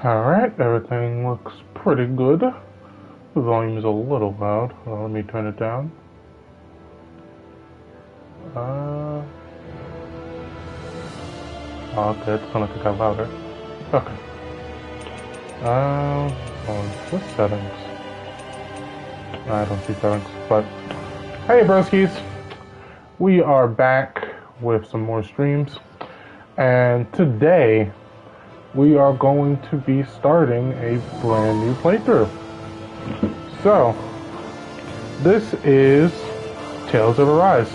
Alright, everything looks pretty good. The volume is a little loud. Let me turn it down. Okay, it's gonna get louder. Okay. What's settings? I don't see settings, but hey, broskies! We are back with some more streams, and today we are going to be starting a brand new playthrough. So, this is Tales of Arise.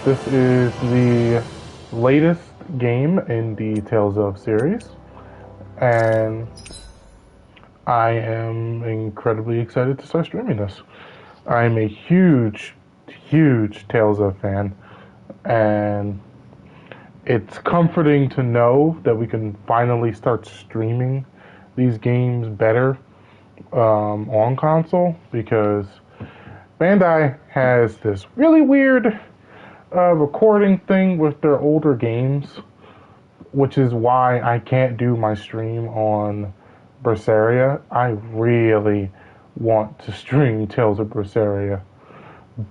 This is the latest game in the Tales of series, and I am incredibly excited to start streaming this. I'm a huge Tales of fan, and it's comforting to know that we can finally start streaming these games better on console, because Bandai has this really weird recording thing with their older games, which is why I can't do my stream on Berseria. I really want to stream Tales of Berseria,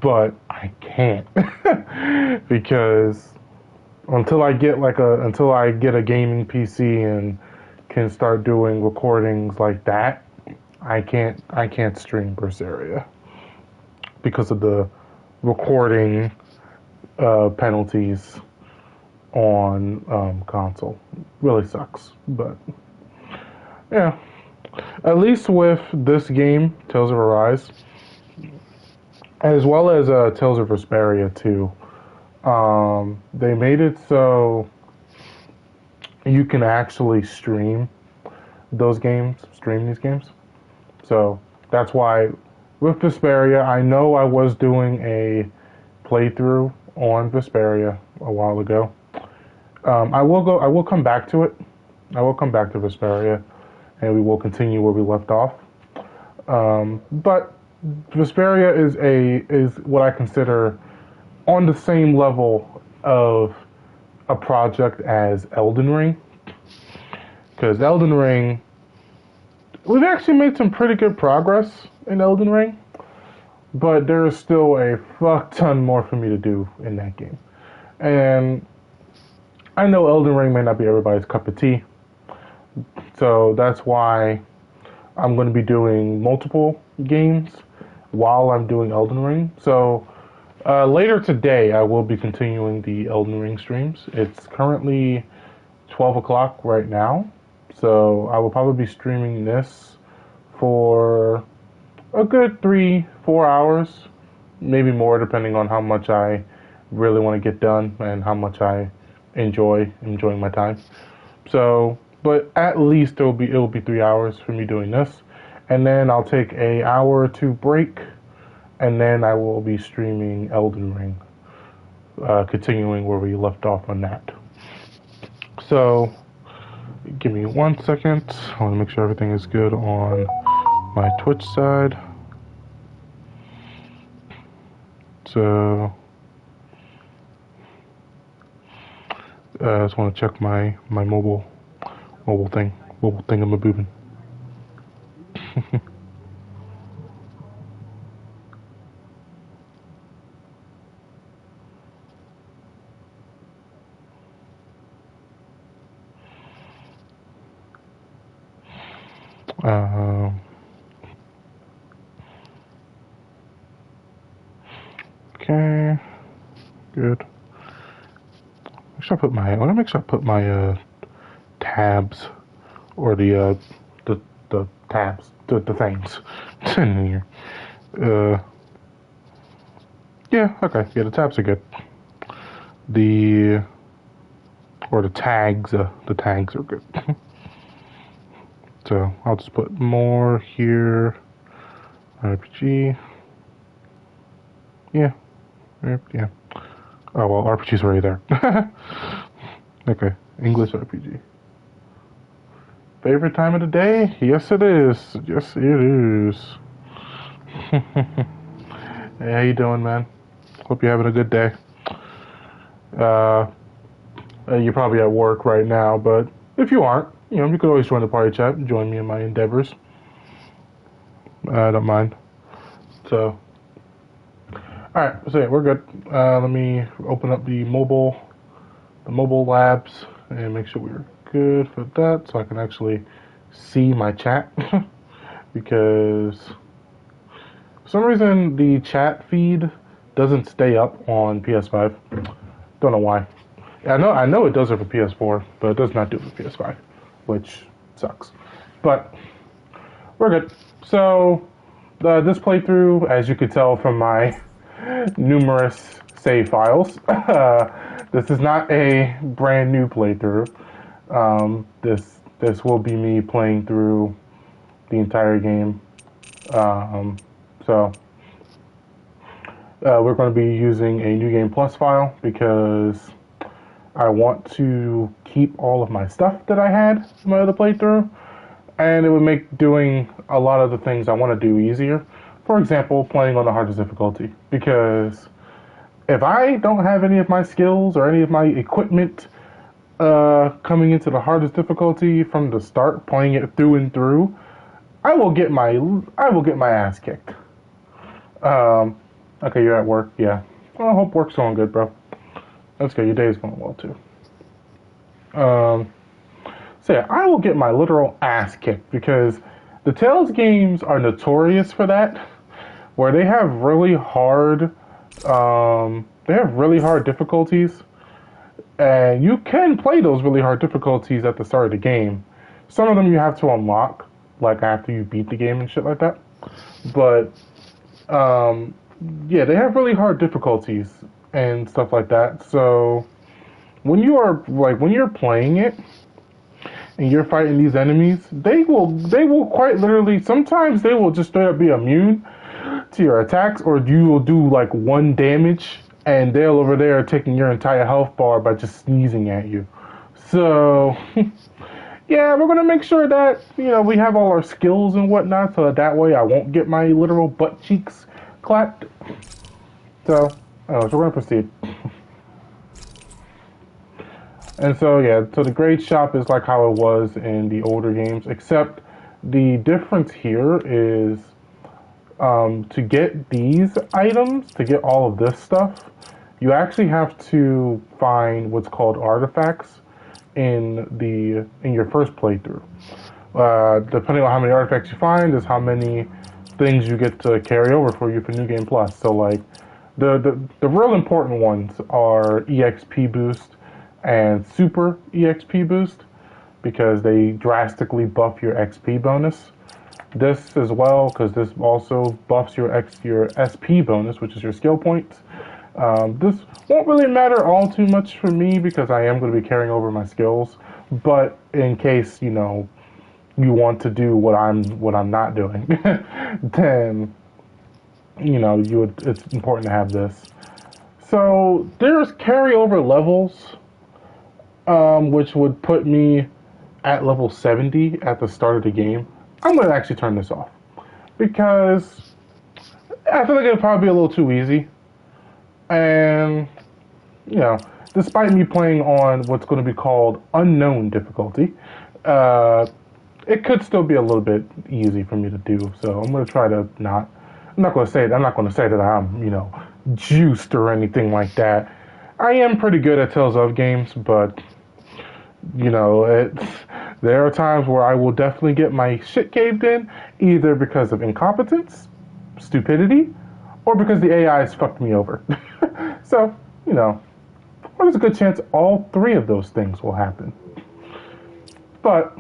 but I can't because until I get a gaming PC and can start doing recordings like that, I can't stream Berseria because of the recording penalties on console. Really sucks, but yeah. At least with this game, Tales of Arise, as well as Tales of Vesperia too, they made it so you can actually stream these games. So that's why with Vesperia, I know I was doing a playthrough on Vesperia a while ago. I will come back to it. I will come back to Vesperia, and we will continue where we left off. But Vesperia is what I consider on the same level of a project as Elden Ring, because Elden Ring, we've actually made some pretty good progress in Elden Ring, but there is still a fuck ton more for me to do in that game. And I know Elden Ring may not be everybody's cup of tea, so that's why I'm going to be doing multiple games while I'm doing Elden Ring. So later today, I will be continuing the Elden Ring streams. It's currently 12 o'clock right now, so I will probably be streaming this for a good 3-4 hours, maybe more, depending on how much I really want to get done and how much I enjoying my time. So, but at least it will be 3 hours for me doing this, and then I'll take an hour or two break, and then I will be streaming Elden Ring, continuing where we left off on that. So, give me 1 second. I want to make sure everything is good on my Twitch side. So, I just want to check my mobile thingamaboobin. Okay, good. I want to make sure I put my tabs, or the tabs, the things in here. Yeah, okay, yeah, the tabs are good. The tags are good. So I'll just put more here. RPG. Yeah. Yeah. Oh, well, RPG's already there. Okay. English RPG. Favorite time of the day? Yes, it is. Yes, it is. Hey, how you doing, man? Hope you're having a good day. You're probably at work right now, but if you aren't, you could always join the party chat and join me in my endeavors. I don't mind. So, all right, so yeah, we're good. Let me open up the mobile labs, and make sure we're good for that, so I can actually see my chat. Because for some reason the chat feed doesn't stay up on PS5. Don't know why. I know it does it for PS4, but it does not do it for PS5, which sucks. But we're good. So this playthrough, as you could tell from my numerous save files, this is not a brand new playthrough. This will be me playing through the entire game. So we're going to be using a New Game Plus file because I want to keep all of my stuff that I had in my other playthrough, and it would make doing a lot of the things I want to do easier. For example, playing on the hardest difficulty, because if I don't have any of my skills or any of my equipment coming into the hardest difficulty from the start, playing it through and through, I will get my ass kicked. Okay, you're at work, yeah. Well, I hope work's going good, bro. That's good. Your day's going well too. So yeah, I will get my literal ass kicked because the Tales games are notorious for that, where they have really hard difficulties, and you can play those really hard difficulties at the start of the game. Some of them you have to unlock, like after you beat the game and shit like that. But yeah, they have really hard difficulties and stuff like that. So when you're playing it and you're fighting these enemies, they will quite literally, sometimes they will just straight up be immune to your attacks, or you will do like 1 damage and they're over there taking your entire health bar by just sneezing at you. So yeah, we're gonna make sure that we have all our skills and whatnot, so that way I won't get my literal butt cheeks clapped. So we're gonna proceed. And so yeah, so the grade shop is like how it was in the older games, except the difference here is to get these items, to get all of this stuff, you actually have to find what's called artifacts in your first playthrough. Depending on how many artifacts you find is how many things you get to carry over for you for New Game Plus. So like the real important ones are EXP boost and super EXP boost, because they drastically buff your XP bonus. This as well, because this also buffs your SP bonus, which is your skill points. This won't really matter all too much for me because I am going to be carrying over my skills. But in case you want to do what I'm not doing, then it's important to have this. So there's carryover levels, which would put me at level 70 at the start of the game. I'm going to actually turn this off because I feel like it'll probably be a little too easy. And, despite me playing on what's going to be called unknown difficulty, it could still be a little bit easy for me to do. So I'm going to try to I'm not going to say that I'm, juiced or anything like that. I am pretty good at Tales of games, but, there are times where I will definitely get my shit caved in, either because of incompetence, stupidity, or because the AI has fucked me over. So, there's a good chance all 3 of those things will happen. But,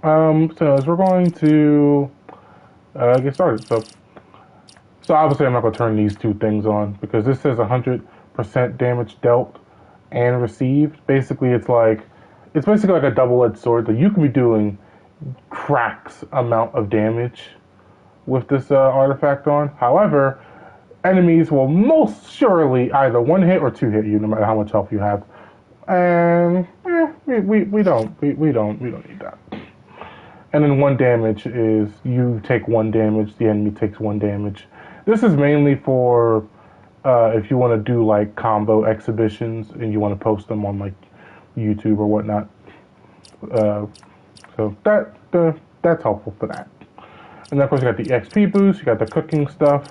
so as we're going to get started. So obviously I'm not going to turn these 2 things on, because this says 100% damage dealt and received. Basically, it's basically like a double-edged sword that you can be doing cracks amount of damage with this artifact on. However, enemies will most surely either 1 hit or 2 hit you, no matter how much health you have. And we don't need that. And then 1 damage is you take 1 damage, the enemy takes 1 damage. This is mainly for if you want to do like combo exhibitions and you want to post them on like YouTube or whatnot. So that's helpful for that. And then of course you got the XP boost, you got the cooking stuff,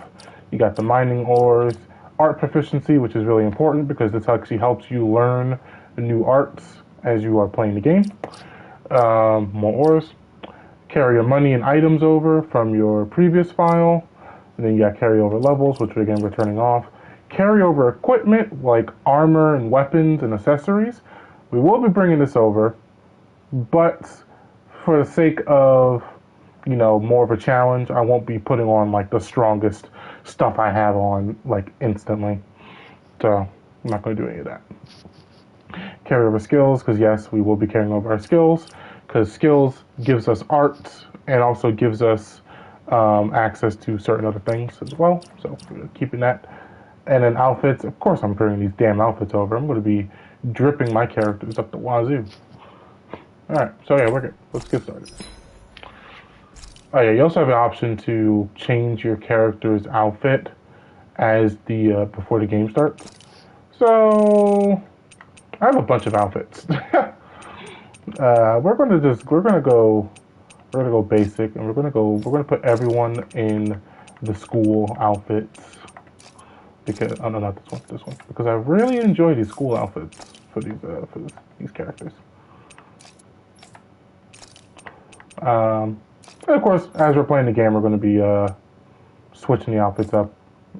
you got the mining ores, art proficiency, which is really important because this actually helps you learn new arts as you are playing the game. More ores. Carry your money and items over from your previous file. And then you got carryover levels, which again we're turning off. Carryover equipment like armor and weapons and accessories. We will be bringing this over, but for the sake of, you know, more of a challenge, I won't be putting on like the strongest stuff I have on like instantly. So I'm not going to do any of that. Carry over skills, because yes, we will be carrying over our skills, because skills gives us art and also gives us access to certain other things as well. So we're keeping that. And then outfits, of course I'm bringing these damn outfits over. I'm going to be dripping my characters up the wazoo. Alright, so yeah, we're good. Let's get started. Oh yeah, you also have an option to change your character's outfit as the before the game starts. So I have a bunch of outfits. We're gonna go basic, and we're gonna put everyone in the school outfits because oh no, not this one because I really enjoy these school outfits for these characters. And of course, as we're playing the game, we're going to be switching the outfits up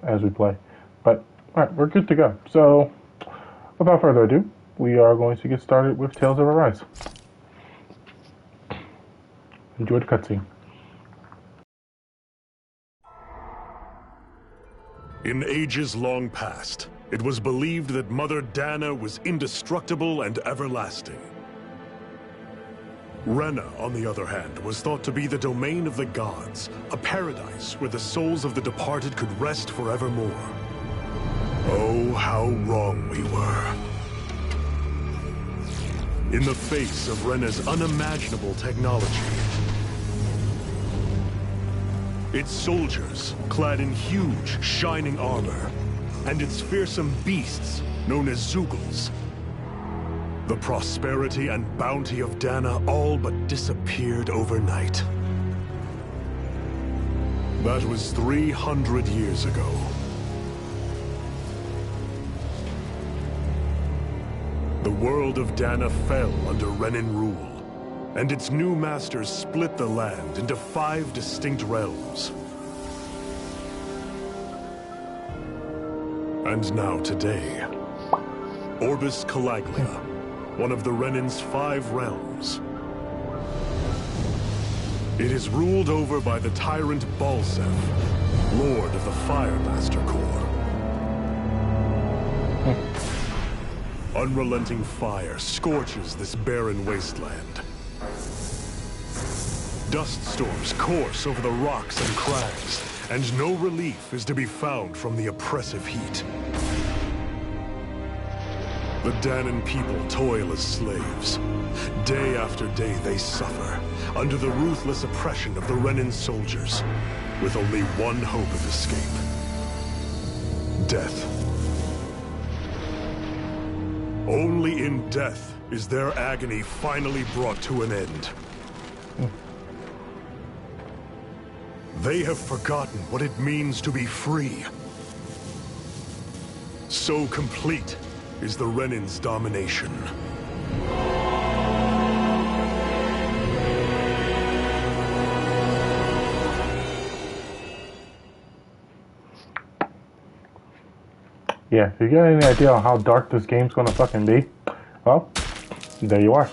as we play. But all right, we're good to go. So without further ado, we are going to get started with Tales of Arise. Enjoy the cutscene. In ages long past, it was believed that Mother Dana was indestructible and everlasting. Rena, on the other hand, was thought to be the domain of the gods, a paradise where the souls of the departed could rest forevermore. Oh, how wrong we were. In the face of Rena's unimaginable technology, its soldiers, clad in huge, shining armor, and its fearsome beasts, known as Zeugles, the prosperity and bounty of Dana all but disappeared overnight. That was 300 years ago. The world of Dana fell under Renan rule, and its new masters split the land into 5 distinct realms. And now today, Orbis Calaglia, one of the Renan's 5 realms. It is ruled over by the tyrant Balsef, Lord of the Fire Master Corps. Unrelenting fire scorches this barren wasteland. Dust storms course over the rocks and crags, and no relief is to be found from the oppressive heat. The Danan people toil as slaves. Day after day they suffer, under the ruthless oppression of the Renan soldiers, with only one hope of escape: death. Only in death is their agony finally brought to an end. They have forgotten what it means to be free. So complete is the Renan's domination. Yeah, if you get any idea on how dark this game's gonna fucking be, well, there you are.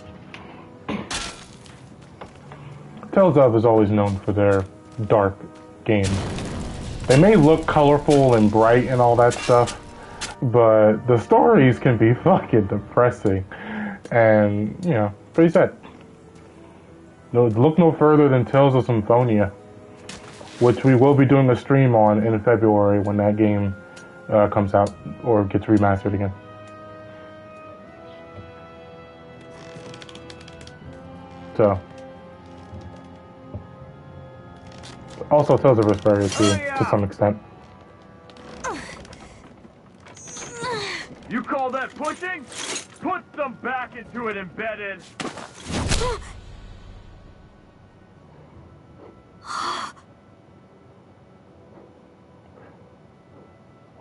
Tales of is always known for their dark games. They may look colorful and bright and all that stuff, but the stories can be fucking depressing and, you know, pretty sad. Look no further than Tales of Symphonia, which we will be doing a stream on in February when that game comes out or gets remastered again. So, also Tales of Vesperia too, to some extent. All that pushing? Put some back into it, embedded.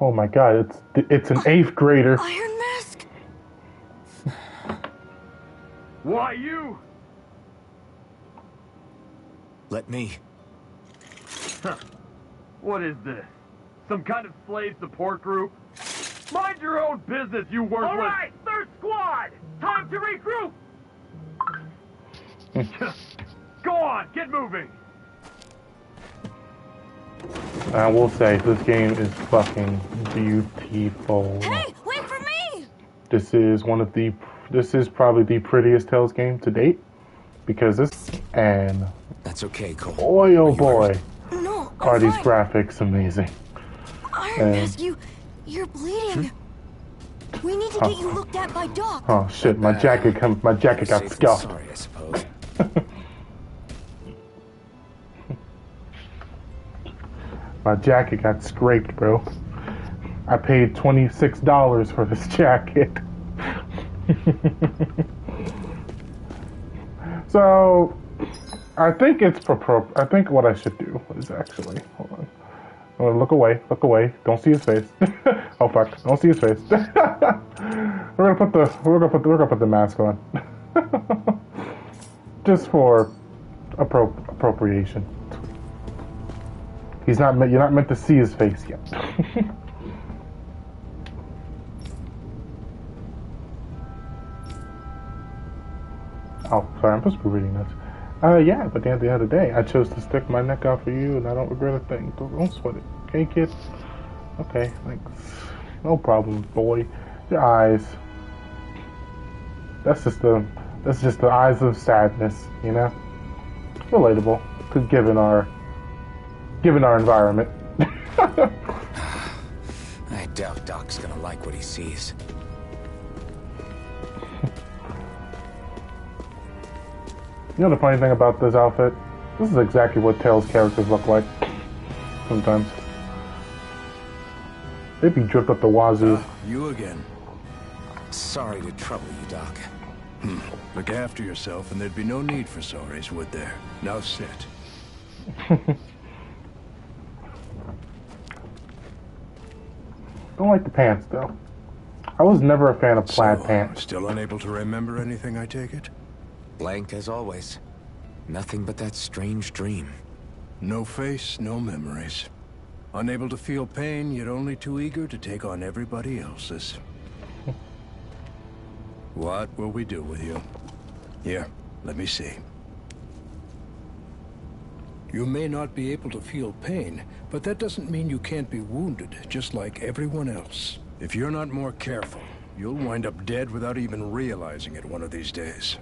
Oh my god, it's an 8th grader. Iron Mask? Why you? Let me. Huh. What is this? Some kind of slave support group? Mind your own business, you worthless... All right, 3rd squad! Time to regroup! Go on, get moving! I will say, this game is fucking beautiful. Hey, wait for me! This is probably the prettiest Tales game to date. Because this, and... That's okay, Cole. Boy, oh boy. No, Are these graphics amazing. Iron Mask, you're bleeding. We need to get you looked at by Doc. Oh shit, my jacket got scuffed. Sorry, I suppose. My jacket got scraped, bro. I paid $26 for this jacket. So, I think I think what I should do is actually, hold on. I'm gonna look away, don't see his face. Oh fuck, don't see his face. we're gonna put the mask on. Just for appropriation. You're not meant to see his face yet. Oh, sorry, I'm supposed to be reading this. Yeah, but at the end of the day, I chose to stick my neck out for you, and I don't regret a thing. Don't sweat it, okay, kid? Okay, thanks. No problem, boy. Your eyes. That's just the eyes of sadness, you know? Relatable, given our environment. I doubt Doc's gonna like what he sees. You know the funny thing about this outfit? This is exactly what Tails characters look like. Sometimes. They'd be dripped up the wazoo. You again. Sorry to trouble you, Doc. Look after yourself and there'd be no need for sorries, would there? Now sit. Don't like the pants, though. I was never a fan of plaid pants. Still unable to remember anything, I take it? Blank as always. Nothing but that strange dream. No face, no memories. Unable to feel pain, yet only too eager to take on everybody else's. What will we do with you? Here, let me see. You may not be able to feel pain, but that doesn't mean you can't be wounded, just like everyone else. If you're not more careful, you'll wind up dead without even realizing it one of these days.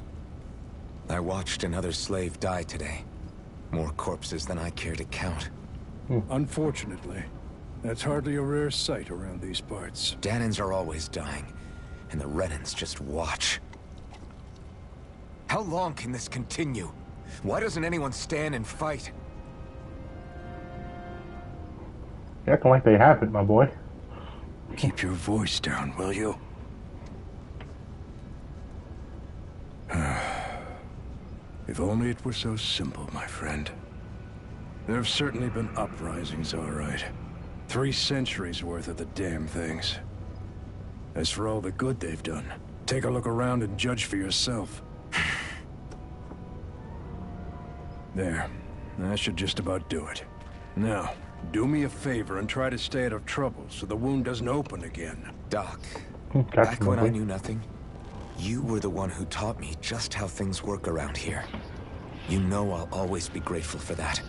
I watched another slave die today. More corpses than I care to count. Unfortunately, that's hardly a rare sight around these parts. Danans are always dying, and the Renans just watch. How long can this continue? Why doesn't anyone stand and fight? You're acting like they have it, my boy. Keep your voice down, will you? If only it were so simple, my friend. There have certainly been uprisings, all right. 3 centuries worth of the damn things. As for all the good they've done, take a look around and judge for yourself. There. That should just about do it. Now, do me a favor and try to stay out of trouble so the wound doesn't open again. Doc, Gotcha, back when my boy. I knew nothing, you were the one who taught me just how things work around here. You know I'll always be grateful for that.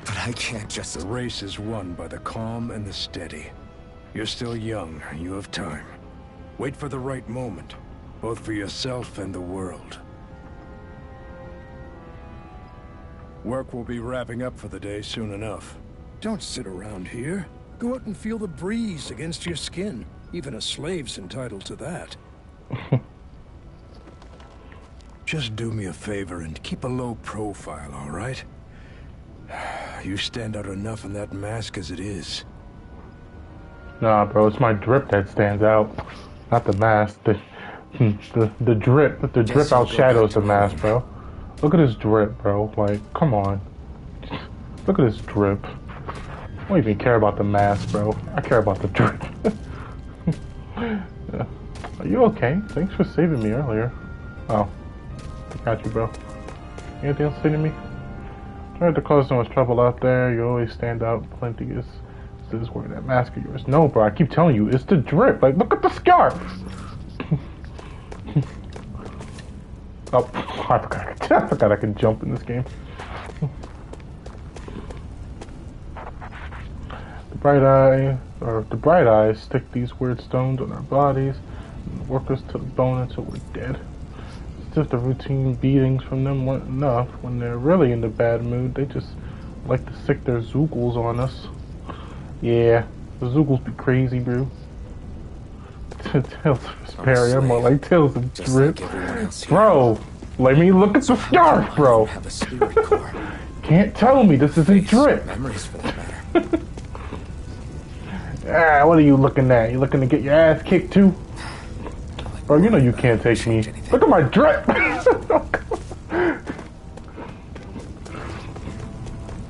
But I can't just... The race is won by the calm and the steady. You're still young. You have time. Wait for the right moment, both for yourself and the world. Work will be wrapping up for the day soon enough. Don't sit around here. Go out and feel the breeze against your skin. Even a slave's entitled to that. Just do me a favor and keep a low profile, all right? You stand out enough in that mask as it is. Nah, bro, it's my drip that stands out. Not the mask. The drip. The drip outshadows the mask, bro. Look at this drip, bro. Like, come on. Look at this drip. I don't even care about the mask, bro. I care about the drip. Yeah. Are you okay? Thanks for saving me earlier. Oh. I got you, bro. Anything else to say to me? Tried to cause so much trouble out there. You always stand out plenty. Is this where that mask of yours? No, bro. I keep telling you, it's the drip. Like, look at the scarf. Oh, I forgot I could jump in this game. The bright eyes stick these weird stones on our bodies and work us to the bone until we're dead. It's just the routine beatings from them weren't enough. When they're really in the bad mood, they just like to sick their zoogles on us. Yeah, the zoogles be crazy, bro. Tales of Vesperia, more like Tales of Drip. Like bro, let me look at the scarf, bro. Have a spirit core. Can't tell me this isn't Drip. Memories for that matter. Ah, what are you looking at? You looking to get your ass kicked too? Bro, you know you can't take me. Look at my drip!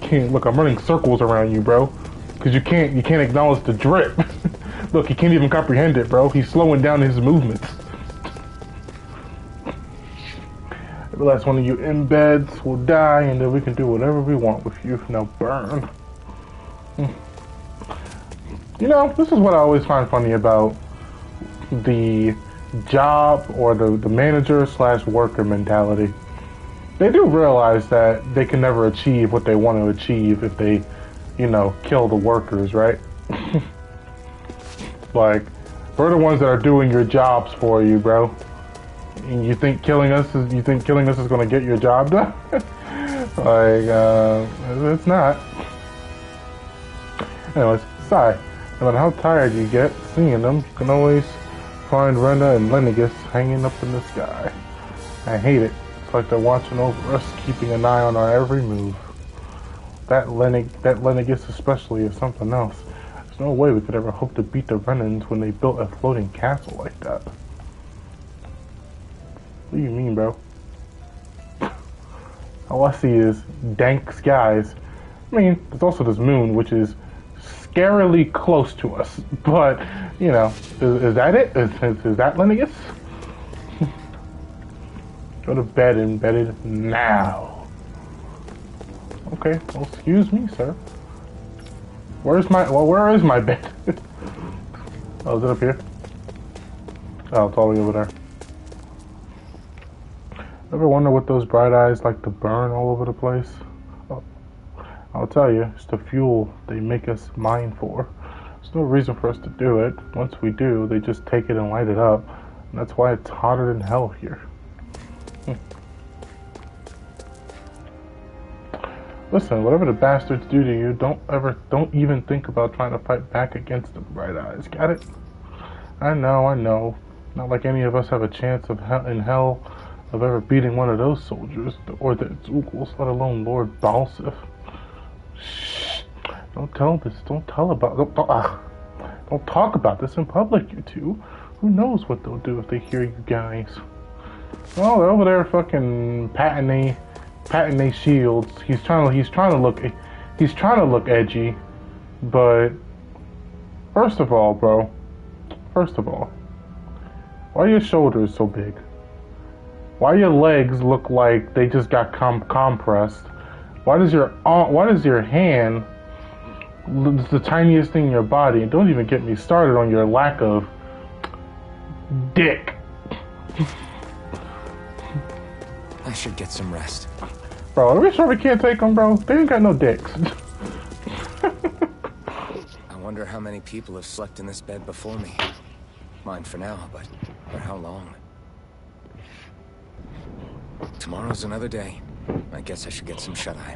Can't look, I'm running circles around you, bro. Cause you can't acknowledge the drip. Look, he can't even comprehend it, bro. He's slowing down his movements. Every last one of you embeds will die, and then we can do whatever we want with you. Now burn. You know, this is what I always find funny about the job or the manager / worker mentality. They do realize that they can never achieve what they want to achieve if they, you know, kill the workers, right? Like, we're the ones that are doing your jobs for you, bro. And you think killing us is going to get your job done? Like, it's not. Anyways, sigh. No matter how tired you get seeing them, you can always find Rena and Lennigus hanging up in the sky. I hate it. It's like they're watching over us, keeping an eye on our every move. That Lennigus especially is something else. There's no way we could ever hope to beat the Renans when they built a floating castle like that. What do you mean, bro? All I see is dank skies. I mean, there's also this moon, which is scarily close to us, but you know, is that it? Is that Lennigus? Go to bed, embedded now. Okay, well, excuse me, sir. Where is my bed? Oh, is it up here? Oh, it's all the way over there. Ever wonder what those bright eyes like to burn all over the place? I'll tell you, it's the fuel they make us mine for. There's no reason for us to do it. Once we do, they just take it and light it up. And that's why it's hotter than hell here. Listen, whatever the bastards do to you, don't even think about trying to fight back against them, bright eyes. Got it? I know. Not like any of us have a chance in hell of ever beating one of those soldiers, or the Zoogles, let alone Lord Balsif. Shh! Don't talk about this in public, you two. Who knows what they'll do if they hear you guys? Oh, they're over there fucking patting they shields. He's trying to look edgy, but first of all, bro. Why are your shoulders so big? Why your legs look like they just got compressed? Why does your hand look the tiniest thing in your body? And don't even get me started on your lack of dick. I should get some rest. Bro, are we sure we can't take them, bro? They ain't got no dicks. I wonder how many people have slept in this bed before me. Mine for now, but for how long? Tomorrow's another day. I guess I should get some shut-eye.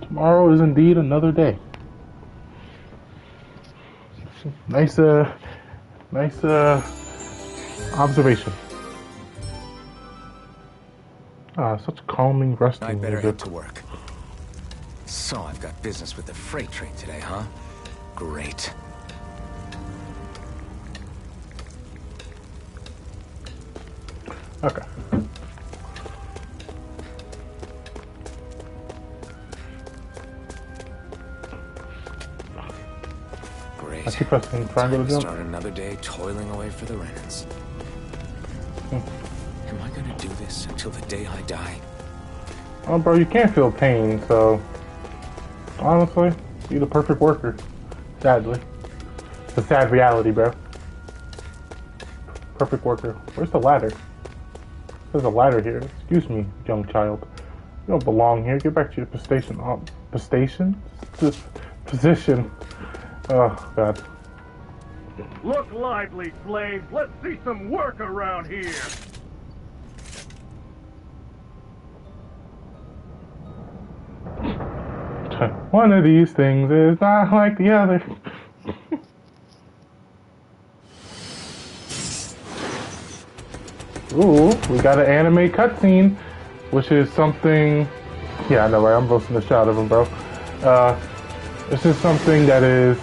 Tomorrow is indeed another day. Nice observation. Such calming, resting I'd better music. head to work. So I've got business with the freight train today, huh? Great. Okay. Great. I keep pressing triangle Time to to jump. start another day toiling away for the Renans. Am I gonna do this until the day I die? Oh, bro, you can't feel pain, so honestly, you're the perfect worker. Sadly, it's a sad reality, bro. Perfect worker. Where's the ladder? There's a ladder here. Excuse me, young child. You don't belong here. Get back to your station. Station? Position. Oh, God. Look lively, slaves. Let's see some work around here. One of these things is not like the other. Ooh, we got an anime cutscene, which is something. Yeah, I know, right? I'm roasting the shot of him, bro. This is something that is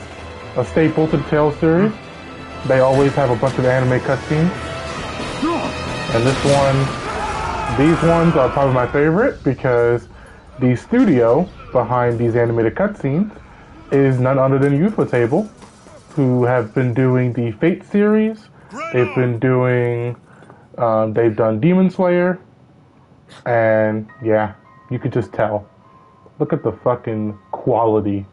a staple to the Tales series. They always have a bunch of anime cutscenes. And these ones are probably my favorite because the studio behind these animated cutscenes is none other than Ufotable, who have been doing the Fate series. They've been doing, they've done Demon Slayer, and yeah, you could just tell. Look at the fucking quality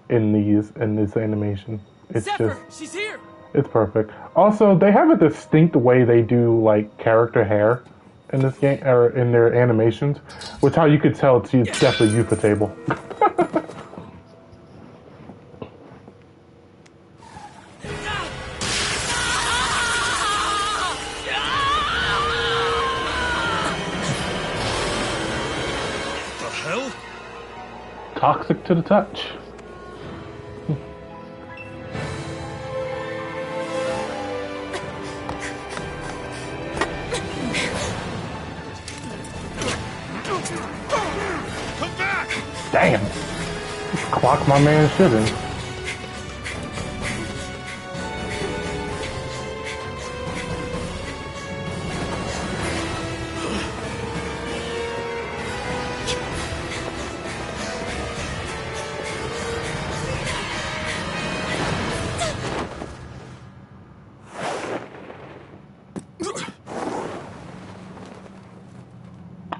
in this animation. It's Zephyr, just, she's here. it's perfect. Also, they have a distinct way they do like character hair in this game or in their animations, which how you could tell it's definitely Ufotable. The hell? Toxic to the touch. Come back! Damn. Clock my man shouldn't.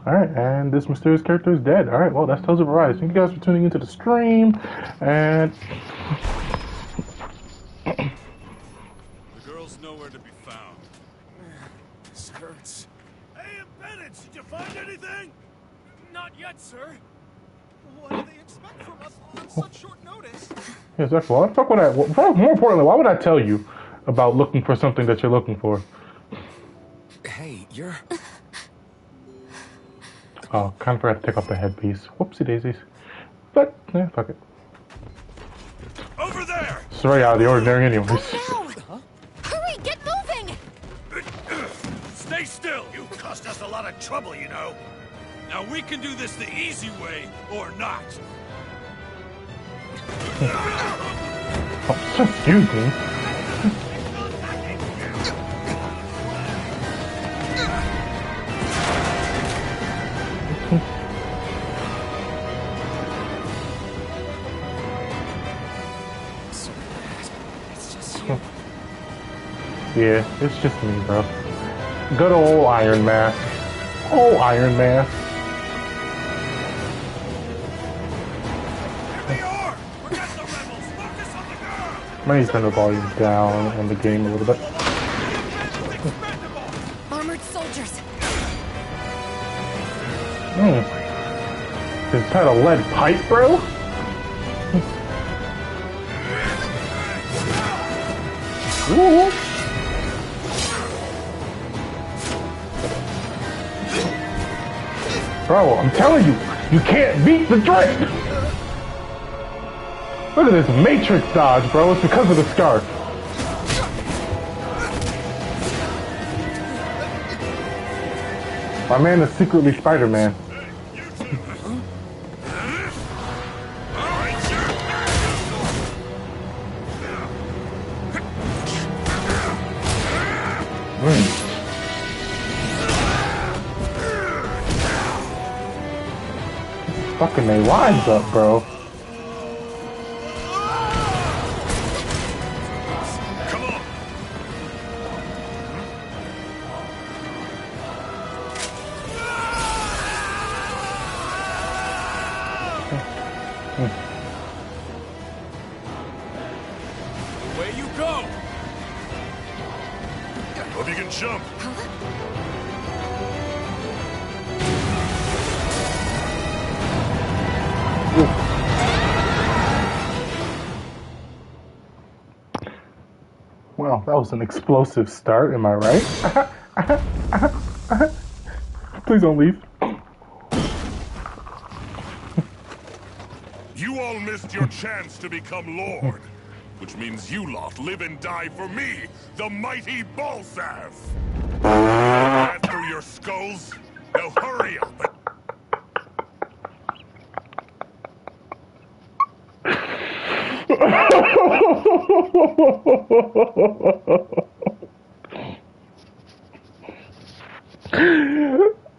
Alright, and this mysterious character is dead. Alright, well, that's Tales of Arise. Thank you guys for tuning into the stream. And The girl's nowhere to be found. This hurts. Hey, Bennett, did you find anything? Not yet, sir. What do they expect from us on such short notice? yeah, exactly. Well, fuck what more importantly, why would I tell you about looking for something that you're looking for? Hey, you're... Oh, kind of forgot to take off the headpiece. Whoopsie daisies. But, yeah, fuck it. Over there! It's right out of the ordinary anyways. Now! Hurry, get moving! Stay still! You cost us a lot of trouble, you know. Now we can do this the easy way, or not. Oh, excuse me. It's just you. Yeah, it's just me, bro. Good old Iron Mask. Oh, Iron Mask. Here they are! Forget the rebels! Focus on the girl! Maybe turn the volume down on the game a little bit. Armored soldiers. Is that a lead pipe, bro? Ooh. Bro, I'm telling you, you can't beat the drift! Look at this Matrix dodge, bro. It's because of the scarf. My man is secretly Spider-Man. fucking their lives up, bro. Come on. Away you go! Hope you can jump. Well, that was an explosive start, am I right? Please don't leave. You all missed your chance to become Lord, which means you lot live and die for me, the mighty Balsav. That through your skulls? Now hurry up.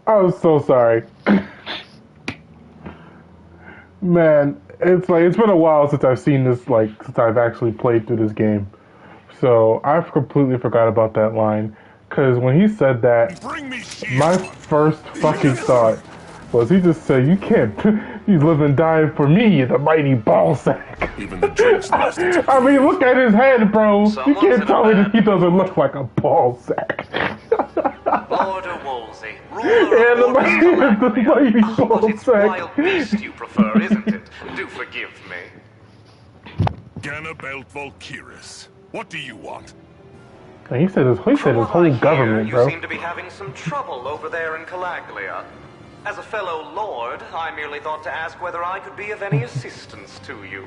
I'm so sorry. Man, it's been a while since I've seen this, since I've actually played through this game. So I've completely forgot about that line. Because when he said that, Bring me shield. my first fucking thought was he just said, you can't, you live and die for me, the mighty ball sack. Even the drinks lasted. I mean, look at his head, bro. You Someone's can't in tell a me that bad he doesn't look like a ball sack. Lord of Wolsey, ruler And of the mighty But ball it's sack. wild beast you prefer, isn't it? Do forgive me. Ganabelt Volkiris. What do you want? And he said his From whole what I hear, government, you bro. seem to be having some trouble over there in Calaglia. As a fellow lord, I merely thought to ask whether I could be of any assistance to you.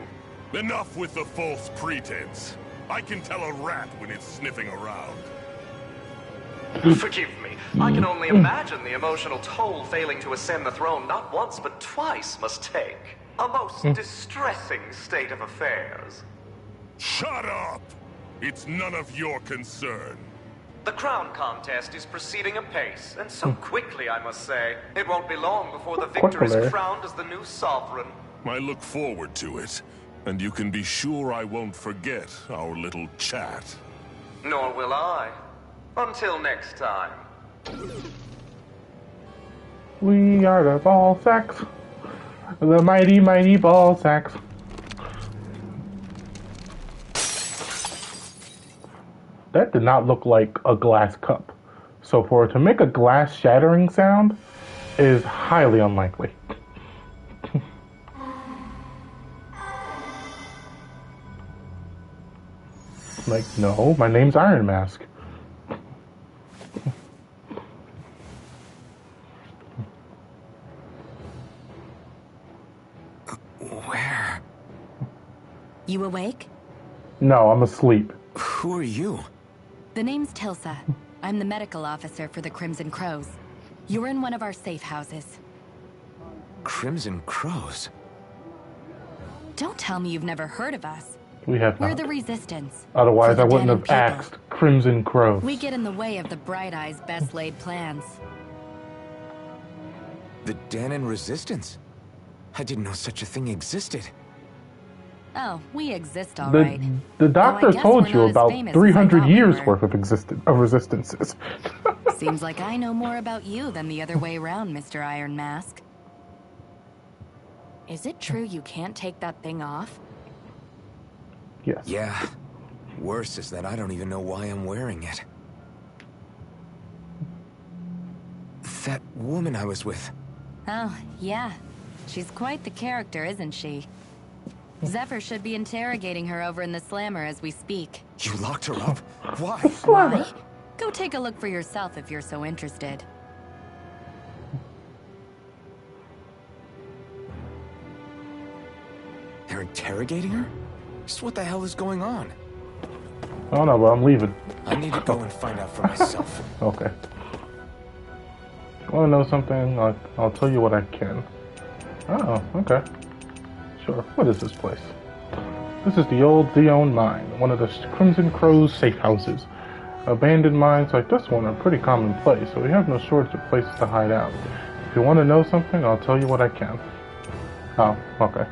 Enough with the false pretense. I can tell a rat when it's sniffing around. Forgive me. I can only imagine the emotional toll failing to ascend the throne not once but twice must take. A most distressing state of affairs. Shut up! It's none of your concern. The crown contest is proceeding apace, and so quickly, I must say. It won't be long before the victor Quickly. is crowned as the new sovereign. I look forward to it. And you can be sure I won't forget our little chat. Nor will I. Until next time. We are the ball sacks. The mighty, mighty ball sacks. That did not look like a glass cup. So for it to make a glass shattering sound is highly unlikely. Like, no, my name's Iron Mask. Where? You awake? No, I'm asleep. Who are you? The name's Tilsa. I'm the medical officer for the Crimson Crows. You're in one of our safe houses. Crimson Crows? Don't tell me you've never heard of us. We have We're not. the Resistance. Otherwise, For I the wouldn't dead have and people. asked Crimson Crows. We get in the way of the Bright Eye's best laid plans. The Danon Resistance? I didn't know such a thing existed. Oh, we exist all right. The doctor guess told we're you not as about famous as I 300 thought we years were. worth of resistances. Seems like I know more about you than the other way around, Mr. Iron Mask. Is it true you can't take that thing off? Yes. Yeah. Worse is that I don't even know why I'm wearing it. That woman I was with. Oh, yeah. She's quite the character, isn't she? Zephyr should be interrogating her over in the Slammer as we speak. You locked her up? Why? Why? Go take a look for yourself if you're so interested. They're interrogating her? Just what the hell is going on? I don't know, but I'm leaving. I need to go and find out for myself. Okay. Want to know something? I'll tell you what I can. Oh, okay. Sure. What is this place? This is the old Zeon mine, one of the Crimson Crow's safe houses. Abandoned mines like this one are pretty commonplace, so we have no shortage of places to hide out. If you want to know something, I'll tell you what I can. Oh, okay.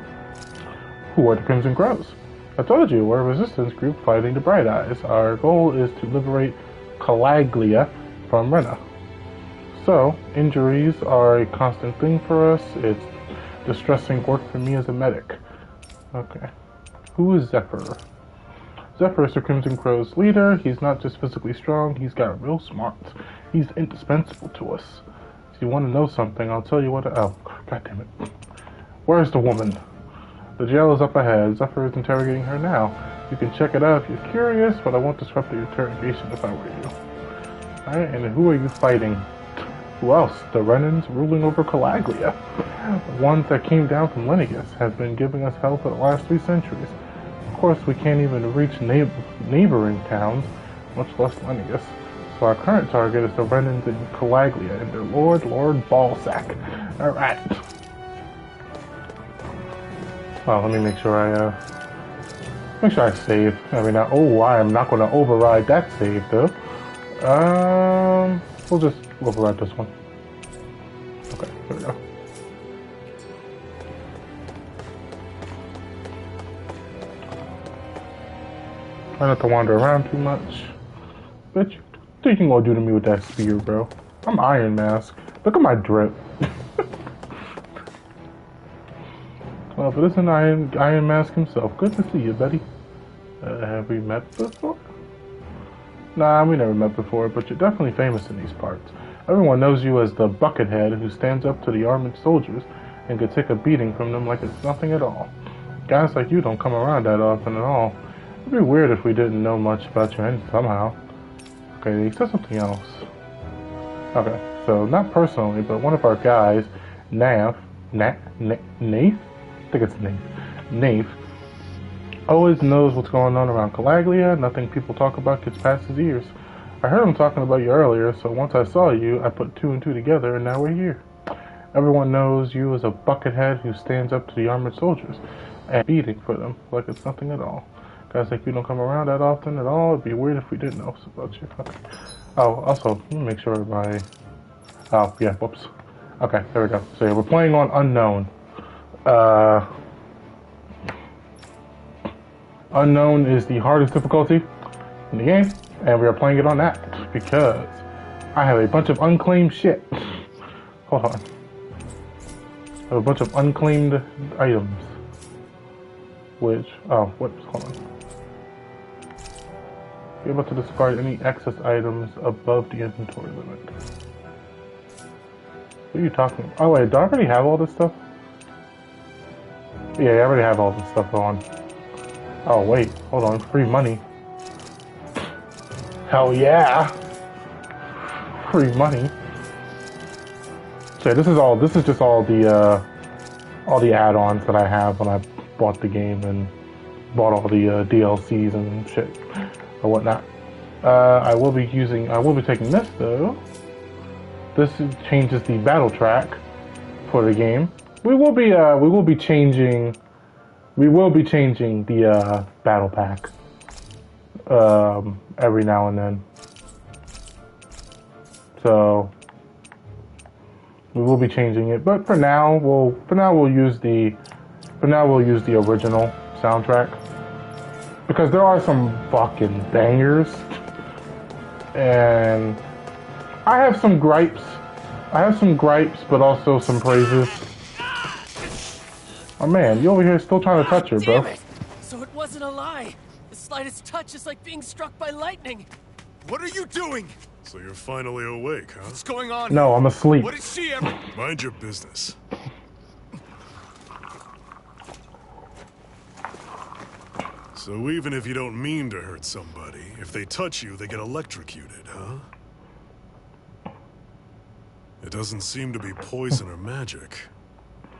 Who are the Crimson Crows? I told you, we're a resistance group fighting the Bright Eyes. Our goal is to liberate Calaglia from Rena. So, injuries are a constant thing for us. It's distressing work for me as a medic. Okay. Who is Zephyr? Zephyr is the Crimson Crow's leader. He's not just physically strong, he's got real smarts. He's indispensable to us. If you want to know something, I'll tell you what. Oh, god damn it. Where's the woman? The jail is up ahead. Zephyr is interrogating her now. You can check it out if you're curious, but I won't disrupt the interrogation if I were you. Alright, and who are you fighting? Who else? The Renans ruling over Calaglia. The ones that came down from Lennigus have been giving us hell for the last 3 centuries. Of course, we can't even reach neighboring towns, much less Lennigus. So our current target is the Renans in Calaglia and their Lord Ballsack. Alright. Well, let me make sure I save every now. Oh, I am not going to override that save though. We'll just override this one. Okay, there we go. Try not to wander around too much. Bitch, what you gonna do to me with that spear, bro? I'm Iron Mask. Look at my drip. Well, if it isn't Iron Mask himself, good to see you, buddy. Have we met before? Nah, we never met before, but you're definitely famous in these parts. Everyone knows you as the Buckethead who stands up to the armored soldiers and could take a beating from them like it's nothing at all. Guys like you don't come around that often at all. It'd be weird if we didn't know much about you somehow. Okay, he said something else. Okay, so not personally, but one of our guys, Nath? I think it's Nath, always knows what's going on around Calaglia. Nothing people talk about gets past his ears. I heard him talking about you earlier, so once I saw you, I put 2 and 2 together, and now we're here. Everyone knows you as a buckethead who stands up to the armored soldiers and beating for them like it's nothing at all. Guys like you don't come around that often at all. It'd be weird if we didn't know about you. Okay. Oh, also, let me make sure my... Oh, yeah, whoops. Okay, there we go. So yeah, we're playing on Unknown. Unknown is the hardest difficulty in the game, and we are playing it on that because I have a bunch of unclaimed shit. Hold on. I have a bunch of unclaimed items. Which, oh, whoops, hold on. You're about to discard any excess items above the inventory limit. What are you talking about? Oh wait, do I already have all this stuff? Yeah, I already have all this stuff on. Oh wait, hold on, free money. Hell yeah! Free money. So this is just all the add-ons that I have when I bought the game and bought all the DLCs and shit or whatnot. I will be taking this though. This changes the battle track for the game. We will be changing the battle pack every now and then. So we will be changing it, but for now we'll use the original soundtrack because there are some fucking bangers, and I have some gripes, but also some praises. Oh man, you over here still trying to touch her, bro. Damn it! So it wasn't a lie. The slightest touch is like being struck by lightning. What are you doing? So you're finally awake, huh? What's going on? No, I'm asleep. What did she ever... Mind your business. So even if you don't mean to hurt somebody, if they touch you, they get electrocuted, huh? It doesn't seem to be poison or magic.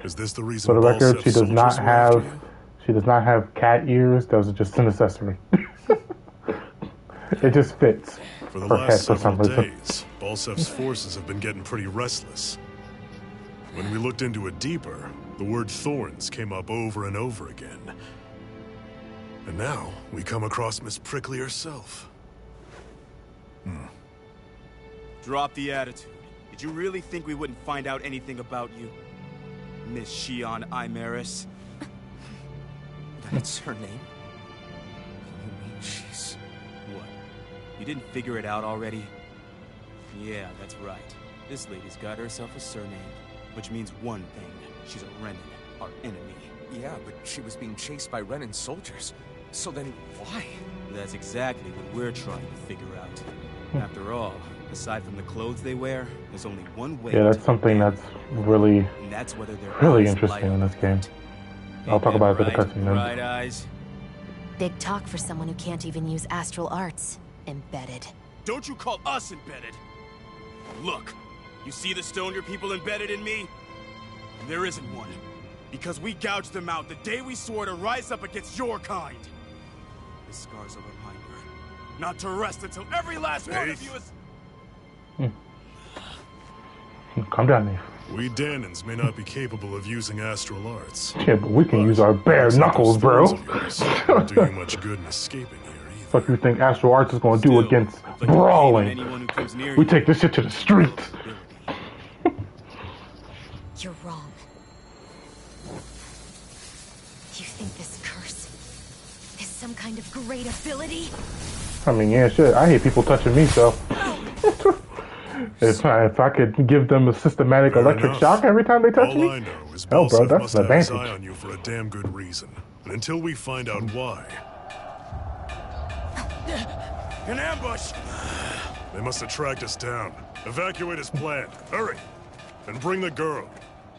Is this the reason? For the record, Balsef's she does not have cat ears. Those are just an accessory. It just fits For the her last head for some several reason. days, Balsef's forces have been getting pretty restless. When we looked into it deeper, the word thorns came up over and over again. And now, we come across Miss Prickly herself. Drop the attitude. Did you really think we wouldn't find out anything about you? Miss Shion Imaris. That's her name? You mean she's... What? You didn't figure it out already? Yeah, that's right. This lady's got herself a surname, which means one thing. She's a Renin, our enemy. Yeah, but she was being chased by Renin soldiers. So then, why? That's exactly what we're trying to figure out. After all, aside from the clothes they wear, there's only one way. Yeah, that's something that's really, and that's whether they're really interesting in this game. I'll talk about it in the cutscene then. Right, eyes? Big talk for someone who can't even use astral arts. Embedded. Don't you call us embedded! Look, you see the stoner people embedded in me? There isn't one. Because we gouged them out the day we swore to rise up against your kind. This scar's a reminder. Not to rest until every last one of you is... Calm down, Nate. We Danans may not be capable of using astral arts. Yeah, but we can use our bare knuckles, bro. Don't do you much good in escaping here either. What you think astral arts is going to do against brawling? We take this shit to the streets. You're wrong. You think this curse is some kind of great ability? I mean, yeah, shit. I hate people touching me, so. If I could give them a systematic electric shock every time they touch All me, I know is oh, bro, Belzev that's must an have his eye advantage. on you for a damn good reason. But until we find out why, An ambush! they must have tracked us down. Evacuate as planned. Hurry! And bring the girl.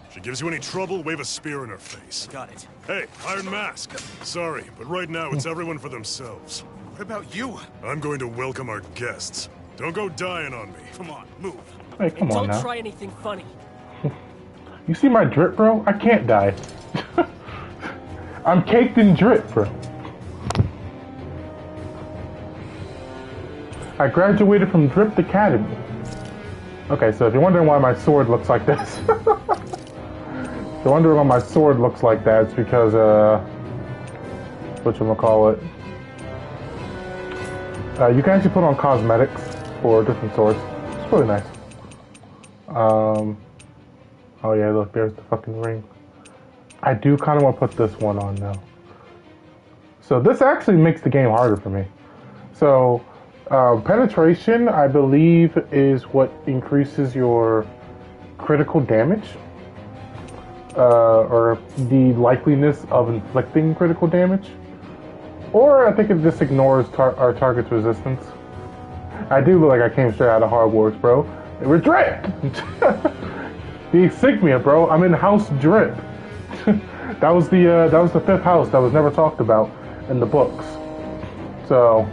If she gives you any trouble, wave a spear in her face. Got it. Hey, Iron Mask. Sorry, but right now it's everyone for themselves. What about you? I'm going to welcome our guests. Don't go dying on me. Come on, move. Hey, come on Don't now. try anything funny. You see my drip, bro? I can't die. I'm caked in drip, bro. I graduated from Drip Academy. Okay, so if you're wondering why my sword looks like this, if you're wondering why my sword looks like that, it's because, whatchamacallit, you can actually put on cosmetics for different swords. It's really nice. Oh yeah, look, there's the fucking ring. I do kind of want to put this one on now. So this actually makes the game harder for me. So, penetration, I believe, is what increases your critical damage. Or the likeliness of inflicting critical damage. Or I think it just ignores our target's resistance. I do look like I came straight out of Hogwarts, bro. We're Drip! The insignia, bro. I'm in House Drip. that was the fifth house that was never talked about in the books. So,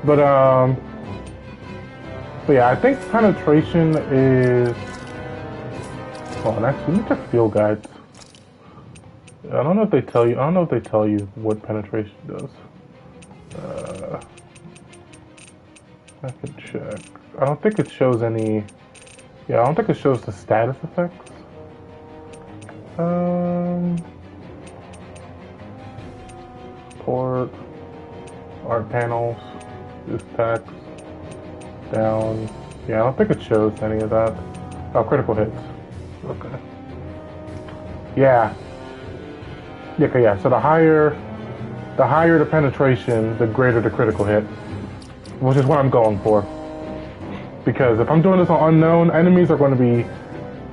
but yeah, I think penetration is. Hold on, actually, let me check field guides. I don't know if they tell you. I don't know if they tell you what penetration does. I can check. I don't think it shows any. Yeah, I don't think it shows the status effects. Port, art panels, use text, down. Yeah, I don't think it shows any of that. Oh, critical hits. Okay. Yeah. Yeah, okay, yeah. So the higher the penetration, the greater the critical hit, which is what I'm going for. Because if I'm doing this on unknown, enemies are going to be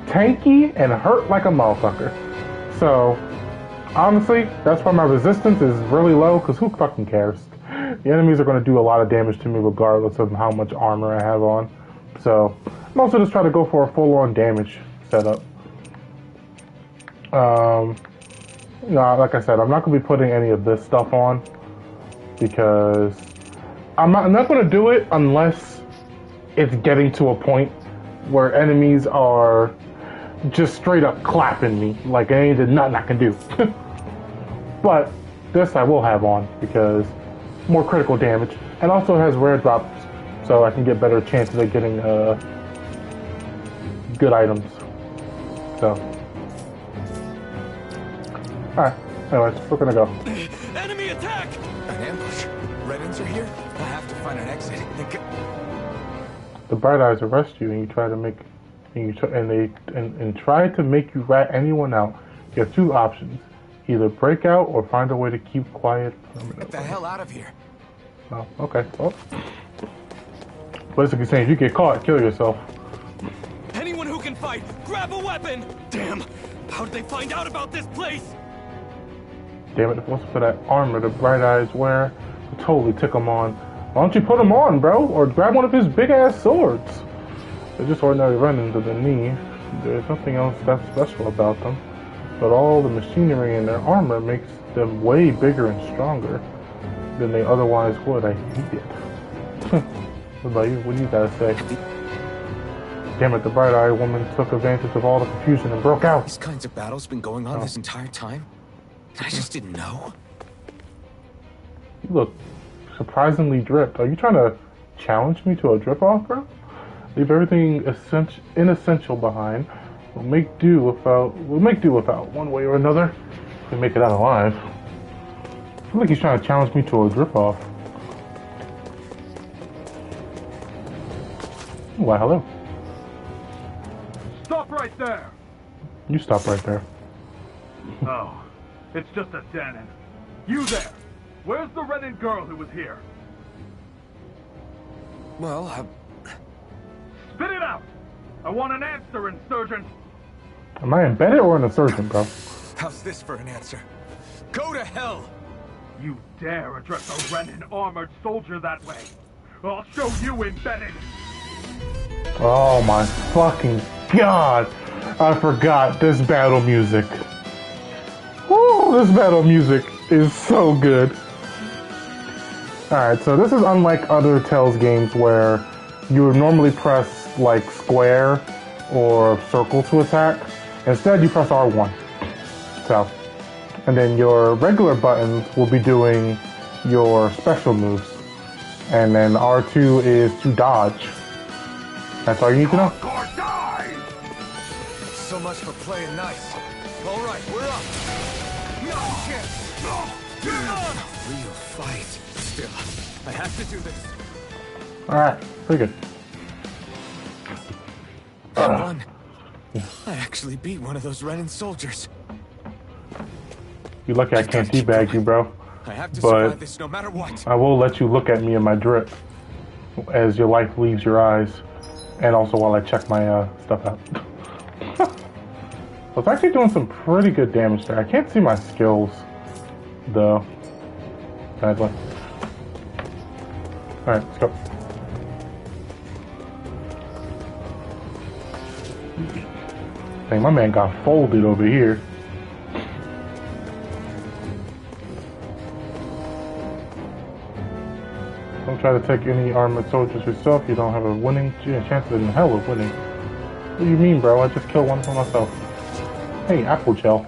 tanky and hurt like a motherfucker. So, honestly, that's why my resistance is really low, because who fucking cares? The enemies are going to do a lot of damage to me regardless of how much armor I have on. So, I'm also just trying to go for a full-on damage setup. You know, like I said, I'm not going to be putting any of this stuff on, because I'm not going to do it unless it's getting to a point where enemies are just straight up clapping me like ain't nothing I can do. But this I will have on because more critical damage, and also it has rare drops, so I can get better chances of getting good items. So, alright. Anyways, we're gonna go. Enemy attack! An ambush. Renins are here? I have to find an exit. The Bright Eyes arrest you and you try to make and try to make you rat anyone out, you have two options: either break out or find a way to keep quiet permanently. Get the hell out of here. Oh, okay. Well, basically saying if you get caught, kill yourself. Anyone who can fight, grab a weapon! Damn! How'd they find out about this place? Damn it, if it wasn't for that armor the Bright Eyes wear, would totally tick them on. Why don't you put them on, bro? Or grab one of his big-ass swords. They're just ordinary run-ins to the knee. There's nothing else that special about them. But all the machinery in their armor makes them way bigger and stronger than they otherwise would. I hate it. What about you? What do you guys say? Damn it, the Bright-Eyed woman took advantage of all the confusion and broke out. These kinds of battles been going on this entire time? I just didn't know. You look surprisingly dripped. Are you trying to challenge me to a drip-off, bro? Leave everything inessential behind. We'll make do without one way or another. If we make it out alive. I feel like he's trying to challenge me to a drip-off. Why, hello. Stop right there! You stop right there. Oh, it's just a Danon. You there! Where's the Renin girl who was here? Well, Spit it out! I want an answer, insurgent! Am I embedded or an insurgent, bro? how's this for an answer? Go to hell! You dare address a Renin armored soldier that way? I'll show you embedded! Oh my fucking god! I forgot this battle music. Woo! This battle music is so good. Alright, so this is unlike other Tales games where you would normally press like square or circle to attack. Instead, you press R1. So, and then your regular buttons will be doing your special moves. And then R2 is to dodge. That's all you need to know. Or die! So much for playing nice. All right, we're up. No chance. Real fight. Still, I have to do this. Alright, pretty good. I won. I actually beat one of those Renin soldiers. You're lucky I can't teabag you, bro. I have to But survive this no matter what. I will let you look at me in my drip as your life leaves your eyes. And also while I check my stuff out. I was actually doing some pretty good damage there. I can't see my skills, though. Badly. Alright, let's go. Dang, my man got folded over here. Don't try to take any armored soldiers yourself. You don't have a winning chance in hell of winning. What do you mean, bro? I just killed one for myself. Hey, apple gel.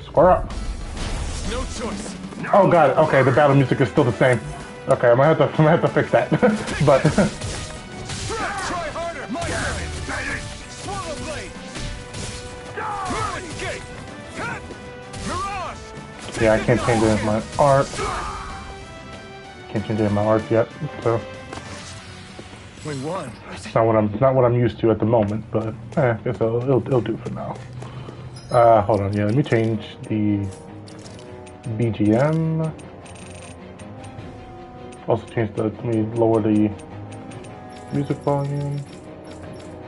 Square up. No choice. Oh god. Okay, the battle music is still the same. Okay, I'm gonna have to fix that. But Try harder. My turn. Swallow blade. Escape. Cut. Mirage. yeah, I can't change it in my art. Can't change it in my art yet. So We won. it's not what I'm used to at the moment. But I guess it'll do for now. Hold on. Yeah, let me change the BGM. Also let me lower the music volume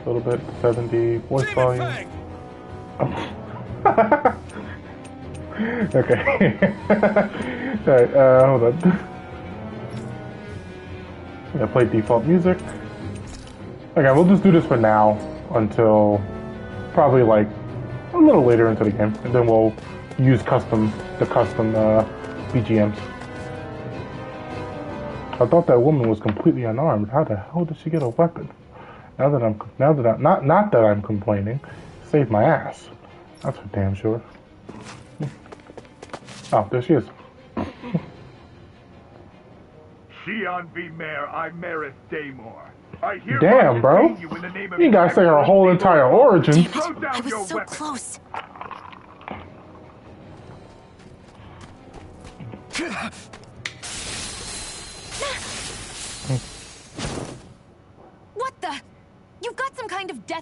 a little bit, 70, voice volume. Okay. Alright, hold on. Yeah, play default music. Okay, we'll just do this for now until probably like a little later into the game, and then we'll use the custom BGMs. I thought that woman was completely unarmed. How the hell did she get a weapon? Not that I'm complaining. Save my ass. That's for damn sure. Oh, there she is. Shion V. Mayor Imeris Daymore. I hear Damn, bro. you in the name of You gotta say her whole entire origin. Throw down I was your so weapon. close.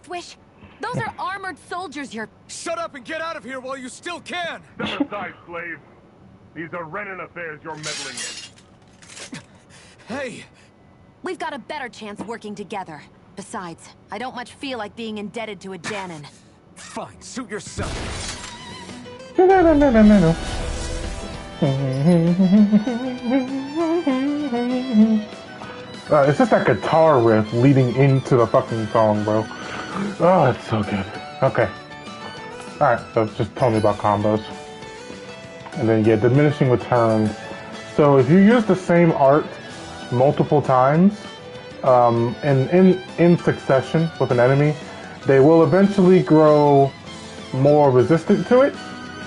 death wish? Those are armored soldiers you're... Shut up and get out of here while you still can! Step aside, slave. These are Renan affairs you're meddling in. Hey! We've got a better chance working together. Besides, I don't much feel like being indebted to a Danon. Fine, suit yourself. No. It's just that guitar riff leading into the fucking song, bro. Oh, it's so good. Okay. Alright, so just tell me about combos. And then, yeah, diminishing returns. So if you use the same art multiple times, and in succession with an enemy, they will eventually grow more resistant to it,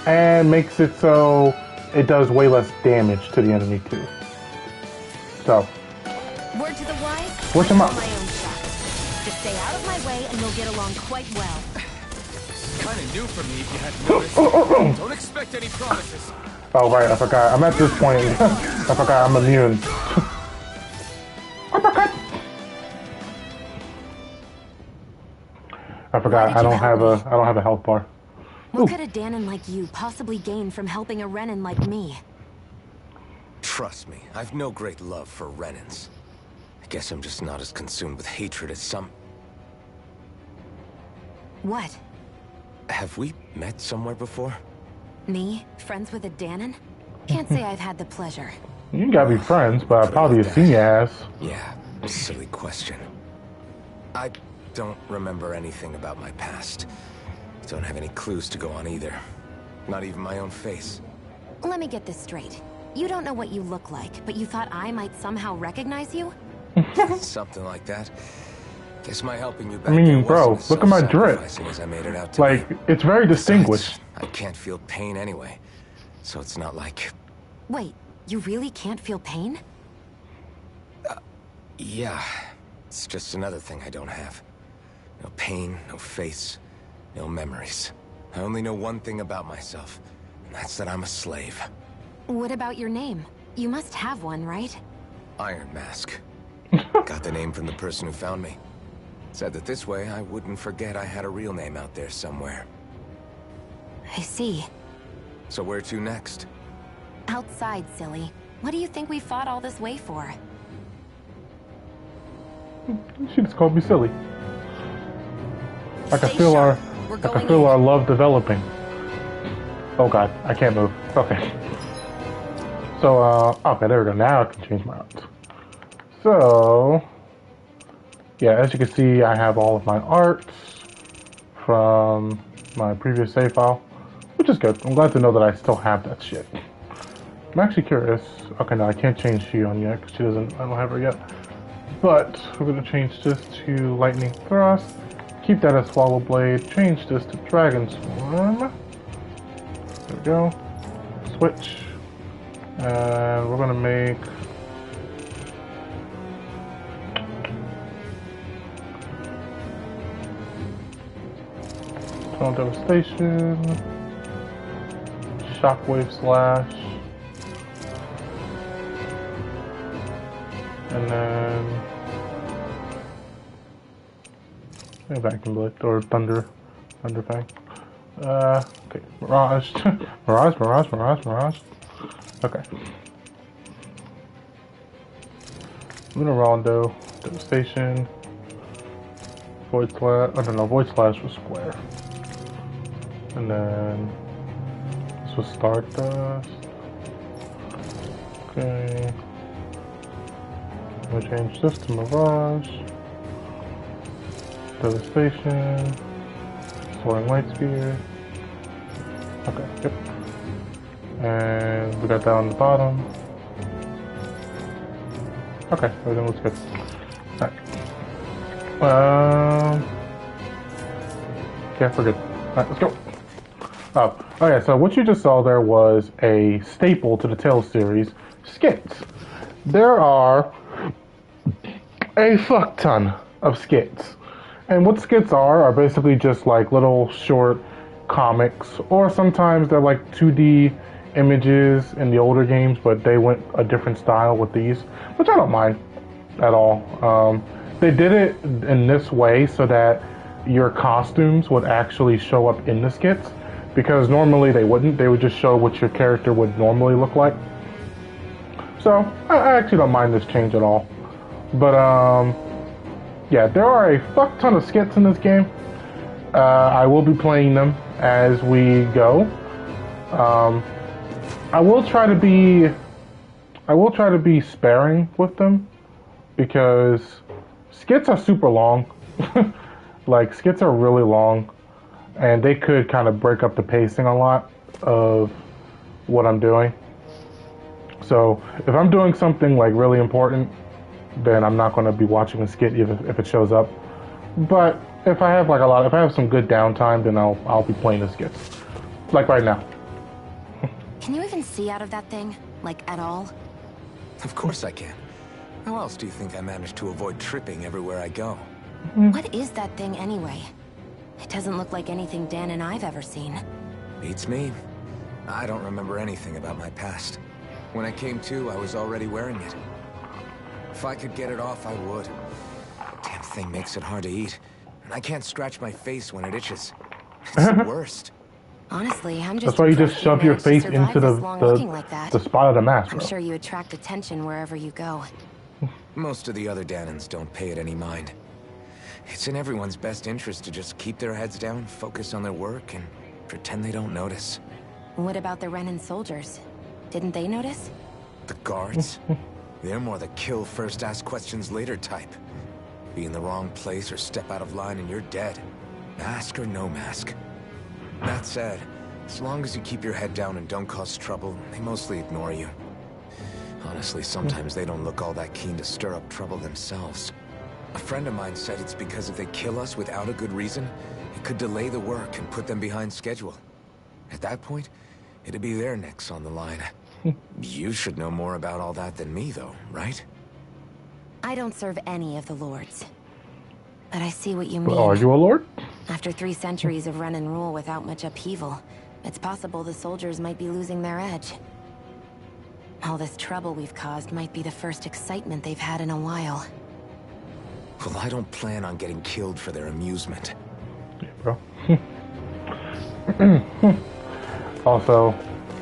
and makes it so it does way less damage to the enemy too. So, word to the wise, push him up. my own shot. Just stay out of my way and we'll get along quite well. Kinda new for me if you hadn't noticed. Don't expect any promises. Oh right, I forgot. I'm at this point. I forgot I'm immune. Uppercut. I forgot. I don't have a health bar. What could a Danon like you possibly gain from helping a Renan like me? Trust me, I've no great love for Renans. I guess I'm just not as consumed with hatred as some... What? Have we met somewhere before? Me? Friends with a Danon? Can't say I've had the pleasure. You gotta be friends, but I probably have seen your ass. Yeah, silly question. I don't remember anything about my past. Don't have any clues to go on either. Not even my own face. Let me get this straight. You don't know what you look like, but you thought I might somehow recognize you? Something like that. Guess my helping you back I mean, there bro, wasn't as look at my drip. self-sacrificing as I made it out to Like, be. it's very distinguished. Besides, I can't feel pain anyway, so it's not like... Wait, you really can't feel pain? Yeah, it's just another thing I don't have. No pain, no face, no memories. I only know one thing about myself, and that's that I'm a slave. What about your name? You must have one, right? Iron Mask. Got the name from the person who found me. Said that this way I wouldn't forget I had a real name out there somewhere. I see. So where to next? Outside, silly. What do you think we fought all this way for? She just called me silly. I can Stay feel sharp. our, We're I can going feel in. our love developing. Oh god, I can't move. Okay. So, okay, there we go. Now I can change my art. So, yeah, as you can see, I have all of my arts from my previous save file, which is good. I'm glad to know that I still have that shit. I'm actually curious. Okay, no, I can't change Shion yet because I don't have her yet. But we're gonna change this to Lightning Thrust. Keep that as Swallow Blade. Change this to Dragon Swarm. There we go. Switch. And we're gonna make Tunnel Devastation, Shockwave Slash, and then Vacuum Blade or Thunder Fang. Okay, Mirage, Mirage. Okay. Lunarondo, Devastation, Void Slash, I don't know, Void Slash was square. And then this was Stardust. Okay. I'm gonna change this to Mirage. Devastation. Soaring Light Spear. Okay, yep. And we got that on the bottom. Okay, everything looks good. Alright. Okay, we're good. Alright, let's go. Oh, okay, so what you just saw there was a staple to the Tales series, skits. There are a fuck ton of skits. And what skits are basically just like little short comics, or sometimes they're like 2D images in the older games, but they went a different style with these, which I don't mind at all. They did it in this way so that your costumes would actually show up in the skits, because normally they wouldn't. They would just show what your character would normally look like. So I actually don't mind this change at all. But yeah, there are a fuck ton of skits in this game. I will be playing them as we go. I will try to be sparing with them, because skits are super long. Like, skits are really long, and they could kind of break up the pacing a lot of what I'm doing. So if I'm doing something like really important, then I'm not going to be watching a skit if it shows up. But if I have if I have some good downtime, then I'll be playing the skits, like right now. Can you even see out of that thing? Like, at all? Of course I can. How else do you think I managed to avoid tripping everywhere I go? What is that thing anyway? It doesn't look like anything Dan and I've ever seen. Beats me. I don't remember anything about my past. When I came to, I was already wearing it. If I could get it off, I would. The damn thing makes it hard to eat. And I can't scratch my face when it itches. It's the worst. Honestly, I'm just That's why you just shove your face into the spot of the mask, I'm bro. sure you attract attention wherever you go. Most of the other Danans don't pay it any mind. It's in everyone's best interest to just keep their heads down, focus on their work, and pretend they don't notice. What about the Renan soldiers? Didn't they notice? The guards? They're more the kill first, ask questions later type. Be in the wrong place or step out of line and you're dead. Mask or no mask. That said, as long as you keep your head down and don't cause trouble, they mostly ignore you. Honestly, sometimes they don't look all that keen to stir up trouble themselves. A friend of mine said it's because if they kill us without a good reason, it could delay the work and put them behind schedule. At that point, it'd be their necks on the line. You should know more about all that than me, though, right? I don't serve any of the lords. But I see what you mean. Are you a lord? After 3 centuries of run and rule without much upheaval, it's possible the soldiers might be losing their edge. All this trouble we've caused might be the first excitement they've had in a while. Well, I don't plan on getting killed for their amusement. Yeah, bro. Also,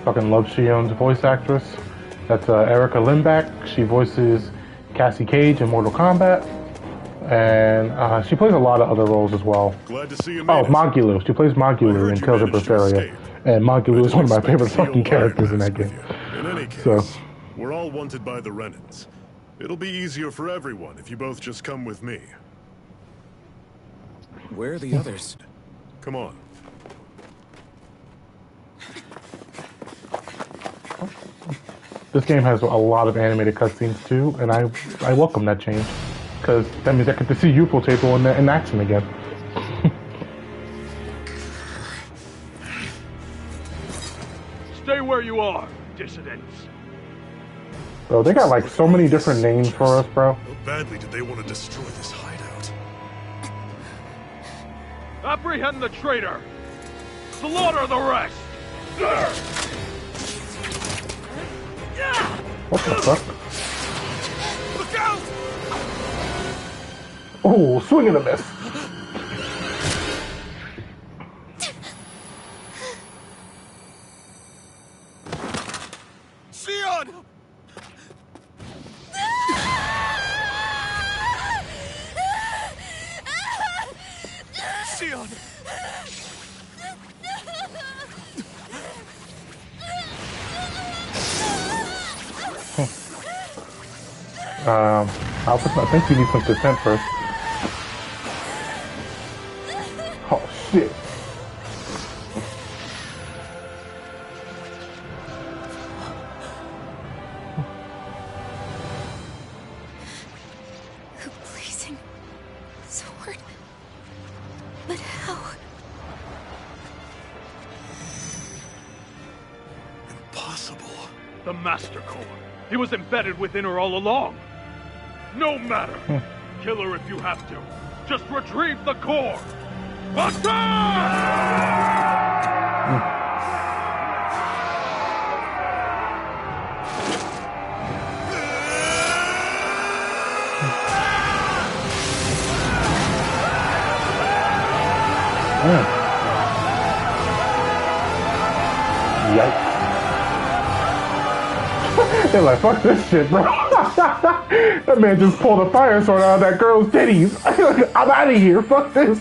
fucking love Shion's voice actress. That's Erica Lindback. She voices Cassie Cage in Mortal Kombat. And she plays a lot of other roles as well. Glad to see you. Oh, Magulu. She plays Magulu in Tales of Berseria. And Magulu is one of my favorite fucking characters in that game. In any case, So, we're all wanted by the Renans. It'll be easier for everyone if you both just come with me. Where are the others? Come on. this game has a lot of animated cutscenes too, and I welcome that change. Because that means I get to see youthful Table in action again. Stay where you are, dissidents. Bro, they got like so many different names for us, bro. How badly did they want to destroy this hideout? Apprehend the traitor! Slaughter the rest! What the fuck? Look out! Oh, swing and a miss. Sion! Sion! I think you need some consent first. Oh shit. Blazing sword. But how? Impossible. The Master Core. He was embedded within her all along. No matter. Kill her if you have to. Just retrieve the core. Attack! Yikes. They're like, fuck this shit, bro. That man just pulled a fire sword out of that girl's titties. I'm out of here. Fuck this.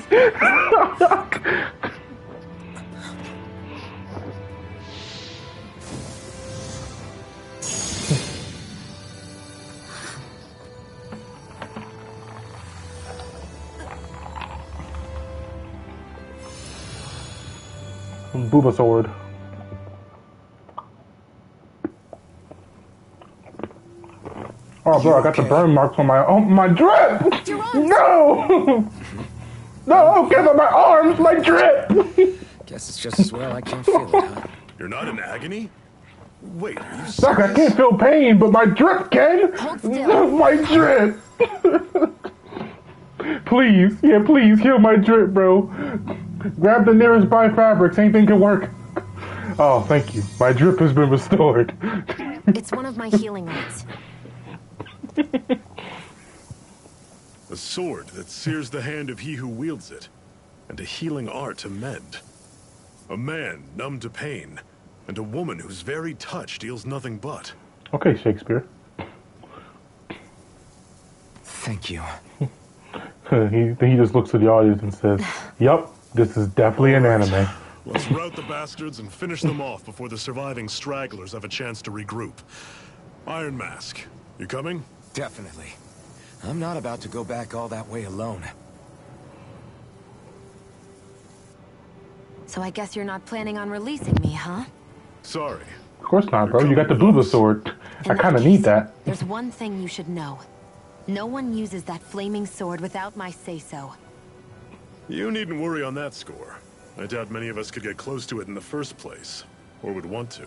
Booba sword. Oh, bro, I got the burn marks on my drip. No, no, give up my arms, my drip. Guess it's just as well I can't feel it, huh? You're not in agony? Wait, are you Doc, I can't feel pain, but my drip can. Hold still. My drip. Please, yeah, please heal my drip, bro. Grab the nearest buy fabrics. Anything can work. Oh, thank you. My drip has been restored. It's one of my healing arts. A sword that sears the hand of he who wields it, and a healing art to mend. A man numb to pain, and a woman whose very touch deals nothing but. Okay, Shakespeare. Thank you. He just looks at the audience and says, "Yup, this is definitely an anime." Let's rout the bastards and finish them off before the surviving stragglers have a chance to regroup. Iron Mask, you coming? Definitely. I'm not about to go back all that way alone. So I guess you're not planning on releasing me, huh? Sorry. Of course not, bro. You got the Booba sword. I kind of need that. There's one thing you should know. No one uses that flaming sword without my say-so. You needn't worry on that score. I doubt many of us could get close to it in the first place, or would want to.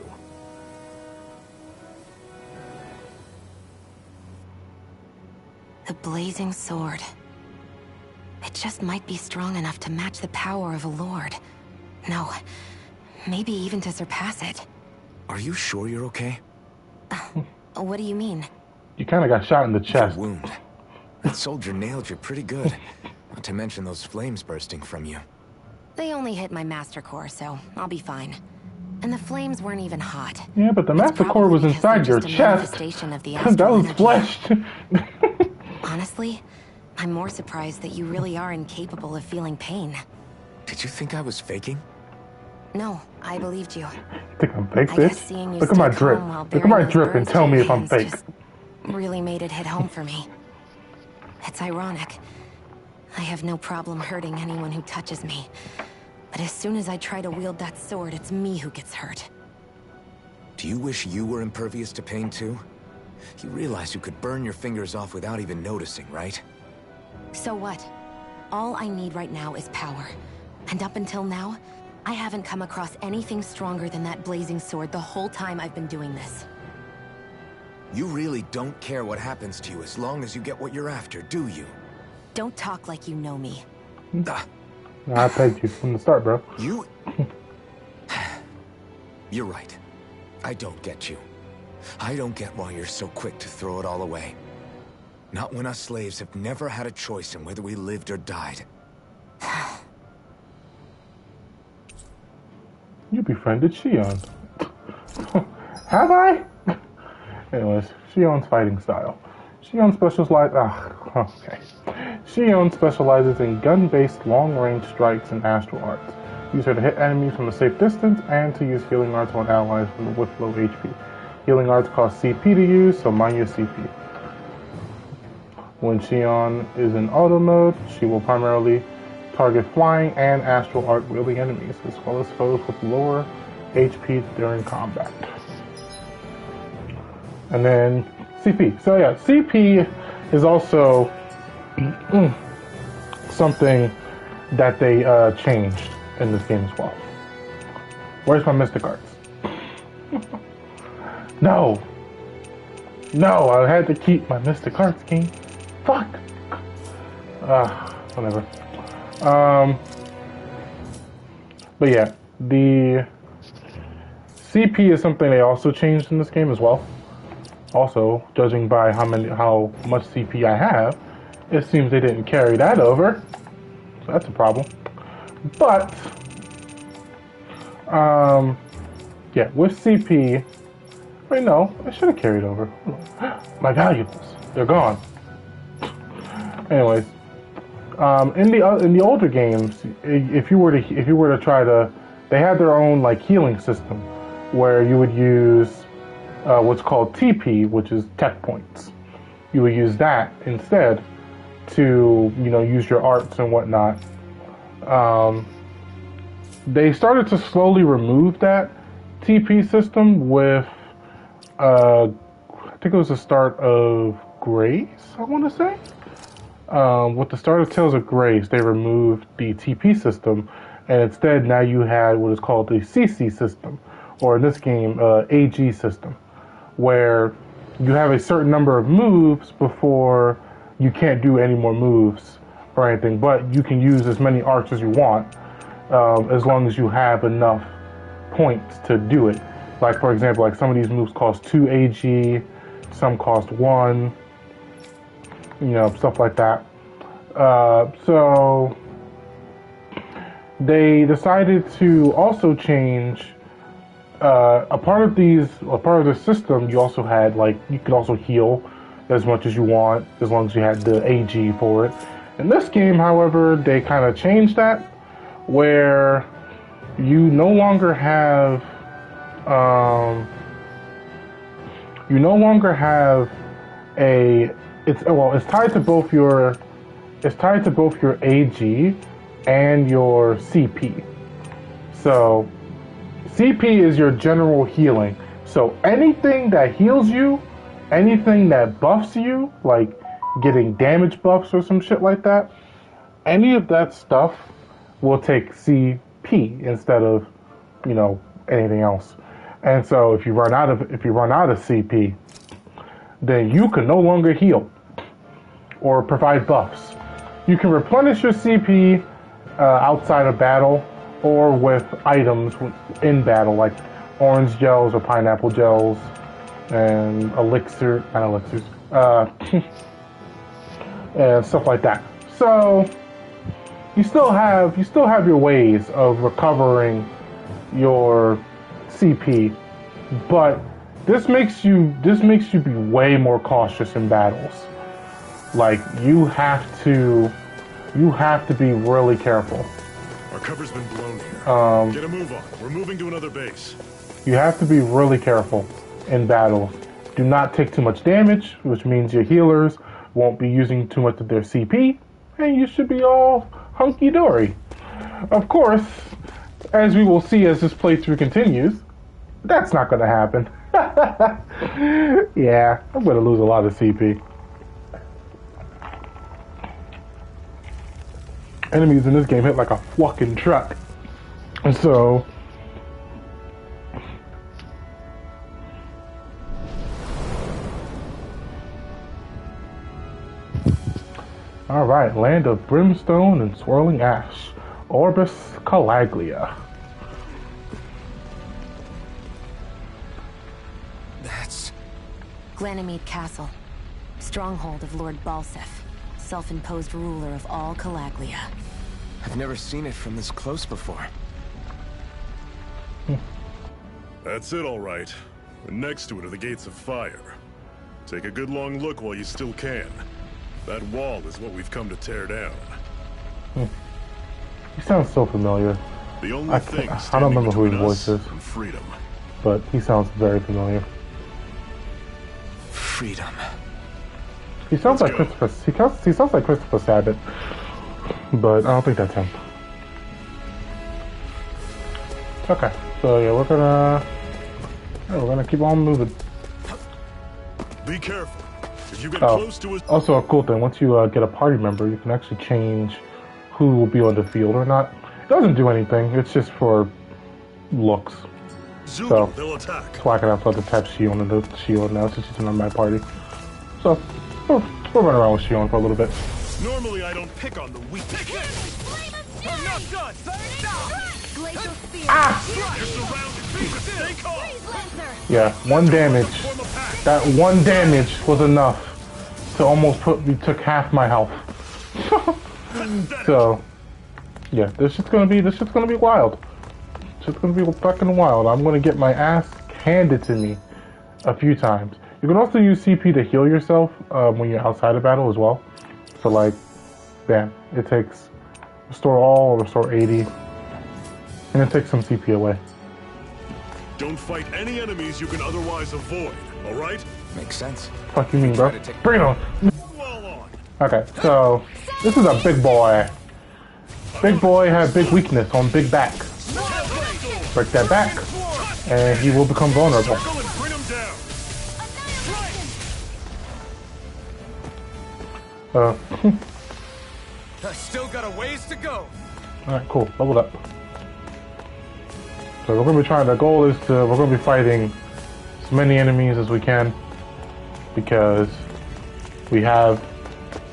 The blazing sword. It just might be strong enough to match the power of a lord. No, maybe even to surpass it. Are you sure you're okay? What do you mean? You kind of got shot in the Your chest. wound. That soldier nailed you pretty good. Not to mention those flames bursting from you. They only hit my master core, so I'll be fine. And the flames weren't even hot. Yeah, but the It's master core probably was because inside they're your just a chest. manifestation of the That astral was energy. flesh. Honestly, I'm more surprised that you really are incapable of feeling pain. Did you think I was faking? No, I believed you. Think I'm fake, I guess bitch? seeing you Look at my stay drip. calm while Look at bearing my those drip and burns tell to me your if I'm hands fake. just really made it hit home for me. It's ironic. I have no problem hurting anyone who touches me. But as soon as I try to wield that sword, it's me who gets hurt. Do you wish you were impervious to pain too? You realize you could burn your fingers off without even noticing, right? So what? All I need right now is power. And up until now, I haven't come across anything stronger than that blazing sword the whole time I've been doing this. You really don't care what happens to you as long as you get what you're after, do you? Don't talk like you know me. Ah, I pegged you from the start, bro. you... You're right. I don't get you. I don't get why you're so quick to throw it all away. Not when us slaves have never had a choice in whether we lived or died. You befriended Shion. Have I? Anyways, Shion's fighting style. Shion specializes in gun-based long-range strikes and astral arts. Use her to hit enemies from a safe distance and to use healing arts on allies with low HP. Healing arts cost CP to use, so mind your CP. When Shion is in auto mode, she will primarily target flying and astral art wielding enemies, as well as foes with lower HP during combat. And then CP. So yeah, CP is also something that they changed in this game as well. Where's my Mystic Arts? No! No, I had to keep my Mystic Arts game. Fuck! Whatever. But yeah, the CP is something they also changed in this game as well. Also, judging by how much CP I have, it seems they didn't carry that over. So that's a problem. But yeah, with CP, wait, no, I should have carried over. My valuables, they're gone. Anyways, in the older games, if you were to try to, they had their own like healing system, where you would use what's called TP, which is tech points. You would use that instead to use your arts and whatnot. They started to slowly remove that TP system with, I think it was the start of Grace, I want to say. With the start of Tales of Grace, they removed the TP system, and instead now you had what is called the CC system, or in this game, AG system, where you have a certain number of moves before you can't do any more moves or anything, but you can use as many arts as you want, as long as you have enough points to do it. Like, for example, like some of these moves cost 2 AG, some cost 1, stuff like that. So they decided to also change a part of the system. You also had, like, you could also heal as much as you want, as long as you had the AG for it. In this game, however, they kind of changed that, where you no longer have it's tied to both your AG and your CP. So CP is your general healing. So anything that heals you, anything that buffs you, like getting damage buffs or some shit like that, any of that stuff will take CP instead of, anything else. And so if you run out of CP, then you can no longer heal or provide buffs. You can replenish your CP outside of battle or with items in battle, like orange gels or pineapple gels and and stuff like that. So you still have your ways of recovering your CP, but this makes you be way more cautious in battles. Like, you have to be really careful. Our cover's been blown here. Get a move on. We're moving to another base. You have to be really careful in battles. Do not take too much damage, which means your healers won't be using too much of their CP, and you should be all hunky-dory. Of course, as we will see as this playthrough continues, that's not going to happen. Yeah, I'm going to lose a lot of CP. Enemies in this game hit like a fucking truck. And so alright, land of brimstone and swirling ash. Orbis Calaglia. That's... Glanamede Castle. Stronghold of Lord Balsef. Self-imposed ruler of all Calaglia. I've never seen it from this close before. That's it, all right. And next to it are the gates of fire. Take a good long look while you still can. That wall is what we've come to tear down. He sounds so familiar. The only thing I don't remember who his voice is, and freedom. but he sounds very familiar. Freedom. He sounds like Christopher. He sounds like Christopher Sabat, but I don't think that's him. Okay, so yeah, we're gonna keep on moving. Be careful. If you get close to us. Also, a cool thing: once you get a party member, you can actually change who will be on the field or not. It doesn't do anything. It's just for looks. So they'll attack. that's why I can upload the type Shion and the Shion now since she's on my party. So we'll run around with Shion for a little bit. Normally I don't pick on the weak. I'm not done! Ah! You're surrounded. Stay calm. Yeah, one damage. That one damage was enough to almost took half my health. So Yeah, this shit's gonna be wild. It's just gonna be fucking wild. I'm gonna get my ass handed to me a few times. You can also use CP to heal yourself when you're outside of battle as well. So like, bam, it takes restore all or restore 80, and it takes some CP away. Don't fight any enemies you can otherwise avoid, alright? Makes sense. Fuck you mean, bro? Bring it on. Well on. Okay, so this is a big boy. Big boy had big weakness on big back. Break that back, and he will become vulnerable. Circle and bring him down. I still got a ways to go. Alright, cool. Leveled up. So we're gonna be trying, the goal is we're gonna be fighting as many enemies as we can, because we have,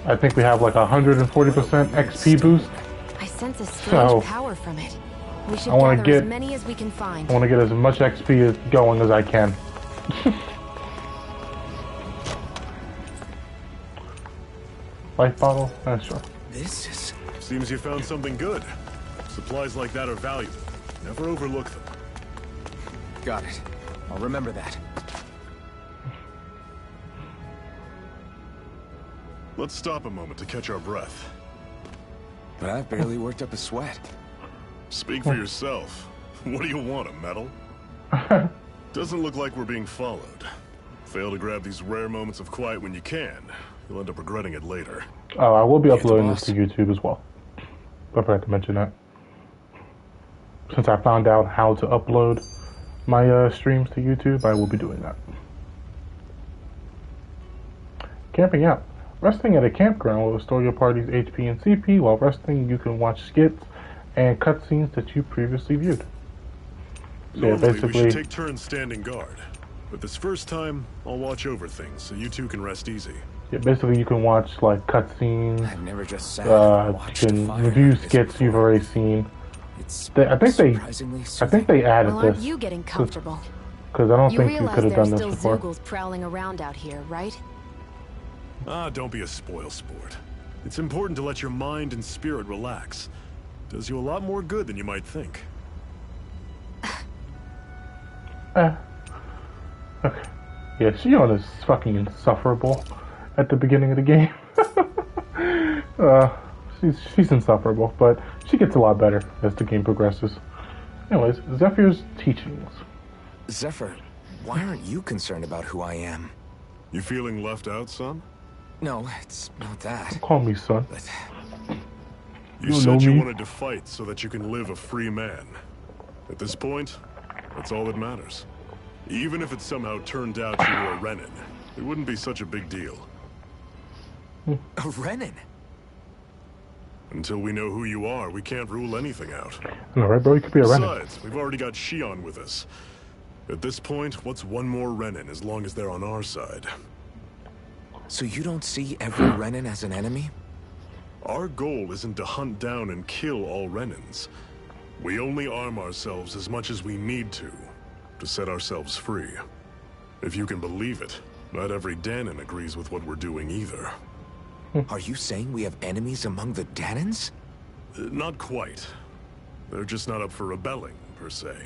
I think we have like 140% XP boost. I sense a strange power from it. We should gather as many as we can find. I want to get as much XP going as I can. Life bottle? Sure. This is... Seems you found something good. Supplies like that are valuable. Never overlook them. Got it. I'll remember that. Let's stop a moment to catch our breath. But I've barely worked up a sweat. Speak for yourself. What do you want, a medal? Doesn't look like we're being followed. Fail to grab these rare moments of quiet when you can. You'll end up regretting it later. Oh, I will be uploading this to YouTube as well. I forgot to mention that. Since I found out how to upload my streams to YouTube, I will be doing that. Camping out. Resting at a campground will restore your party's HP and CP. While resting, you can watch skits and cutscenes that you previously viewed. So Normally, basically, we should take turns standing guard. But this first time, I'll watch over things so you two can rest easy. yeah, basically you can watch like cutscenes. I've never just sat You and watched can fire review like this skits before. you've already seen. It's I think they added Well, aren't this you getting comfortable? because I don't You think you realize could have there's done still this before. Zoogles prowling around out here, right? Ah, don't be a spoil sport. It's important to let your mind and spirit relax. Does you a lot more good than you might think. Okay. Yeah, Shion is fucking insufferable at the beginning of the game. She's insufferable, but she gets a lot better as the game progresses. Anyways, Zephyr's teachings. Zephyr, why aren't you concerned about who I am? You feeling left out, son? No, it's not that. Call me son. But You You know said you me. wanted to fight so that you can live a free man. At this point, that's all that matters. Even if it somehow turned out you were a Renin, it wouldn't be such a big deal. a Renin? Until we know who you are, we can't rule anything out. Alright, bro, you could be a Renin. Besides, we've already got Shion with us. At this point, what's one more Renin as long as they're on our side? So you don't see every Renin as an enemy? Our goal isn't to hunt down and kill all Renins. We only arm ourselves as much as we need to set ourselves free. If you can believe it, not every Danon agrees with what we're doing either. Are you saying we have enemies among the Danons? Not quite. They're just not up for rebelling, per se.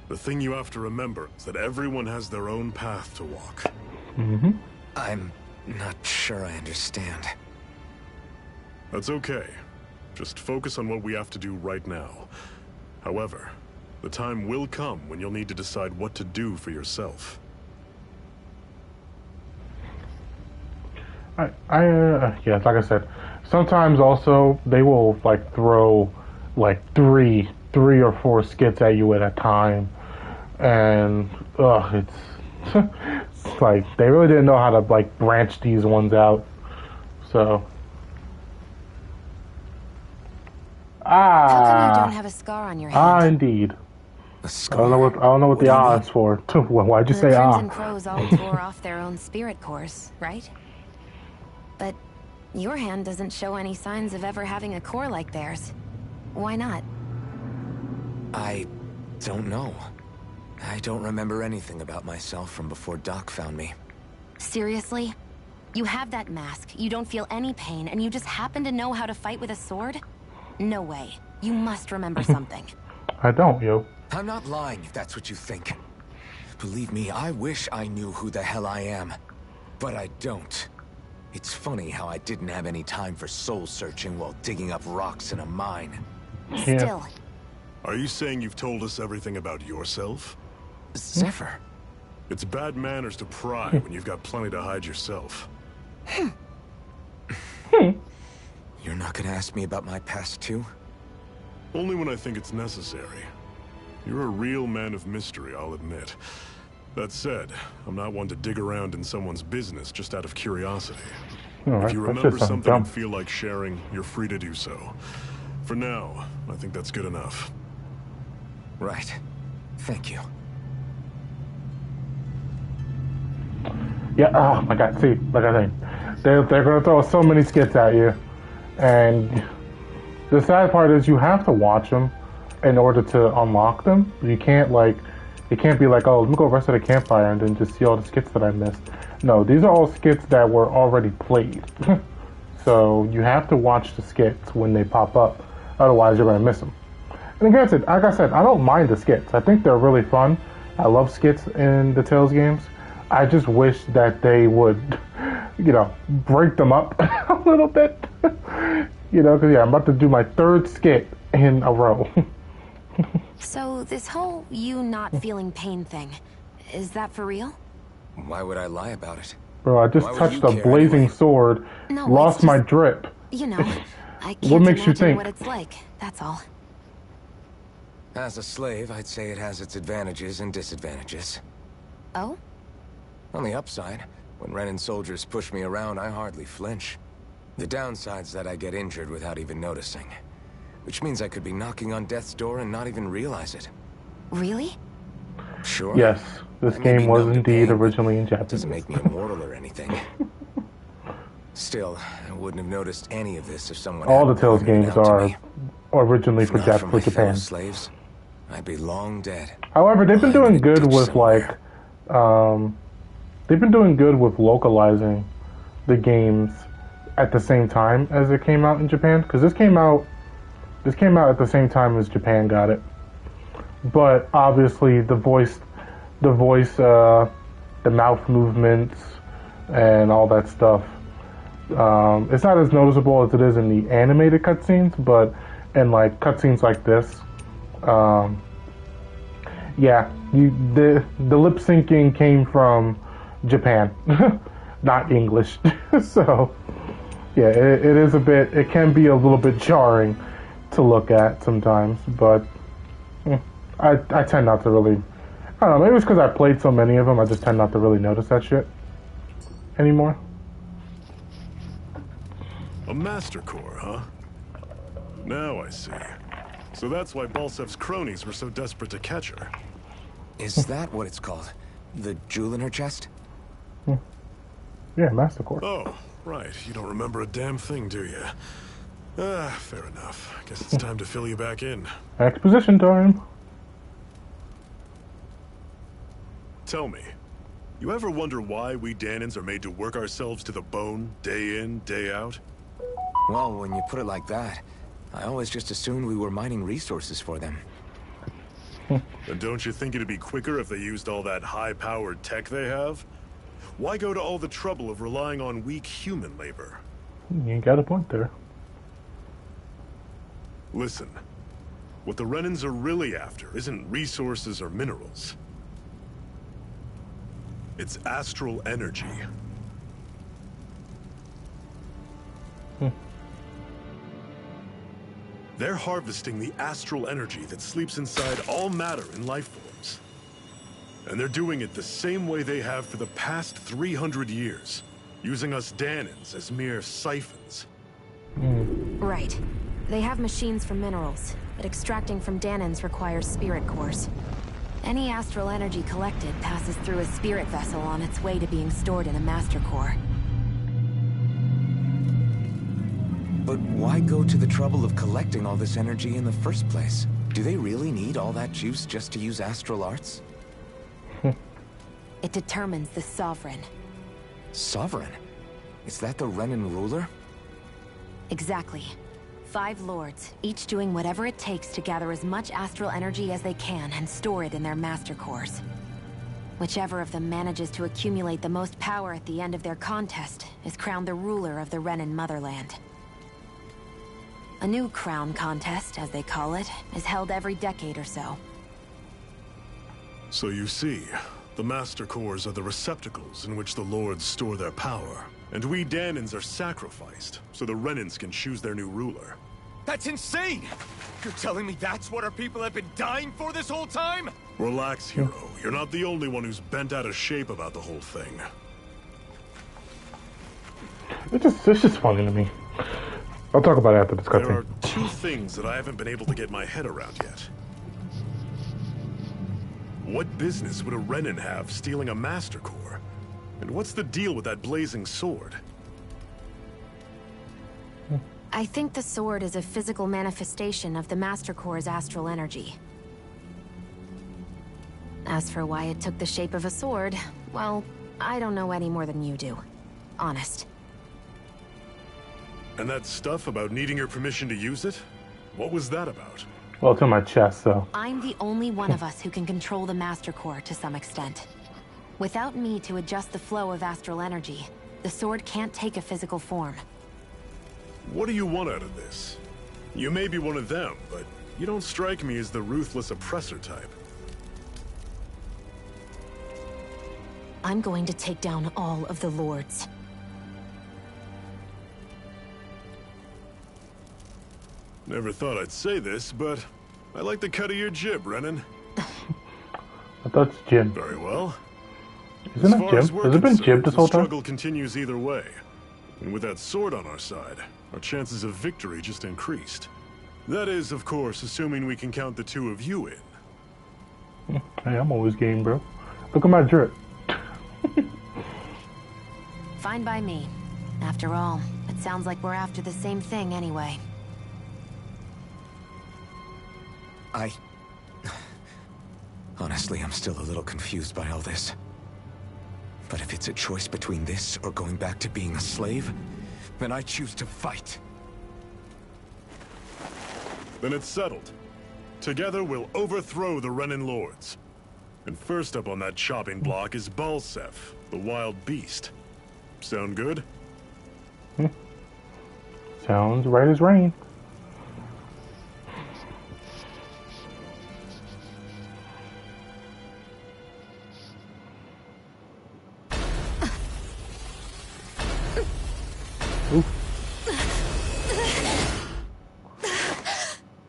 The thing you have to remember is that everyone has their own path to walk. Mm-hmm. I'm not sure I understand. That's okay. Just focus on what we have to do right now. However, the time will come when you'll need to decide what to do for yourself. Yeah, like I said, sometimes also they will like throw like three or four skits at you at a time, and it's it's like they really didn't know how to like branch these ones out. So How come you don't have a scar on your hand? indeed. A I scar? don't know what do the you ah mean? is for. Why'd you The say Crimson ah? Crows all tore off their own spirit cores, right? But your hand doesn't show any signs of ever having a core like theirs. Why not? I don't know. I don't remember anything about myself from before Doc found me. Seriously? You have that mask, you don't feel any pain, and you just happen to know how to fight with a sword? No way. You must remember something. I don't, yo. I'm not lying if that's what you think. Believe me, I wish I knew who the hell I am. But I don't. It's funny how I didn't have any time for soul searching while digging up rocks in a mine. Yeah. Still, Are you saying you've told us everything about yourself? Zephyr. It's bad manners to pry when you've got plenty to hide yourself. You're not gonna ask me about my past too? Only when I think it's necessary. You're a real man of mystery, I'll admit. That said, I'm not one to dig around in someone's business just out of curiosity. Alright, If you that remember shit sounds something dumb. and feel like sharing, you're free to do so. For now, I think that's good enough. Right. Thank you. Yeah, oh my god, see, like I said, they're gonna throw so many skits at you, and the sad part is you have to watch them in order to unlock them. You can't be like, oh, let me go rest at a campfire and then just see all the skits that I missed. No, these are all skits that were already played. So you have to watch the skits when they pop up, otherwise you're gonna miss them. And granted, like I said, I don't mind the skits. I think they're really fun. I love skits in the Tales games. I just wish that they would, break them up a little bit. Because I'm about to do my third skit in a row. so this whole you not feeling pain thing, is that for real? Why would I lie about it? Bro, I just Why would touched you a care blazing anyway? sword, No, lost it's my just- drip. I can't What makes you imagine think? what it's like, that's all. As a slave, I'd say it has its advantages and disadvantages. Oh? On the upside, when Renan soldiers push me around, I hardly flinch. The downside's that I get injured without even noticing. Which means I could be knocking on death's door and not even realize it. Really? Sure. Yes, this I may game be was numb to indeed pain, but originally in it Japanese. doesn't make me immortal or anything. Still, I wouldn't have noticed any of this if someone All hadn't the Tales pointed it games out to are me. originally If for, not for for my fellow Japan. slaves, I'd be long dead. However, they've been Lying in doing a good ditch with somewhere. they've been doing good with localizing the games at the same time as it came out in Japan. Because this came out at the same time as Japan got it. But obviously, the mouth movements, and all that stuff. It's not as noticeable as it is in the animated cutscenes, but in like cutscenes like this, the lip syncing came from Japan, not English. So yeah, it can be a little bit jarring to look at sometimes, but I tend not to really. I don't know, maybe it's because I played so many of them, I just tend not to really notice that shit anymore. A Master Core, huh? Now I see. So that's why Balsev's cronies were so desperate to catch her. Is that what it's called? The jewel in her chest? Yeah, Master Core. Oh, right. You don't remember a damn thing, do you? Fair enough. Guess it's time to fill you back in. Exposition time. Tell me, you ever wonder why we Danans are made to work ourselves to the bone, day in, day out? Well, when you put it like that, I always just assumed we were mining resources for them. And don't you think it'd be quicker if they used all that high-powered tech they have? Why go to all the trouble of relying on weak human labor? You got a point there. Listen, what the Renans are really after isn't resources or minerals. It's astral energy. They're harvesting the astral energy that sleeps inside all matter in life forms. And they're doing it the same way they have for the past 300 years, using us Danans as mere siphons. Right. They have machines for minerals, but extracting from Danans requires spirit cores. Any astral energy collected passes through a spirit vessel on its way to being stored in a master core. But why go to the trouble of collecting all this energy in the first place? Do they really need all that juice just to use astral arts? It determines the Sovereign. Sovereign? Is that the Renan ruler? Exactly. 5 lords, each doing whatever it takes to gather as much astral energy as they can and store it in their master cores. Whichever of them manages to accumulate the most power at the end of their contest is crowned the ruler of the Renan motherland. A new crown contest, as they call it, is held every decade or so. So you see, the Master Cores are the receptacles in which the Lords store their power. And we Danans are sacrificed, so the Renans can choose their new ruler. That's insane! You're telling me that's what our people have been dying for this whole time? Relax, hero. You're not the only one who's bent out of shape about the whole thing. It's just funny to me. I'll talk about it after this There cutscene. are 2 things that I haven't been able to get my head around yet. What business would a Renan have stealing a Master Core? And what's the deal with that blazing sword? I think the sword is a physical manifestation of the Master Core's astral energy. As for why it took the shape of a sword, well, I don't know any more than you do. Honest. And that stuff about needing your permission to use it? What was that about? Well, it's in my chest, so. I'm the only one of us who can control the Master Core to some extent. Without me to adjust the flow of astral energy, the sword can't take a physical form. What do you want out of this? You may be one of them, but you don't strike me as the ruthless oppressor type. I'm going to take down all of the lords. Never thought I'd say this, but I like the cut of your jib, Renan. I thought it's Jim. Very well. Isn't it Jim? Has it been Jim this whole the time? struggle continues either way. And with that sword on our side, our chances of victory just increased. That is, of course, assuming we can count the 2 of you in. Hey, I'm always game, bro. Look at my drip. Fine by me. After all, it sounds like we're after the same thing anyway. Honestly, I'm still a little confused by all this. But if it's a choice between this or going back to being a slave, then I choose to fight. Then it's settled. Together we'll overthrow the Renan Lords. And first up on that chopping block is Balsef, the wild beast. Sound good? Sounds right as rain.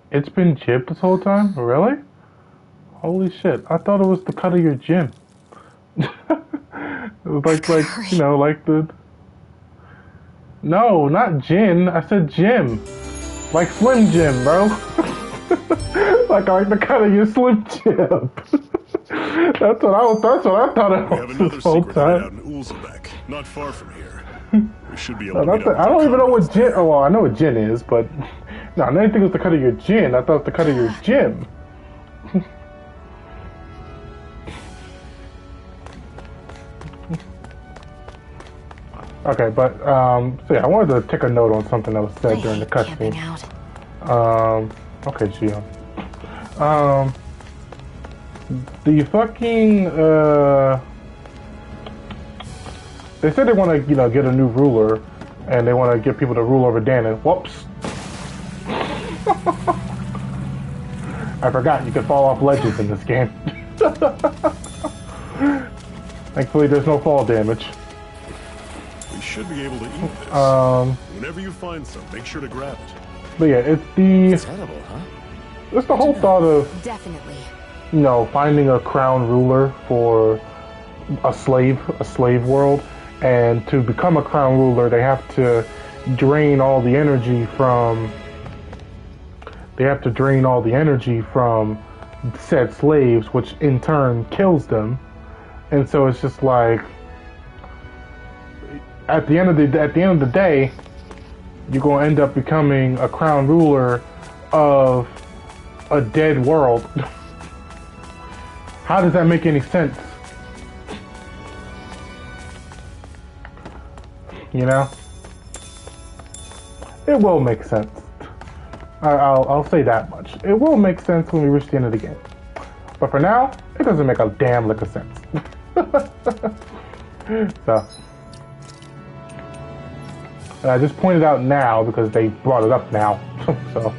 It's been chipped this whole time? Really? Holy shit. I thought it was the cut of your gym. It was like, you know, like the... No, not gin. I said Jim. Like Slim Jim, bro. like the cut of your Slim Jim. That's what I thought it We have was another this whole secret hideout time. in Ulzebek, not far from here. We should be able to meet up with I don't the even know what comrades gin... there. Oh, well, I know what gin is, but... No, I didn't think it was the cut of your gin. I thought it was the cut of your gym. Okay, but, so yeah, I wanted to take a note on something that was said during the cutscene. Okay, Gio. The fucking, they said they want to, you know, get a new ruler, and they want to get people to rule over Danon. Whoops. I forgot you could fall off ledges in this game. Thankfully, there's no fall damage. We should be able to eat this. Whenever you find some, make sure to grab it. But yeah, it's the... It's edible, huh? It's the whole thought of, Definitely. you know, finding a crown ruler for a slave world, and to become a crown ruler, they have to drain all the energy from. They have to drain all the energy from said slaves, which in turn kills them, and so it's just like, at the end of the day, you're gonna end up becoming a crown ruler of a dead world. How does that make any sense? You know? It will make sense. I'll say that much. It will make sense when we reach the end of the game. But for now, it doesn't make a damn lick of sense. So, and I just pointed out now because they brought it up now. So.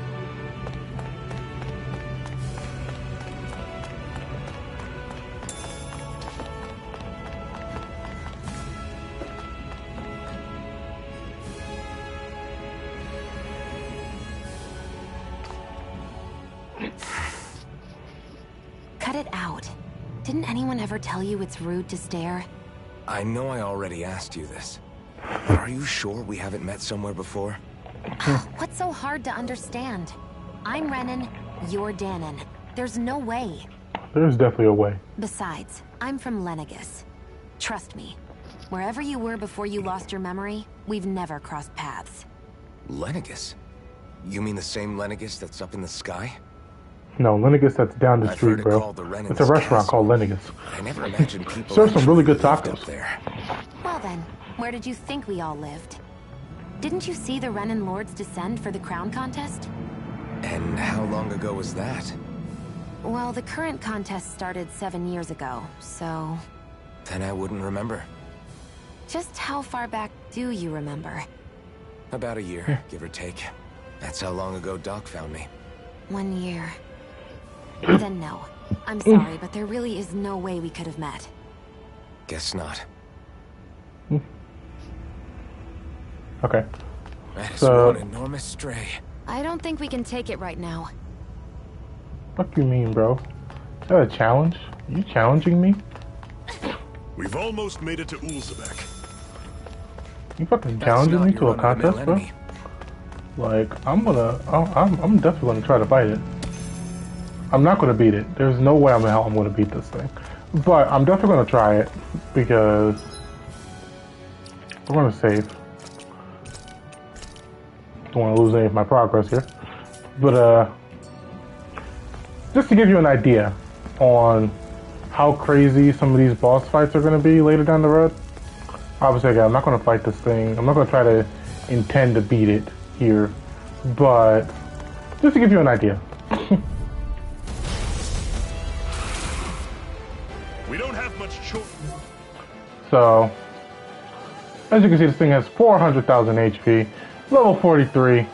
Cut it out. Didn't anyone ever tell you it's rude to stare? I know I already asked you this. But are you sure we haven't met somewhere before? What's so hard to understand? I'm Renan, you're Danon. There's no way. There's definitely a way. Besides, I'm from Lenegis. Trust me, wherever you were before you lost your memory, we've never crossed paths. Lenegis? You mean the same Lenegis that's up in the sky? No, Lenegis that's down the street, bro. It's a restaurant called Lenegis. I never imagined people serve some really good lived tacos up there. Well then, where did you think we all lived? Didn't you see the Renan Lords descend for the crown contest? And how long ago was that? Well, the current contest started 7 years ago, so... Then I wouldn't remember. Just how far back do you remember? About a year, give or take. That's how long ago Doc found me. 1 year. Then no. I'm sorry, but there really is no way we could have met. Guess not. Okay. That is So- one enormous stray. I don't think we can take it right now. What do you mean, bro? Is that a challenge? Are you challenging me? We've almost made it to Ulzebek. You fucking That's challenging not me your to a run-of-the-mill contest, bro? enemy. Like, I'm definitely gonna try to fight it. I'm not gonna beat it. There's no way I'm gonna beat this thing. But I'm definitely gonna try it because I'm gonna save. Don't want to lose any of my progress here. But just to give you an idea on how crazy some of these boss fights are gonna be later down the road. Obviously, again, I'm not gonna fight this thing. I'm not gonna try to intend to beat it here, but just to give you an idea. We don't have much choice. So, as you can see, this thing has 400,000 HP, level 43. It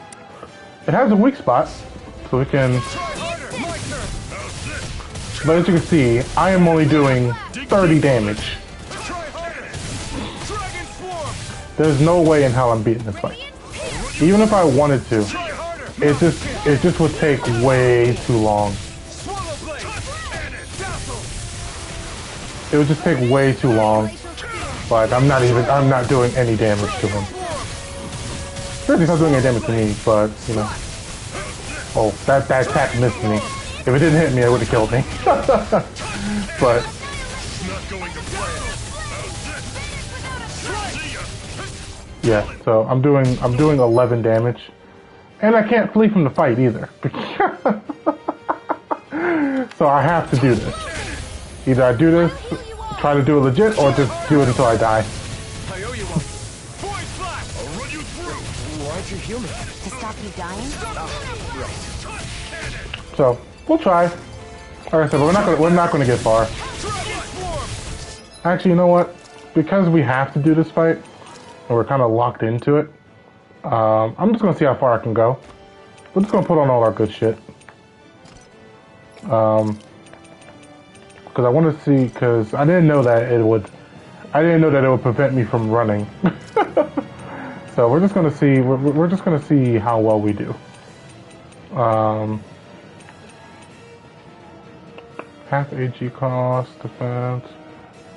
has a weak spot, so we can... But as you can see, I am only doing 30 damage. There's no way in hell I'm beating this fight. Even if I wanted to, it just would take way too long. It would just take way too long. Like, I'm not doing any damage to him. Sure, he's not doing any damage to me, but, you know. Oh, that attack missed me. If it didn't hit me, it would have killed me. But, yeah, so I'm doing 11 damage. And I can't flee from the fight either. So I have to do this. Either I do this, try to do it legit, or just do it until I die. I owe you one. Void Flash! I'll run you through! Why'd you heal me? To stop you dying? So we'll try. Like I said, but we're not gonna get far. Actually, you know what? Because we have to do this fight, and we're kind of locked into it, I'm just gonna see how far I can go. We're just gonna put on all our good shit. Because I want to see, because I didn't know that it would prevent me from running. So we're just gonna see. We're just gonna see how well we do. Half AG cost, defense,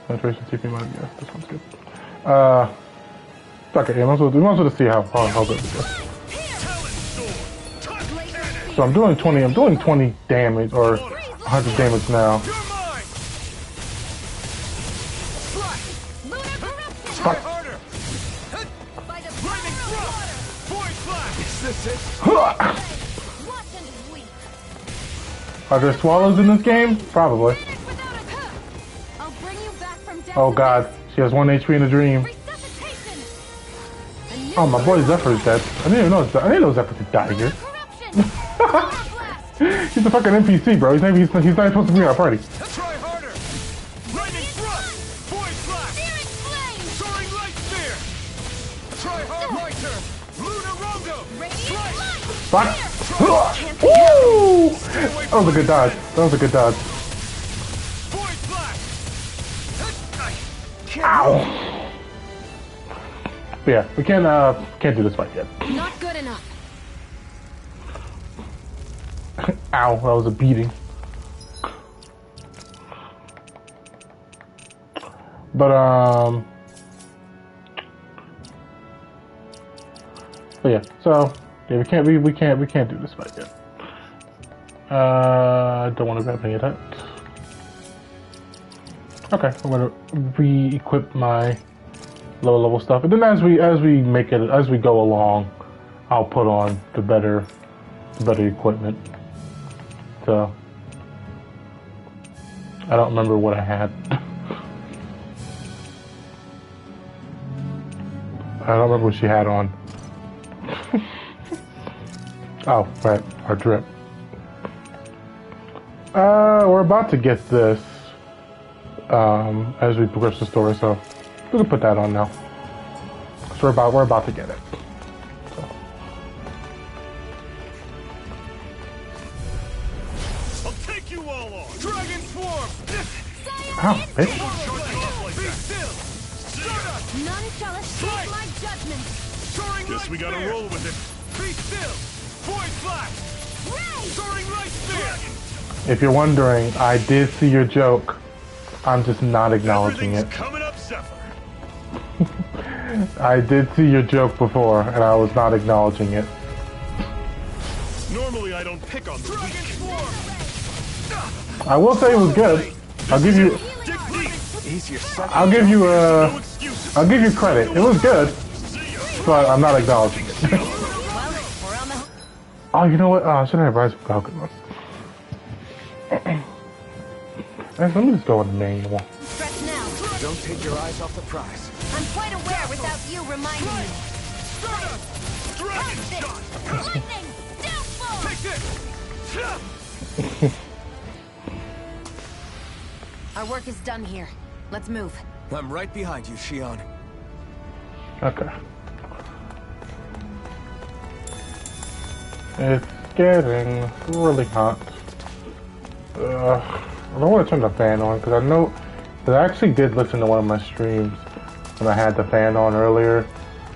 penetration, TP mode. Yes, this one's good. Okay, we might as well just see how good we do. So I'm doing 20 damage, or 100 damage now. Fuck. Are there swallows in this game? Probably. Oh god, she has 1 HP in a dream. Oh, my boy Zephyr is dead. I didn't even know Zephyr could die here. He's a fucking NPC, bro. He's not supposed to be at our party. Try harder! Lightning thrust! Void flash! Soaring light spear! Try hard, my turn! Lunar Rongo! Strike! Fuck! Woo! That was a good dodge. That was a good dodge. Void flash! Ow! But yeah, we can't do this fight yet. Not good enough. Ow, that was a beating. But yeah, so yeah, we can't do this fight yet. Don't want to grab any of that. Okay, I'm gonna re-equip my lower level stuff, and then as we go along, I'll put on the better equipment. So I don't remember what I had. I don't remember what she had on. Oh, right, our drip. We're about to get this as we progress the story, so we can put that on now. So we're about to get it. So. I'll take you all on! Dragon Swarm! Ow, bitch. Be still! None shall escape my judgment. Soaring Guess light we gotta spear! roll with it. Be still! Void flash! Soaring light spear! If you're wondering, I did see your joke. I'm just not acknowledging it. Everything's coming up, Zephyr. I did see your joke before, and I was not acknowledging it. Normally I don't pick on the Dragon weak. Swarm! I will say it was good. I'll give you Dig deep. Easier said. I'll give you No excuses. I'll give you credit. It was good, but I'm not acknowledging it. Well, we're on the... Oh, you know what? I shouldn't have Rise of Falcon. Let me just go with the manual. Stretch now. Don't take your eyes off the prize. I'm quite aware without you reminding me. Dragon This. shot! Lightning! Downfall! Take this! Our work is done here. Let's move. I'm right behind you, Shion. Okay. It's getting really hot. I don't want to turn the fan on because I know that I actually did listen to one of my streams when I had the fan on earlier,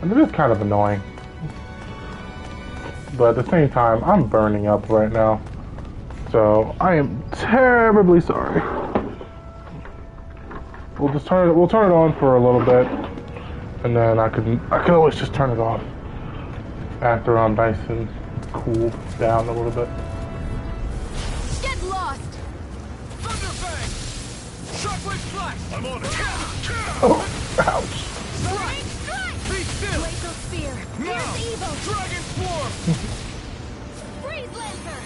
and it is kind of annoying. But at the same time, I'm burning up right now, so I am terribly sorry. We'll turn it on for a little bit, and then I can always just turn it off after I'm nice and cooled down a little bit. Get lost! Thunderbang! Shockwave flash! I'm on it. Oh, ouch. Strike! Be still! Glacial Spear! Now! Here's evil! Dragon Swarm! Freeze Lancer!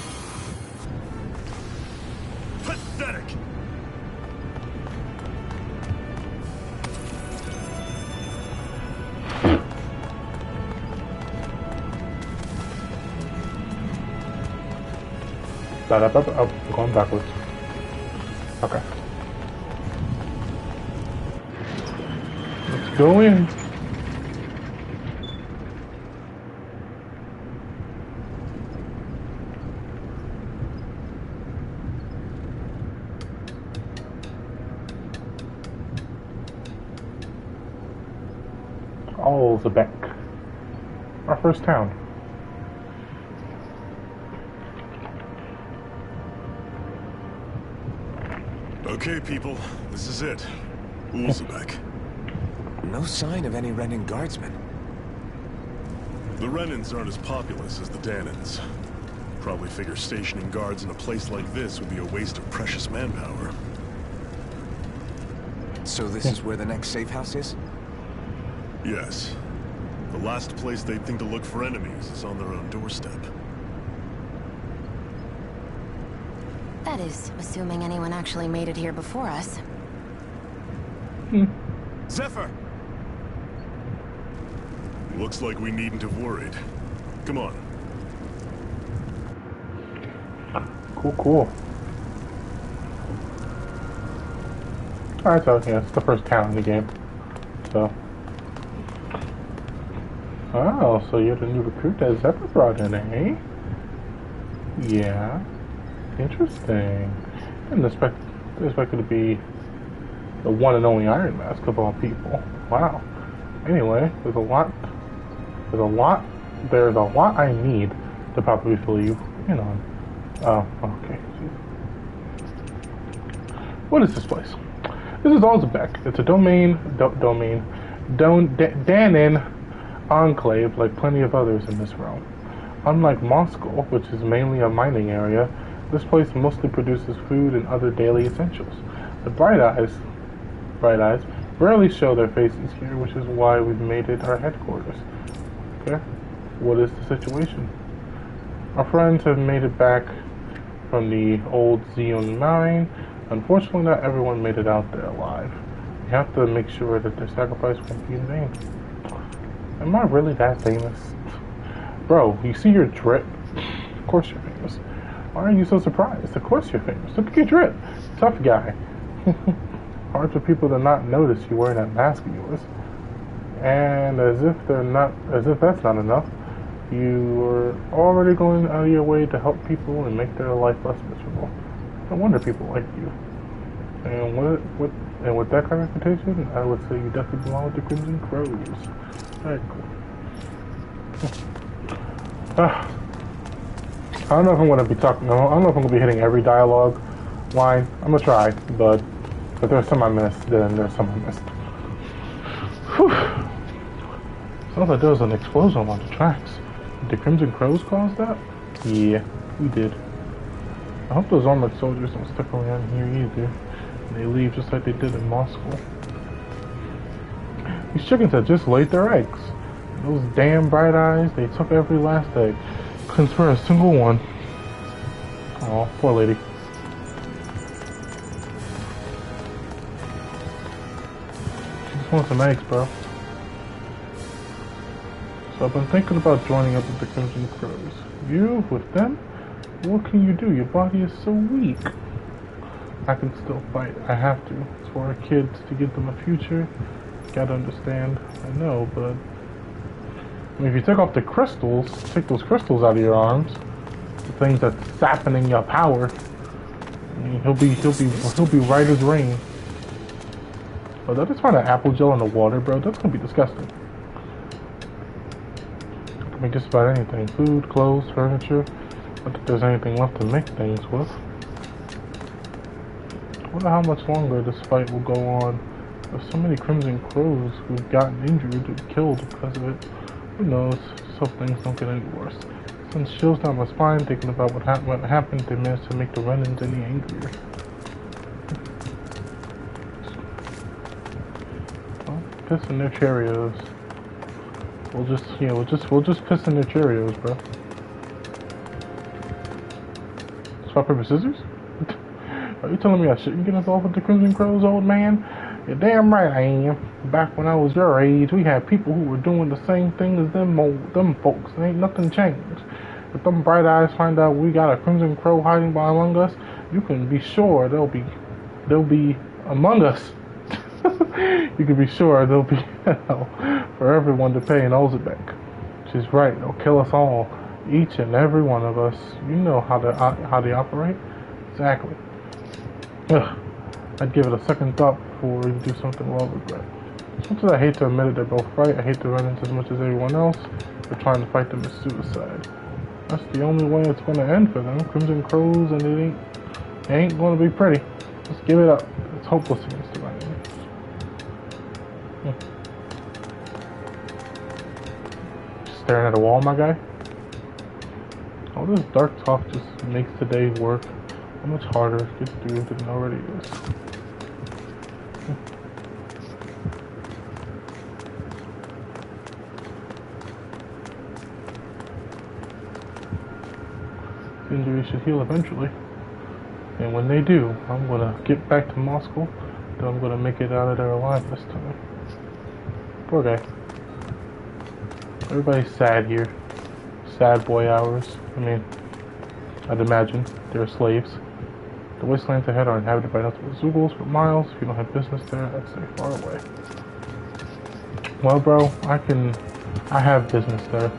Pathetic. Oh, I'm going backwards. Okay. Let's go in. Oh, the back. Our first town. Okay, people, this is it. Ulzebek. No sign of any Renin guardsmen. The Renins aren't as populous as the Danins. Probably figure stationing guards in a place like this would be a waste of precious manpower. So this is where the next safe house is? Yes. The last place they'd think to look for enemies is on their own doorstep. That is, assuming anyone actually made it here before us. Zephyr! Looks like we needn't have worried. Come on. Cool. Alright, so yeah, it's the first town in the game. So. Oh, so you're the new recruit that Zephyr brought in, eh? Yeah. Interesting. Didn't expect it to be the one and only Iron Mask of all people. Wow. Anyway, there's a lot I need to probably fill you in on. Oh, okay. What is this place? This is Alzebek. It's a Danin enclave like plenty of others in this realm. Unlike Moscow, which is mainly a mining area, this place mostly produces food and other daily essentials. The Bright Eyes rarely show their faces here, which is why we've made it our headquarters. Okay? What is the situation? Our friends have made it back from the old Zion mine. Unfortunately, not everyone made it out there alive. We have to make sure that their sacrifice won't be in vain. Am I really that famous? Bro, you see your drip? Of course you're famous. Why are you so surprised? Of course you're famous. Look at your drip. Tough guy. Hard for people to not notice you wearing that mask of yours. And as if that's not enough, you are already going out of your way to help people and make their life less miserable. No wonder people like you. And with that kind of reputation, I would say you definitely belong with the Crimson Crows. Very cool. I don't know if I'm going to be talking. I don't know if I'm going to be hitting every dialogue line. I'm going to try, but if there's some I missed, then there's some I missed. Whew. Sounds like there was an explosion on the tracks. Did the Crimson Crows cause that? Yeah, we did. I hope those armored soldiers don't stick around here either. They leave just like they did in Moscow. These chickens had just laid their eggs. Those damn Bright Eyes, they took every last egg. Couldn't spare a single one. Oh, poor lady. She just wants some eggs, bro. So I've been thinking about joining up with the Crimson Crows. You, with them? What can you do? Your body is so weak. I can still fight. I have to. It's for our kids, to give them a future. Gotta understand. I know, but I mean, if you take off the crystals, take those crystals out of your arms, the things that's sapping your power, I mean, he'll be right as rain. But I just find an apple gel in the water, bro. That's gonna be disgusting. I mean, just about anything: food, clothes, furniture. Not that there's anything left to make things with. I wonder how much longer this fight will go on. There's so many Crimson Crows who've gotten injured or killed because of it. Who knows? So things don't get any worse. Sends chills down my spine thinking about what happened. They managed to make the Renans any angrier. Well, piss in their Cheerios. We'll just piss in their Cheerios, bro. Swap paper scissors? Are you telling me I shouldn't get involved with the Crimson Crows, old man? You're damn right I am. Back when I was your age, we had people who were doing the same thing as them folks. There ain't nothing changed. If them Bright Eyes find out we got a Crimson Crow hiding by among us, you can be sure they'll be among us. You can be sure there'll be hell for everyone to pay in Ozebek. She's right. They'll kill us all, each and every one of us. You know how they operate. Exactly. Ugh. I'd give it a second thought before you do something well regret. As much as I hate to admit it, they're both right. I hate the Renans as much as everyone else. They're trying to fight them as suicide. That's the only way it's going to end for them. Crimson Crows, and it ain't going to be pretty. Just give it up. It's hopeless against the Renans. Just staring at a wall, my guy. All this dark talk just makes the day work so much harder to get through than it already is. The injuries should heal eventually. And when they do, I'm gonna get back to Moscow. Then I'm gonna make it out of there alive this time. Poor guy. Everybody's sad here. Sad boy hours. I mean, I'd imagine they're slaves. The wastelands ahead are inhabited by notable Zoogles for miles. If you don't have business there, I'd stay far away. Well, bro, I have business there.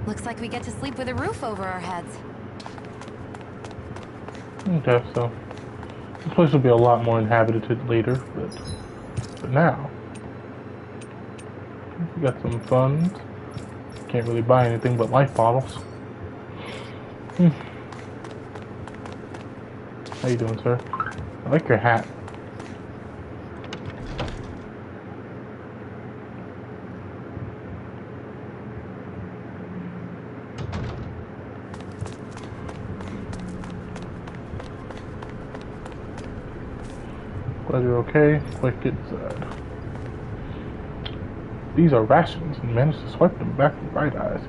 Looks like we get to sleep with a roof over our heads. Okay, so this place will be a lot more inhabited later, but now we got some funds. Can't really buy anything but life bottles. How you doing, sir? I like your hat. Glad you're okay. Quick, get inside. These are rations and managed to swipe them back with Bright Eyes.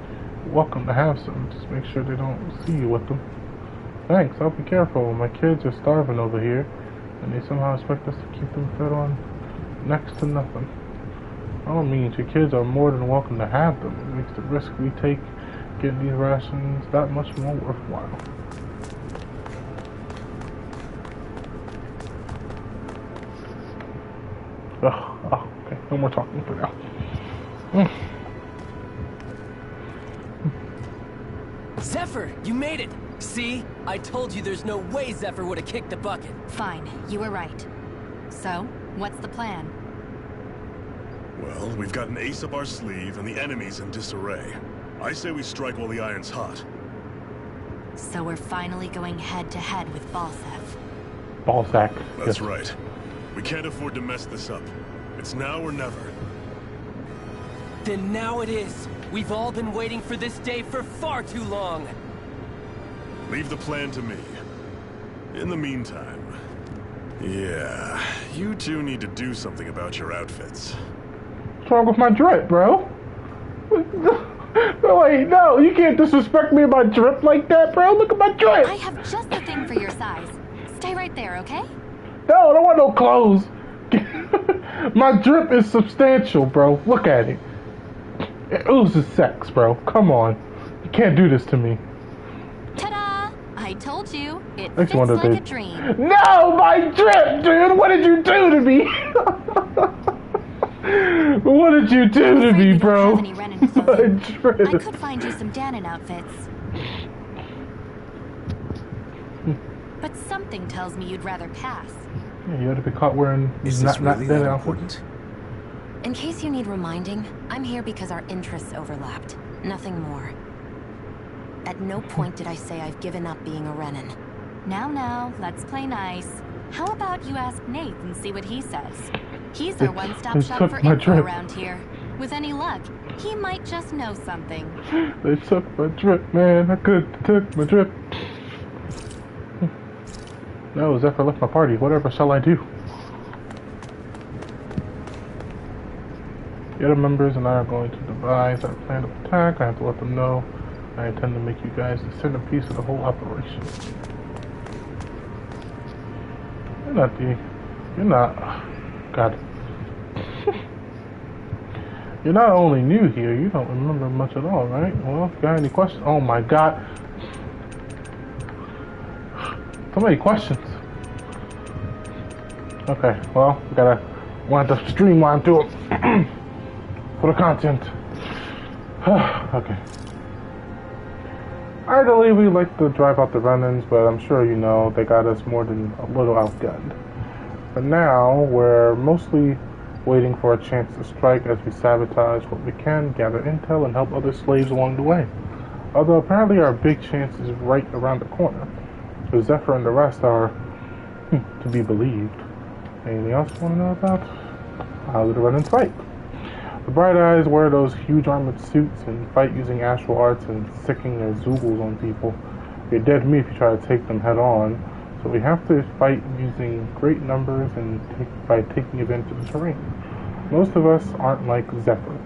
You're welcome to have some. Just make sure they don't see you with them. Thanks, I'll be careful. My kids are starving over here, and they somehow expect us to keep them fed on next to nothing. By all means, your kids are more than welcome to have them. It makes the risk we take getting these rations that much more worthwhile. Oh, okay. No more talking for now. Zephyr, you made it! See? I told you there's no way Zephyr would have kicked the bucket. Fine, you were right. So, what's the plan? Well, we've got an ace up our sleeve, and the enemy's in disarray. I say we strike while the iron's hot. So we're finally going head-to-head with Balsef. Ballsack. That's Yes. right. We can't afford to mess this up. It's now or never. Then now it is. We've all been waiting for this day for far too long. Leave the plan to me. In the meantime... Yeah, you two need to do something about your outfits. What's wrong with my drip, bro? Wait, no, you can't disrespect me about drip like that, bro. Look at my drip. I have just the thing for your size. Stay right there, okay? No, I don't want no clothes. My drip is substantial, bro. Look at it. It oozes sex, bro. Come on. You can't do this to me. Ta-da! I told you. It Next fits one like today. a dream. No, my drip, dude. What did you do to me? What did you do to me, bro? Have any Renin My clothing. drip. I could find you some Danon outfits. But something tells me you'd rather pass. Yeah, you had to be caught wearing Is this really that that outfit. important? In case you need reminding, I'm here because our interests overlapped. Nothing more. At no point did I say I've given up being a Renin. Now, let's play nice. How about you ask Nate and see what he says? He's our one-stop They shop took for my info drip. around here. With any luck, he might just know something. They took my drip, man. I could took my drip. No, Zephyr left my party. Whatever shall I do? The other members and I are going to devise our plan of attack. I have to let them know I intend to make you guys the centerpiece of the whole operation. You're not, God. You're not only new here, you don't remember much at all, right? Well, if you got any questions, oh my God. So many questions. Okay, well, we have to streamline through it for the content. Okay. Ideally, we like to drive out the run-ins, but I'm sure you know they got us more than a little outgunned. For now, we're mostly waiting for a chance to strike as we sabotage what we can, gather intel, and help other slaves along the way. Although apparently our big chance is right around the corner. So Zephyr and the rest are to be believed. Anything else you want to know about? How did the run-ins fight? The Bright Eyes wear those huge armored suits and fight using astral arts and sicking their zoogles on people. You're dead meat if you try to take them head on. So we have to fight using great numbers and by taking advantage of the terrain. Most of us aren't like Zephyr.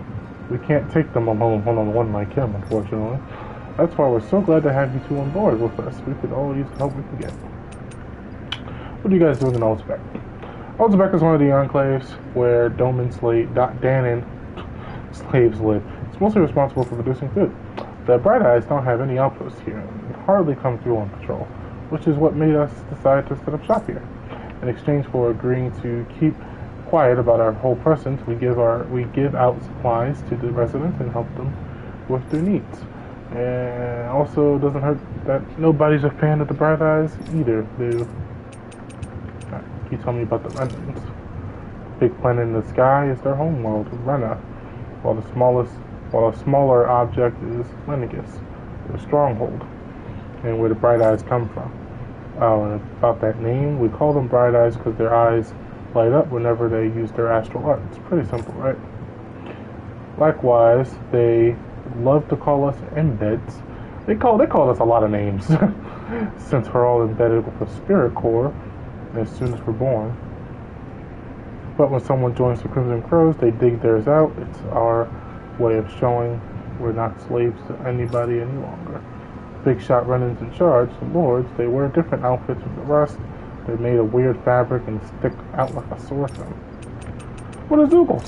We can't take them alone one-on-one like him, unfortunately. That's why we're so glad to have you two on board with us. We could all use the help we can get. What are you guys doing in all respect? Ozbek is one of the enclaves where Danon slaves live. It's mostly responsible for producing food. The Bright Eyes don't have any outposts here and hardly come through on patrol, which is what made us decide to set up shop here. In exchange for agreeing to keep quiet about our whole presence, we give out supplies to the residents and help them with their needs. And also doesn't hurt that nobody's a fan of the Bright Eyes either. Can you tell me about the Renans? The big planet in the sky is their homeworld, Rena, while a smaller object is Lenegus, their stronghold, and where the Bright Eyes come from. Oh, and about that name, we call them Bright Eyes because their eyes light up whenever they use their astral art. It's pretty simple, right? Likewise, they love to call us embeds. They call us a lot of names since we're all embedded with a spirit core as soon as we're born. But when someone joins the Crimson Crows, they dig theirs out. It's our way of showing we're not slaves to anybody any longer. Big shot run-ins in charge, the lords, they wear different outfits from the rest. They're made of weird fabric and stick out like a sore thumb. What are Zoogles?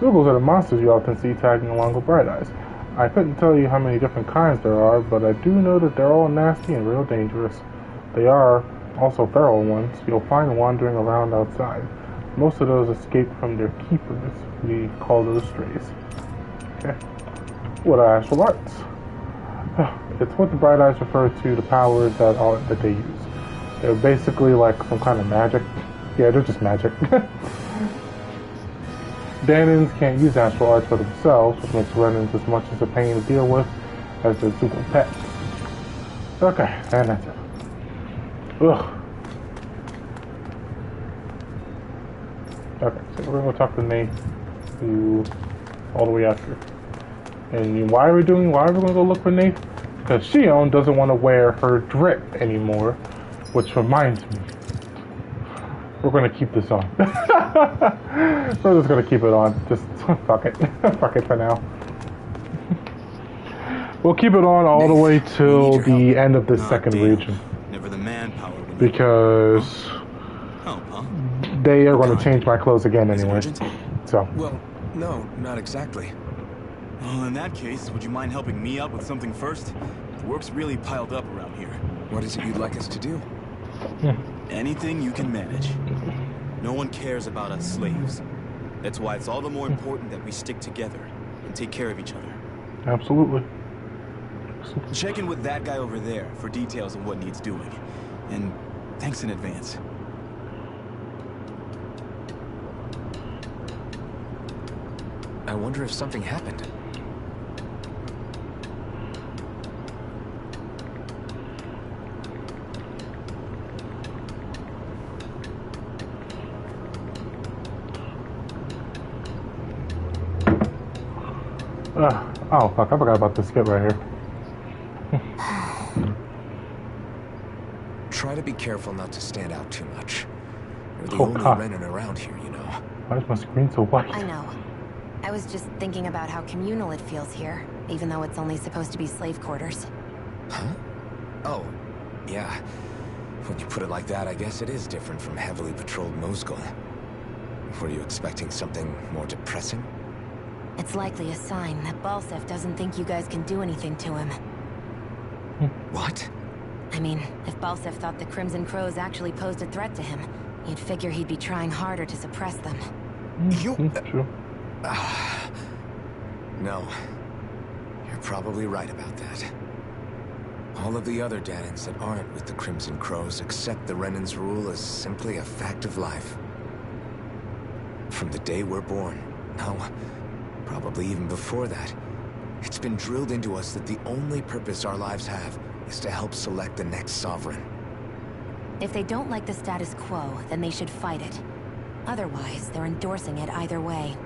Zoogles are the monsters you often see tagging along with Bright Eyes. I couldn't tell you how many different kinds there are, but I do know that they're all nasty and real dangerous. They are also feral ones you'll find wandering around outside. Most of those escape from their keepers. We call those strays. Okay. What are astral arts? It's what the Bright Eyes refer to the powers that they use. They're basically like some kind of magic. Yeah, they're just magic. Danons can't use astral arts for themselves, which makes Renans as much as a pain to deal with as their super pets. Okay, and that's it. Ugh. Okay, so we're gonna go talk to Nate, who all the way out here. And why are we gonna go look for Nate? Because Shion doesn't want to wear her drip anymore, which reminds me, we're gonna keep this on. We're just gonna keep it on. Just fuck it. Fuck it for now. We'll keep it on all the way till the end of this second region. Never the manpower. Because they are going to change my clothes again anyway. So. Well, no, not exactly. Well, in that case, would you mind helping me out with something first? The work's really piled up around here. What is it you'd like us to do? Anything you can manage. No one cares about us slaves. That's why it's all the more important that we stick together and take care of each other. Absolutely. Check in with that guy over there for details of what needs doing. And thanks in advance. I wonder if something happened. Oh fuck, I forgot about this skit right here. Try to be careful not to stand out too much. You're the only Renan around here, you know. Why is my screen so white? I know. I was just thinking about how communal it feels here, even though it's only supposed to be slave quarters. Huh? Oh, yeah. When you put it like that, I guess it is different from heavily patrolled Moscow. Were you expecting something more depressing? It's likely a sign that Balsef doesn't think you guys can do anything to him. What? I mean, if Balsef thought the Crimson Crows actually posed a threat to him, you'd figure he'd be trying harder to suppress them. Sure. No. You're probably right about that. All of the other Danons that aren't with the Crimson Crows accept the Renan's rule as simply a fact of life. From the day we're born, no, probably even before that, it's been drilled into us that the only purpose our lives have is to help select the next sovereign. If they don't like the status quo, then they should fight it. Otherwise, they're endorsing it either way.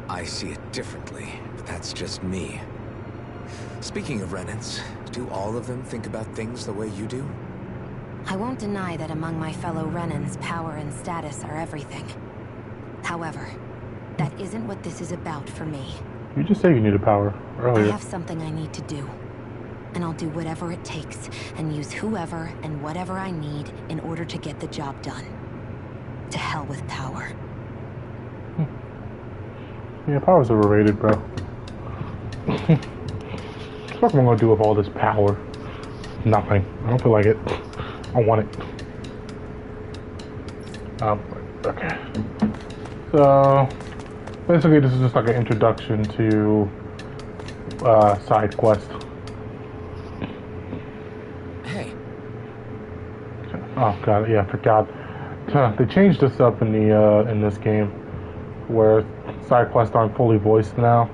I see it differently, but that's just me. Speaking of Renans, do all of them think about things the way you do? I won't deny that among my fellow Renans, power and status are everything. However, that isn't what this is about for me. You just said you needed power earlier. I have something I need to do. And I'll do whatever it takes, and use whoever and whatever I need in order to get the job done. To hell with power. Yeah, power's overrated, bro. What am I gonna do with all this power? Nothing. I don't feel like it. I want it. Okay. So, basically this is just like an introduction to side quest. Hey. Oh god, yeah, I forgot. They changed this up in the in this game, where side quests aren't fully voiced now.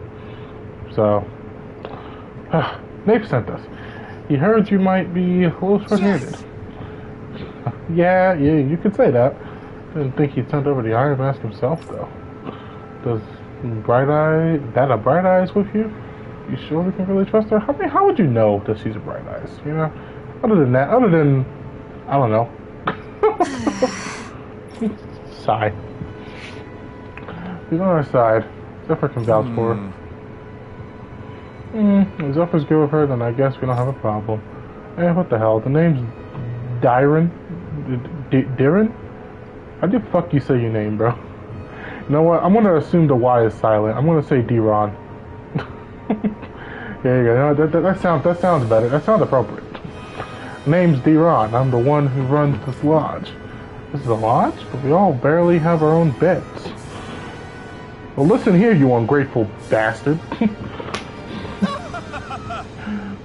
So, Nape sent us. He heard you might be a little short-handed. Yeah, you could say that. Didn't think he'd sent over the Iron Mask himself, though. Does Bright Eye... That a Bright Eyes with you? You sure we can really trust her? I mean, how would you know that she's a Bright Eyes, you know? Other than that, I don't know. Sigh. He's on our side. Zephyr can vouch for her. If Zephyr's good with her, then I guess we don't have a problem. Eh, what the hell? The name's Dyron? Dyron? How the fuck you say your name, bro? You know what? I'm gonna assume the Y is silent. I'm gonna say D-Ron. There you go. That sounds better. That sounds appropriate. Name's D-Ron. I'm the one who runs this lodge. This is a lodge? But we all barely have our own beds. Well, listen here, you ungrateful bastard.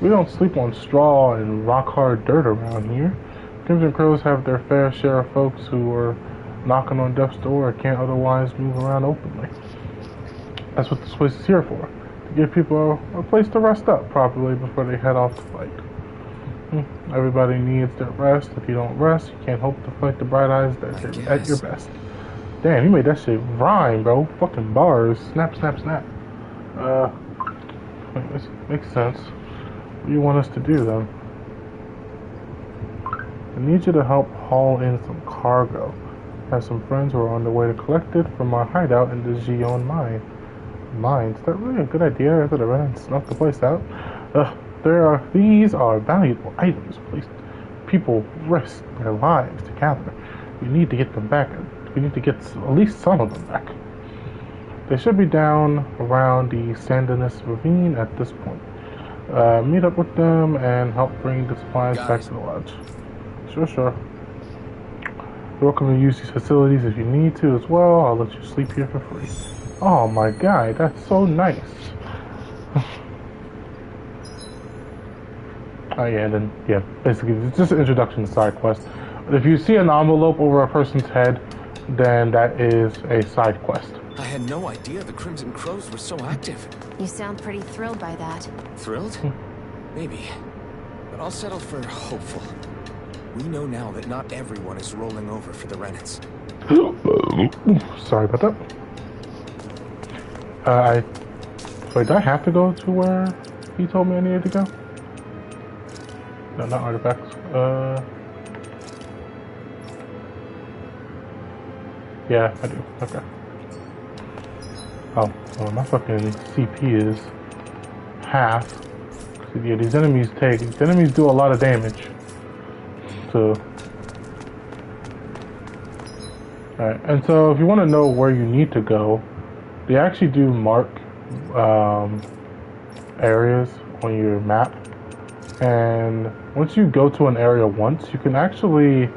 We don't sleep on straw and rock-hard dirt around here. Crimson Crows have their fair share of folks who are knocking on death's door or can't otherwise move around openly. That's what this place is here for. To give people a place to rest up properly before they head off to fight. Everybody needs their rest. If you don't rest, you can't hope to fight the Bright Eyes at your best. Damn, you made that shit rhyme, bro. Fucking bars. Snap, snap, snap. Makes sense. What do you want us to do, then? I need you to help haul in some cargo. I have some friends who are on their way to collect it from our hideout in the Gion mine. Mine? Is that really a good idea after the ran and snuffed the place out? These are valuable items placed. People risk their lives to gather. We need to get them back. We need to get at least some of them back. They should be down around the Sandinus Ravine at this point. Meet up with them and help bring the supplies back to the lodge. Sure. You're welcome to use these facilities if you need to as well. I'll let you sleep here for free. Oh my god, that's so nice. Oh yeah, then yeah, basically it's just an introduction to side quest. If you see an envelope over a person's head, then that is a side quest. I had no idea the Crimson Crows were so active. You sound pretty thrilled by that. Thrilled? Maybe. But I'll settle for hopeful. We know now that not everyone is rolling over for the Renans. Sorry about that. Wait, do I have to go to where he told me I needed to go? No, not artifacts. Yeah, I do. Okay. Oh, well, my fucking CP is half. So, yeah, these enemies do a lot of damage. So, alright, and so if you want to know where you need to go, they actually do mark areas on your map. And once you go to an area once, you can actually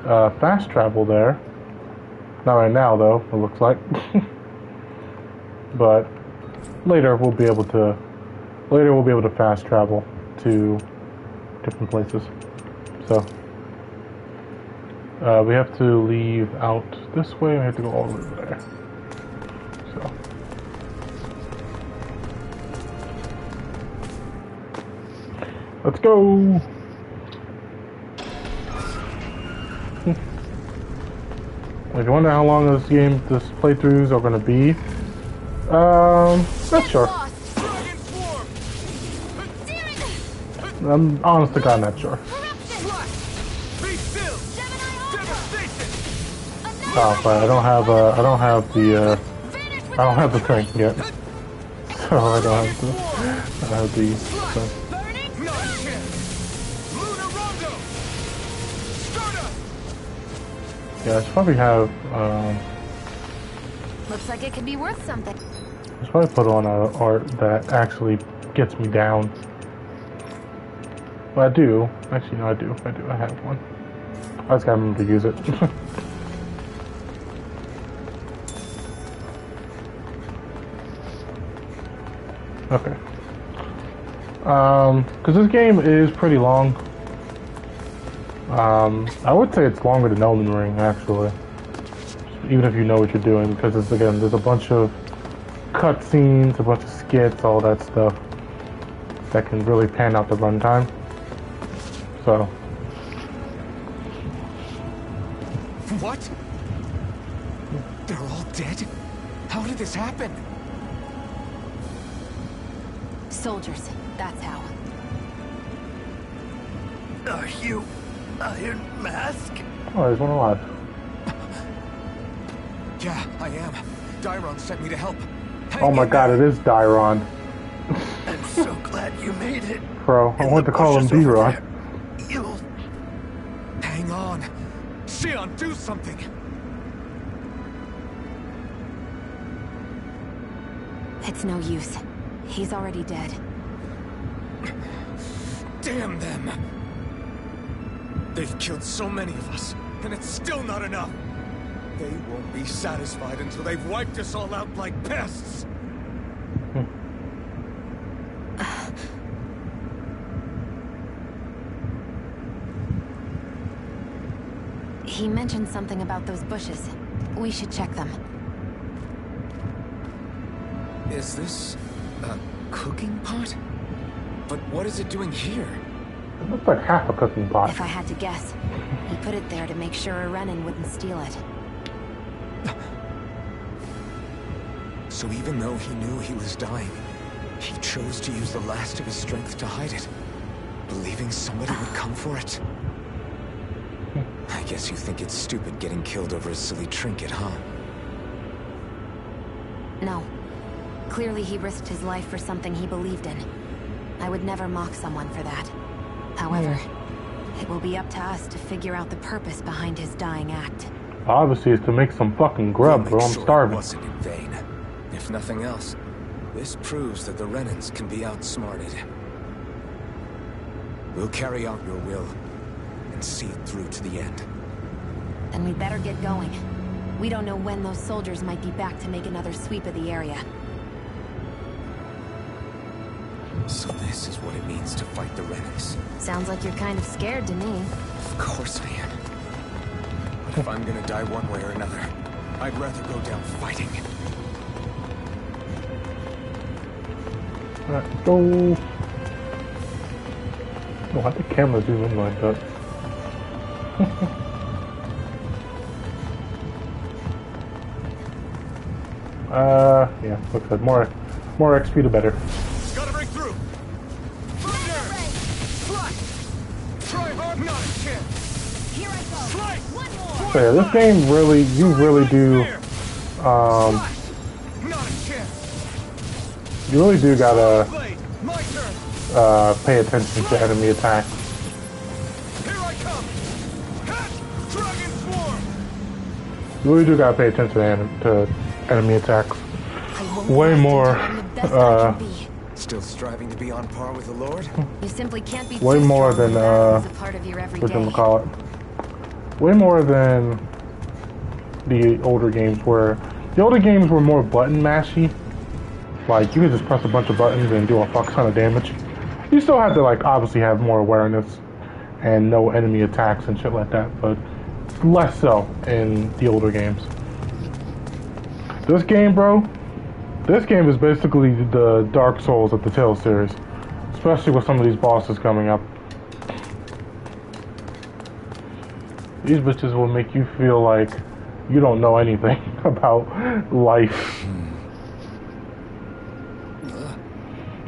fast travel there. Not right now, though, it looks like. But later we'll be able to fast travel to different places. So we have to leave out this way and we have to go all the way over there. So let's go. If you wonder how long this playthroughs are gonna be, not sure. I'm honest to God not sure. Oh, but I don't have the thing yet. So I don't have the thing. Yeah, I should probably have, Looks like it could be worth something. I should probably put on a art that actually gets me down. Well, I do. Actually, no, I do. I have one. I just gotta remember to use it. Okay. Because this game is pretty long. I would say it's longer than Elden Ring, actually. Even if you know what you're doing, because it's, again, there's a bunch of cutscenes, a bunch of skits, all that stuff that can really pan out the runtime. So. What? They're all dead? How did this happen? Soldiers, that's how. Are you Iron Mask? Oh, there's one alive. Yeah, I am. Dyron sent me to help. Oh my god, it is Dyron. I'm so glad you made it. Bro, I wanted to call him D-Ron. You'll... Hang on. Xion, do something! It's no use. He's already dead. Damn them! They've killed so many of us, and it's still not enough! They won't be satisfied until they've wiped us all out like pests! He mentioned something about those bushes. We should check them. Is this a cooking pot? But what is it doing here? It looks like half a cooking pot. If I had to guess, he put it there to make sure a Renan wouldn't steal it. So even though he knew he was dying, he chose to use the last of his strength to hide it, believing somebody would come for it. I guess you think it's stupid getting killed over a silly trinket, huh? No. Clearly he risked his life for something he believed in. I would never mock someone for that. However, it will be up to us to figure out the purpose behind his dying act. Obviously, it's to make some fucking grub, bro. I'm starving. It wasn't in vain. If nothing else, this proves that the Renans can be outsmarted. We'll carry out your will and see it through to the end. Then we'd better get going. We don't know when those soldiers might be back to make another sweep of the area. So this is what it means to fight the Renans. Sounds like you're kind of scared to me. Of course I am. But if I'm gonna die one way or another, I'd rather go down fighting. Alright, go. Oh, why'd the camera zoom in like that? Yeah, looks like more XP the better. Gotta break through. Try hard, not a chance. Here I go. One more. So yeah, this game really, you really do, Not a chance. you really do gotta, Blade, my turn. pay attention to enemy attacks. Here I come. Dragon swarm. You really do gotta pay attention to enemy attacks. Way more, Still striving to be on par with the Lord? You simply can't be way more than, as a part of your what everyday. you call it. Way more than the older games where, the older games were more button mashy. Like, you could just press a bunch of buttons and do a fuck ton of damage. You still have to, like, obviously have more awareness and know enemy attacks and shit like that, but less so in the older games. This game, bro, this game is basically the Dark Souls of the Tales series. Especially with some of these bosses coming up. These bitches will make you feel like you don't know anything about life.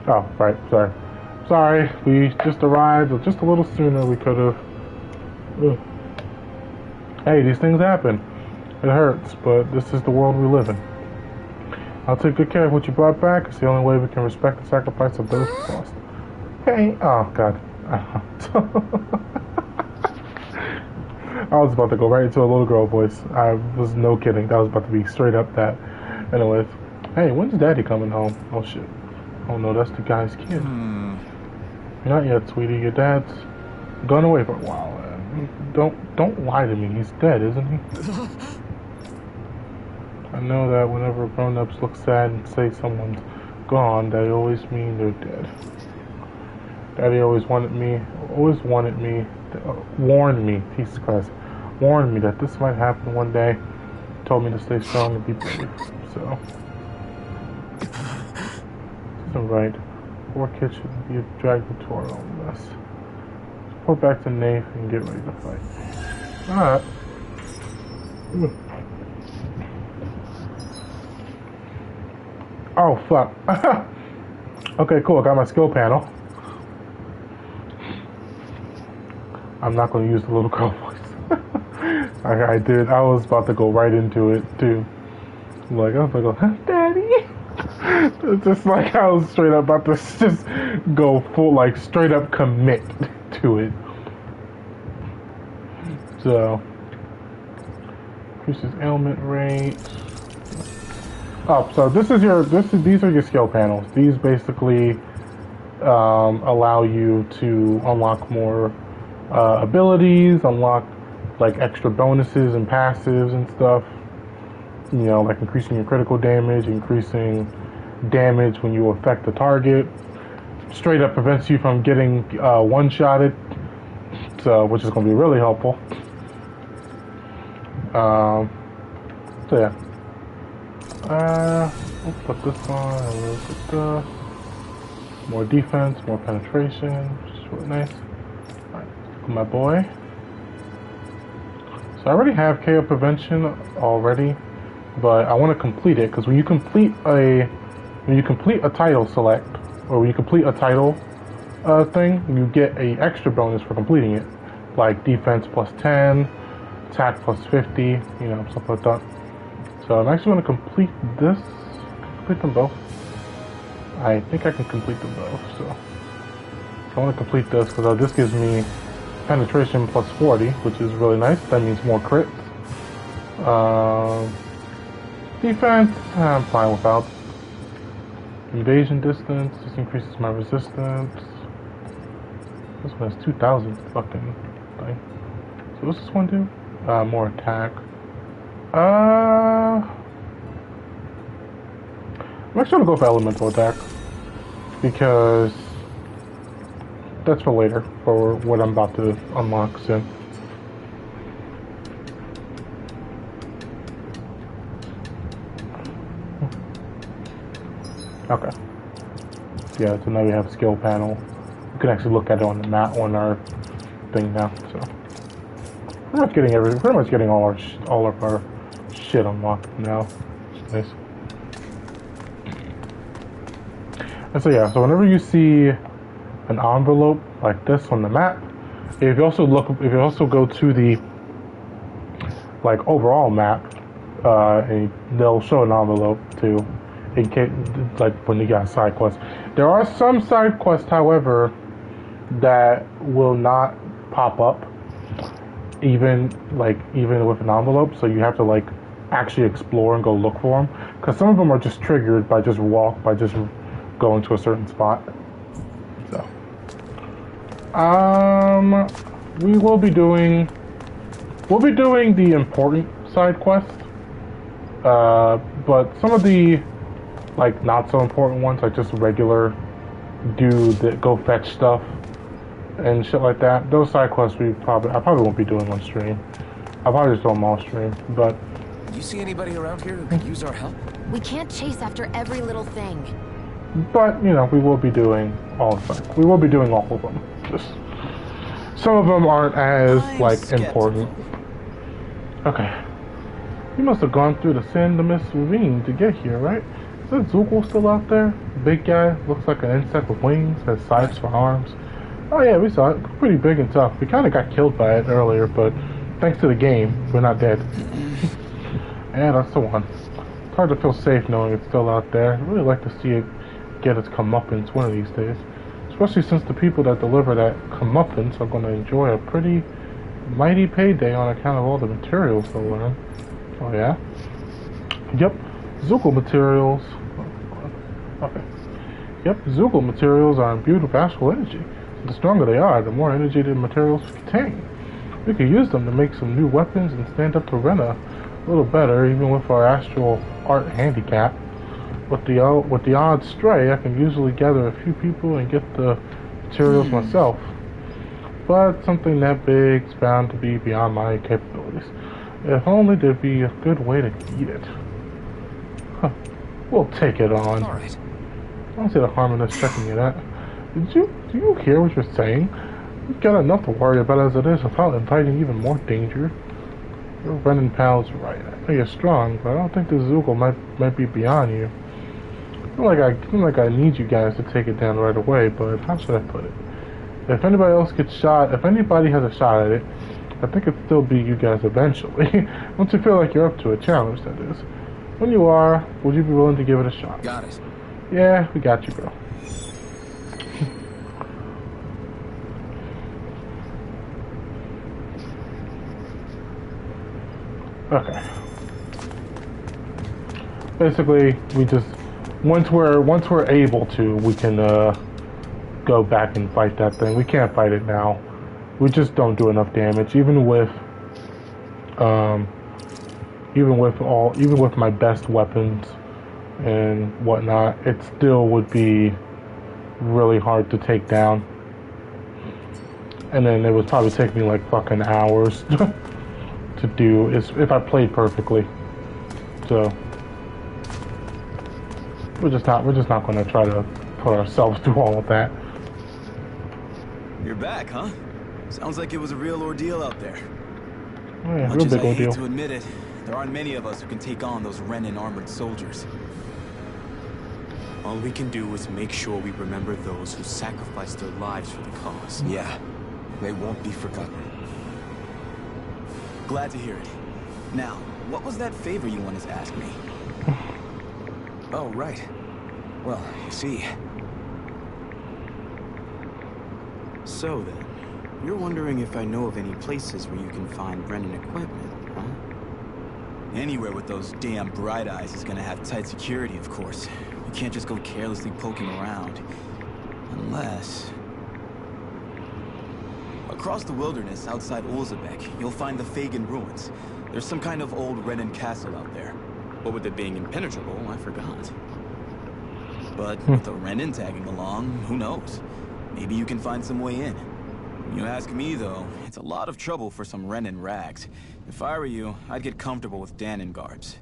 Oh, right, sorry. Sorry, we just arrived just a little sooner. We could have... Hey, these things happen. It hurts, but this is the world we live in. I'll take good care of what you brought back. It's the only way we can respect the sacrifice of those who lost. Hey, oh, God. I was about to go right into a little girl voice. I was no kidding. That was about to be straight up that. Anyways, hey, when's Daddy coming home? Oh shit. Oh no, that's the guy's kid. Not yet, sweetie. Your dad's gone away for a while. Don't lie to me. He's dead, isn't he? I know that whenever grown-ups look sad and say someone's gone, they always mean they're dead. Daddy warned me, Jesus Christ, warned me that this might happen one day. Told me to stay strong and be brave. So, this isn't right. Poor kid shouldn't be dragged into our own mess. Report back to Nath and get ready to fight. Alright. Oh, fuck. Okay, cool. I got my skill panel. I'm not going to use the little girl voice. I did. I was about to go right into it, too. Like, I was like, huh, Daddy? Just like I was straight up about to just go full, like, straight up commit to it. So, increases ailment rate. Oh, so these are your skill panels. These basically allow you to unlock more abilities, unlock like extra bonuses and passives and stuff. You know, like increasing your critical damage, increasing damage when you affect the target. Straight up prevents you from getting one-shotted, so which is going to be really helpful. So yeah. We'll put this on, and we'll put the more defense, more penetration, which is really nice. Alright, my boy. So I already have KO prevention already, but I want to complete it because when you complete a title select, or when you complete a title thing, you get a extra bonus for completing it, like defense plus 10, attack plus 50, you know, stuff like that. So I'm actually going to complete this. Complete them both. I think I can complete them both. So I want to complete this because this gives me penetration plus 40, which is really nice. That means more crits. Defense, I'm fine without. Invasion distance, this increases my resistance. This one has 2,000 fucking thing. So what's this one do? More attack. I'm actually gonna go for elemental attack because that's for later, for what I'm about to unlock soon. Okay. Yeah, so now we have a skill panel. You can actually look at it on the map on our thing now. So pretty much getting all of our shit unlocked now. Nice. And so yeah, so whenever you see an envelope like this on the map, if you also go to the like overall map, and they'll show an envelope too, in case like when you got side quests. There are some side quests, however, that will not pop up even with an envelope, so you have to like actually explore and go look for them, because some of them are just triggered by just going to a certain spot. So we'll be doing the important side quests, but some of the like not so important ones, like just regular go fetch stuff and shit like that, those side quests I probably won't be doing on stream. I'll probably just do them off stream. But you see anybody around here who could use our help? We can't chase after every little thing. But you know, we will be doing all of them. We will be doing all of them. Just some of them aren't as important. Okay. You must have gone through the San Demis ravine to get here, right? Is that Zookle still out there? Big guy, looks like an insect with wings, has sides for arms. Oh yeah, we saw it. Pretty big and tough. We kind of got killed by it earlier, but thanks to the game, we're not dead. Yeah, that's the one. It's hard to feel safe knowing it's still out there. I'd really like to see it get its comeuppance one of these days. Especially since the people that deliver that comeuppance are going to enjoy a pretty mighty payday on account of all the materials they'll learn. Oh yeah? Yep, Zoogle materials. Okay. Yep, Zoogle materials are imbued with astral energy. So the stronger they are, the more energy the materials contain. We could use them to make some new weapons and stand up to Rena a little better, even with our astral art handicap. With the odd stray, I can usually gather a few people and get the materials myself. But something that big is bound to be beyond my capabilities. If only there'd be a good way to eat it. Huh. We'll take it on. Alright. I don't see the harm in us checking it out. Do you hear what you're saying? We've got enough to worry about as it is without inviting even more danger. Your Renin pal's right. I know you're strong, but I don't think the Zoogle might be beyond you. It's not like I need you guys to take it down right away, but how should I put it? If anybody else gets shot, if anybody has a shot at it, I think it'd still be you guys eventually. Once you feel like you're up to a challenge, that is. When you are, would you be willing to give it a shot? Got it. Yeah, we got you, bro. Okay. Basically, we just once we're able to, we can go back and fight that thing. We can't fight it now. We just don't do enough damage, even with my best weapons and whatnot. It still would be really hard to take down. And then it would probably take me like fucking hours to do if I played perfectly. So we're just not going to try to put ourselves through all of that. You're back, huh? Sounds like it was a real ordeal out there. Oh, yeah, Much real as big I hate ordeal. to admit it, there aren't many of us who can take on those Renin armored soldiers. All we can do is make sure we remember those who sacrificed their lives for the cause. Yeah, they won't be forgotten. Glad to hear it. Now, what was that favor you wanted to ask me? Oh, right. Well, you see... So then, you're wondering if I know of any places where you can find Renin equipment, huh? Anywhere with those damn bright eyes is gonna have tight security, of course. You can't just go carelessly poking around. Unless... Across the wilderness outside Olzebek, you'll find the Fagin ruins. There's some kind of old Renin castle out there. But with it being impenetrable, I forgot. But with the Renin tagging along, who knows? Maybe you can find some way in. You ask me, though, it's a lot of trouble for some Renin rags. If I were you, I'd get comfortable with Danon garbs.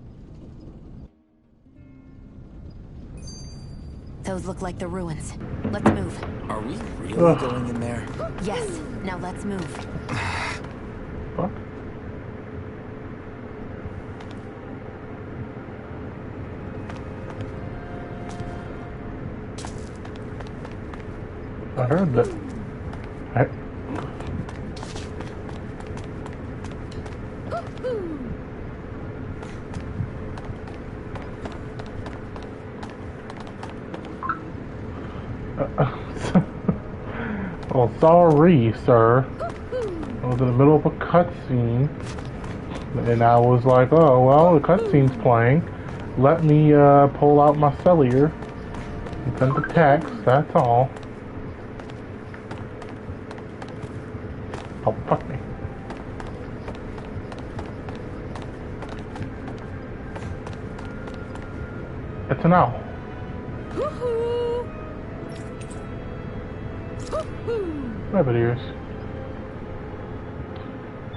Those look like the ruins. Let's move. Are we really going in there? Yes, now let's move. Fuck. I heard that. Oh, sorry, sir. I was in the middle of a cutscene, and I was like, oh, well, the cutscene's playing. Let me pull out my cellular and send the text, that's all. Oh, fuck me. It's an owl. Rabbit ears.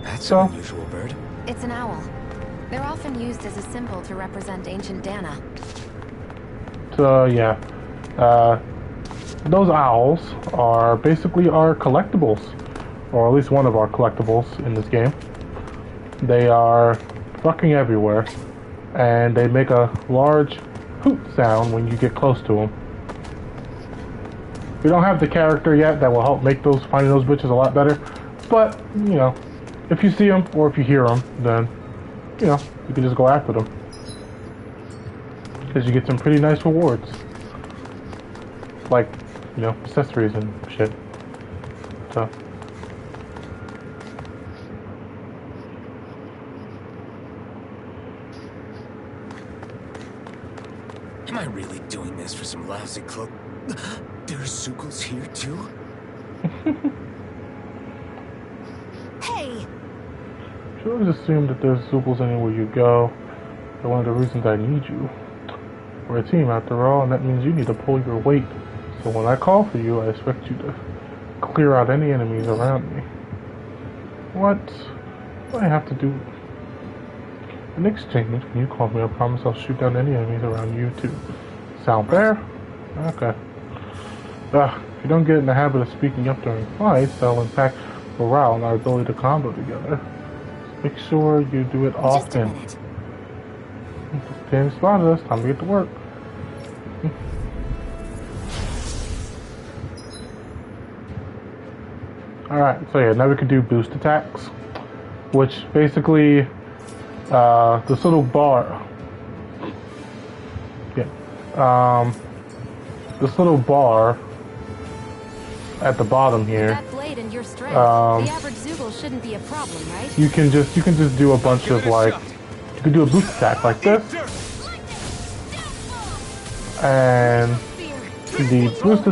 That's an unusual bird. It's an owl. They're often used as a symbol to represent ancient Dana. So, yeah. Those owls are basically our collectibles. Or at least one of our collectibles in this game. They are fucking everywhere. And they make a large hoot sound when you get close to them. We don't have the character yet that will help make finding those bitches a lot better. But, you know, if you see them or if you hear them, then, you know, you can just go after them. Because you get some pretty nice rewards. Like, you know, accessories and shit. So. Am I really doing this for some lousy cloak? There's Zoogles here too? Hey! You always assume that there's Zoogles anywhere you go. They're one of the reasons I need you. We're a team after all, and that means you need to pull your weight. So when I call for you, I expect you to clear out any enemies around me. What do I have to do? In exchange, when you call me, I promise I'll shoot down any enemies around you too. Sound fair? Okay. If you don't get in the habit of speaking up during fights, that'll impact morale and our ability to combo together. Just make sure you do it often. Just a minute. Team spotted us. Time to get to work. Alright, so yeah, now we can do boost attacks, which basically, this little bar, this little bar at the bottom here, That blade and your strength, the average Zoogle shouldn't be a problem, right? you can just do a bunch of like, you can do a boost attack like this, and the boost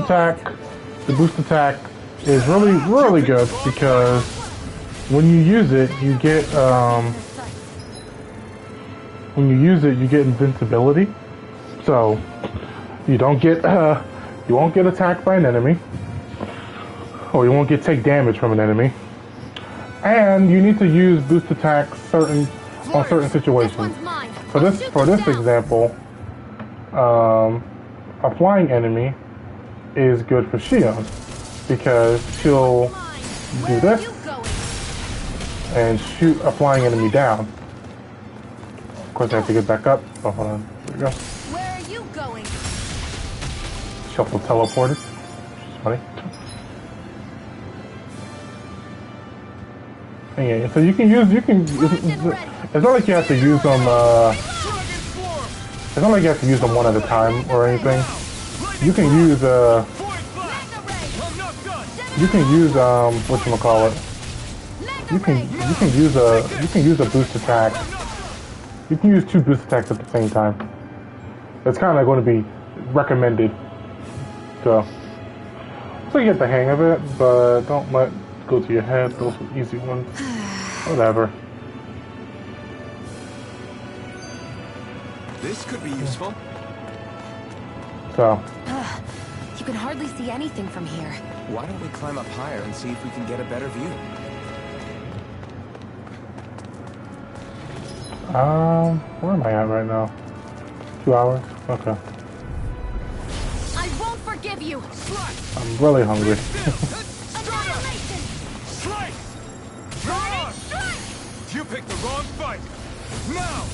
attack is really good because when you use it, you get invincibility. So you don't get you won't get attacked by an enemy, or you won't take damage from an enemy. And you need to use boost attacks on certain situations. For this example, a flying enemy is good for Shion, because she'll do this and shoot a flying enemy down. Of course, I have to get back up. Oh, hold on. There we go. Where are you going? Shuffle teleported. Which is funny. And yeah, so you can. It's not like you have to use them. It's not like you have to use them one at a time or anything. You can use whatchamacallit. You can use a boost attack. You can use two boost attacks at the same time. It's kind of going to be recommended. So you get the hang of it, but don't let it go to your head. Those are easy ones. Whatever. This could be useful. So. You can hardly see anything from here. Why don't we climb up higher and see if we can get a better view? Where am I at right now? 2 hours? Okay. I won't forgive you! I'm really hungry. You picked the wrong fight! Now!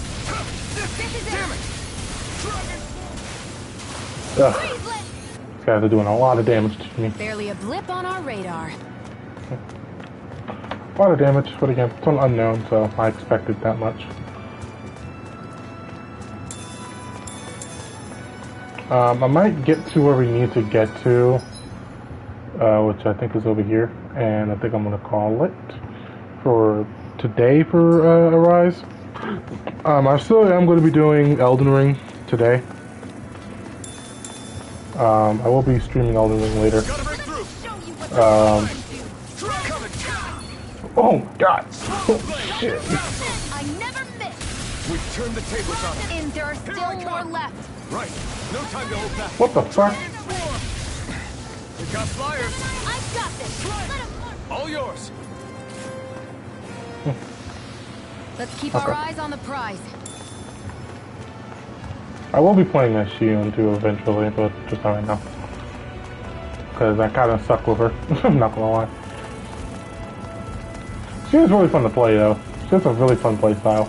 This is Damn it! Ugh. These guys are doing a lot of damage to me. Barely a blip on our radar. A lot of damage, but again, it's an unknown, so I expected that much. I might get to where we need to get to, which I think is over here, and I think I'm going to call it for today for Arise. I still am going to be doing Elden Ring today. I will be streaming Elden Ring later. Oh God! Oh, shit! I never miss! We've turned the tables on him. And there are still more left. Right. No time to hold back. What the fuck? We got flyers. I've got this! Let him... All yours. Let's keep our eyes on the prize. I will be playing as Shion too eventually, but just not right now. Because I kind of suck with her. I'm not gonna lie. She is really fun to play though. She has a really fun play style.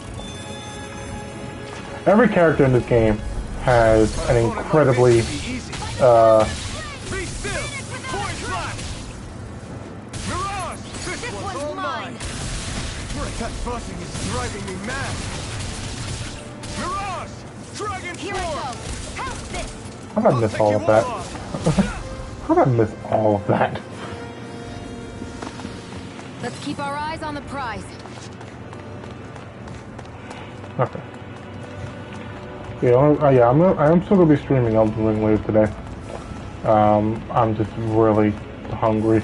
Every character in this game has an incredibly That fussing is driving me mad. Mirage! Dragon Here I go! Help this! How did I miss all of that? How did I miss all of that? Let's keep our eyes on the prize. Okay. Yeah, I am still gonna be streaming Elden Ring later today. I'm just really hungry.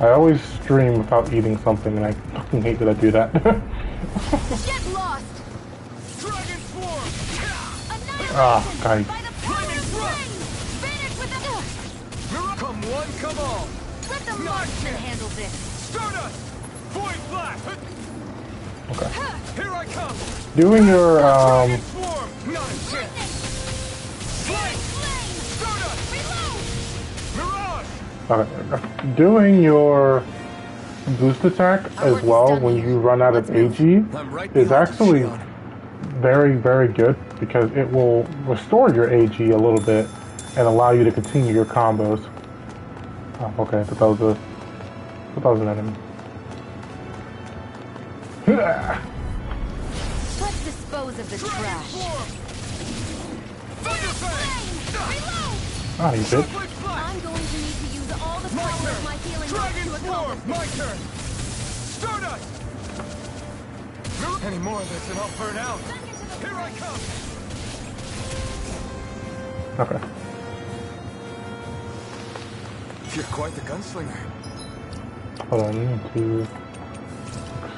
I always stream without eating something, and I fucking hate that I do that. Get lost! Dragon Swarm! Ah, guys. By the power of flame! Finish with the... Come one, come all! Let the marksman handle this! Stardust! Void Blast! Okay. Here I come! Doing your Dragon Swarm! Not a chance! Flame! Flame! Stardust! Mirage! okay, doing your boost attack as well when you run out of AG is actually very, very good because it will restore your AG a little bit and allow you to continue your combos. Oh, okay, I thought that was an enemy. Let's dispose of this trash. Ah, you bitch. I'm going to need to use all the power of my healing Dragon to Swarm! accomplish My this. turn! Stardust! Any more of this and I'll burn out! Here I come! Okay. You're quite the gunslinger. Hold on, I need to...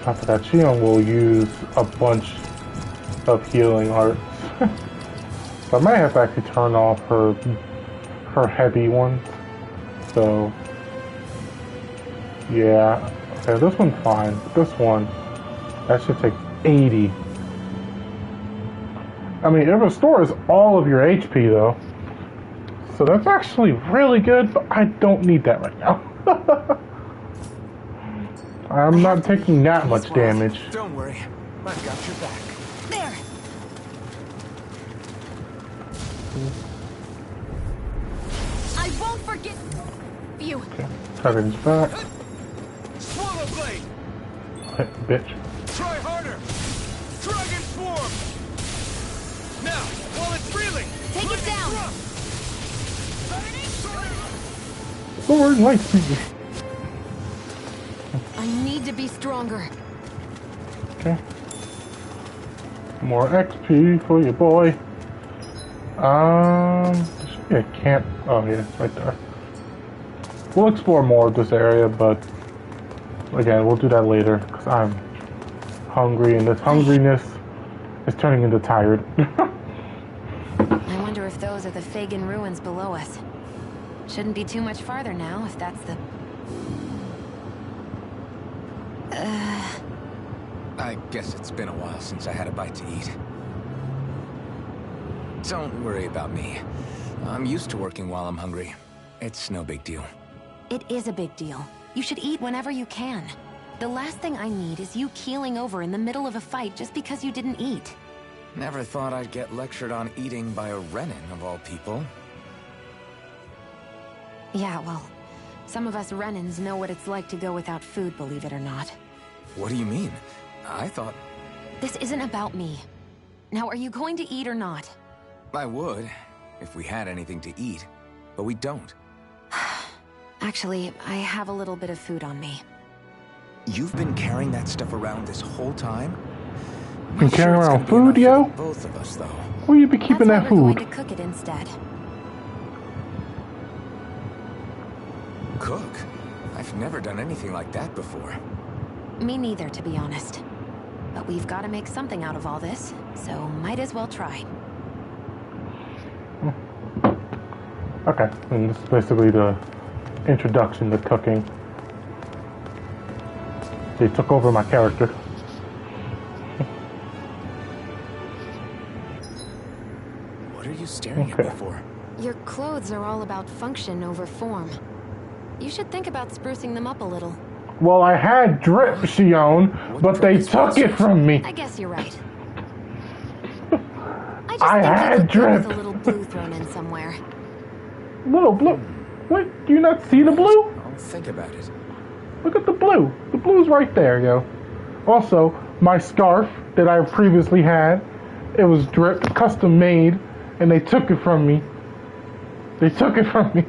After that, Shion will use a bunch of healing arts. So I might have to actually turn off her heavy ones. So, yeah. Okay, this one's fine. This one, that should take 80. I mean, it restores all of your HP though. So that's actually really good, but I don't need that right now. I'm not taking that much damage. Don't worry, I've got your back. There! I won't forget you. Okay, Target's back. Swallow Blade! Hit the bitch. Try harder! Dragon Swarm! Now, while it's reeling! Take it down! Sword light speed. I need to be stronger. Okay. More XP for your boy. There should be a camp. Oh yeah, it's right there. We'll explore more of this area, but again, we'll do that later because I'm hungry, and this hungriness is turning into tired. I wonder if those are the Fagin ruins below us. Shouldn't be too much farther now, if that's the... I guess it's been a while since I had a bite to eat. Don't worry about me. I'm used to working while I'm hungry. It's no big deal. It is a big deal. You should eat whenever you can. The last thing I need is you keeling over in the middle of a fight just because you didn't eat. Never thought I'd get lectured on eating by a Renin, of all people. Yeah, well, some of us Renins know what it's like to go without food, believe it or not. What do you mean? I thought... This isn't about me. Now, are you going to eat or not? I would, if we had anything to eat, but we don't. Actually, I have a little bit of food on me. You've been carrying that stuff around this whole time? You carrying around food, yo? Both of us, though. Where you be keeping that That's why we're food? going to cook it instead. Cook? I've never done anything like that before. Me neither, to be honest. But we've got to make something out of all this, so might as well try. Okay, and this is basically the introduction to cooking. They took over my character. What are you staring at me for? Your clothes are all about function over form. You should think about sprucing them up a little. Well, I had drip, Shion, but they took it from me. I guess you're right. I I had think you could drip. with a little blue thrown in somewhere. Little blue. What? Do you not see the blue? I'll think about it. Look at the blue. The blue's right there, yo. Also, my scarf that I previously had, it was drip, custom made, and they took it from me. They took it from me.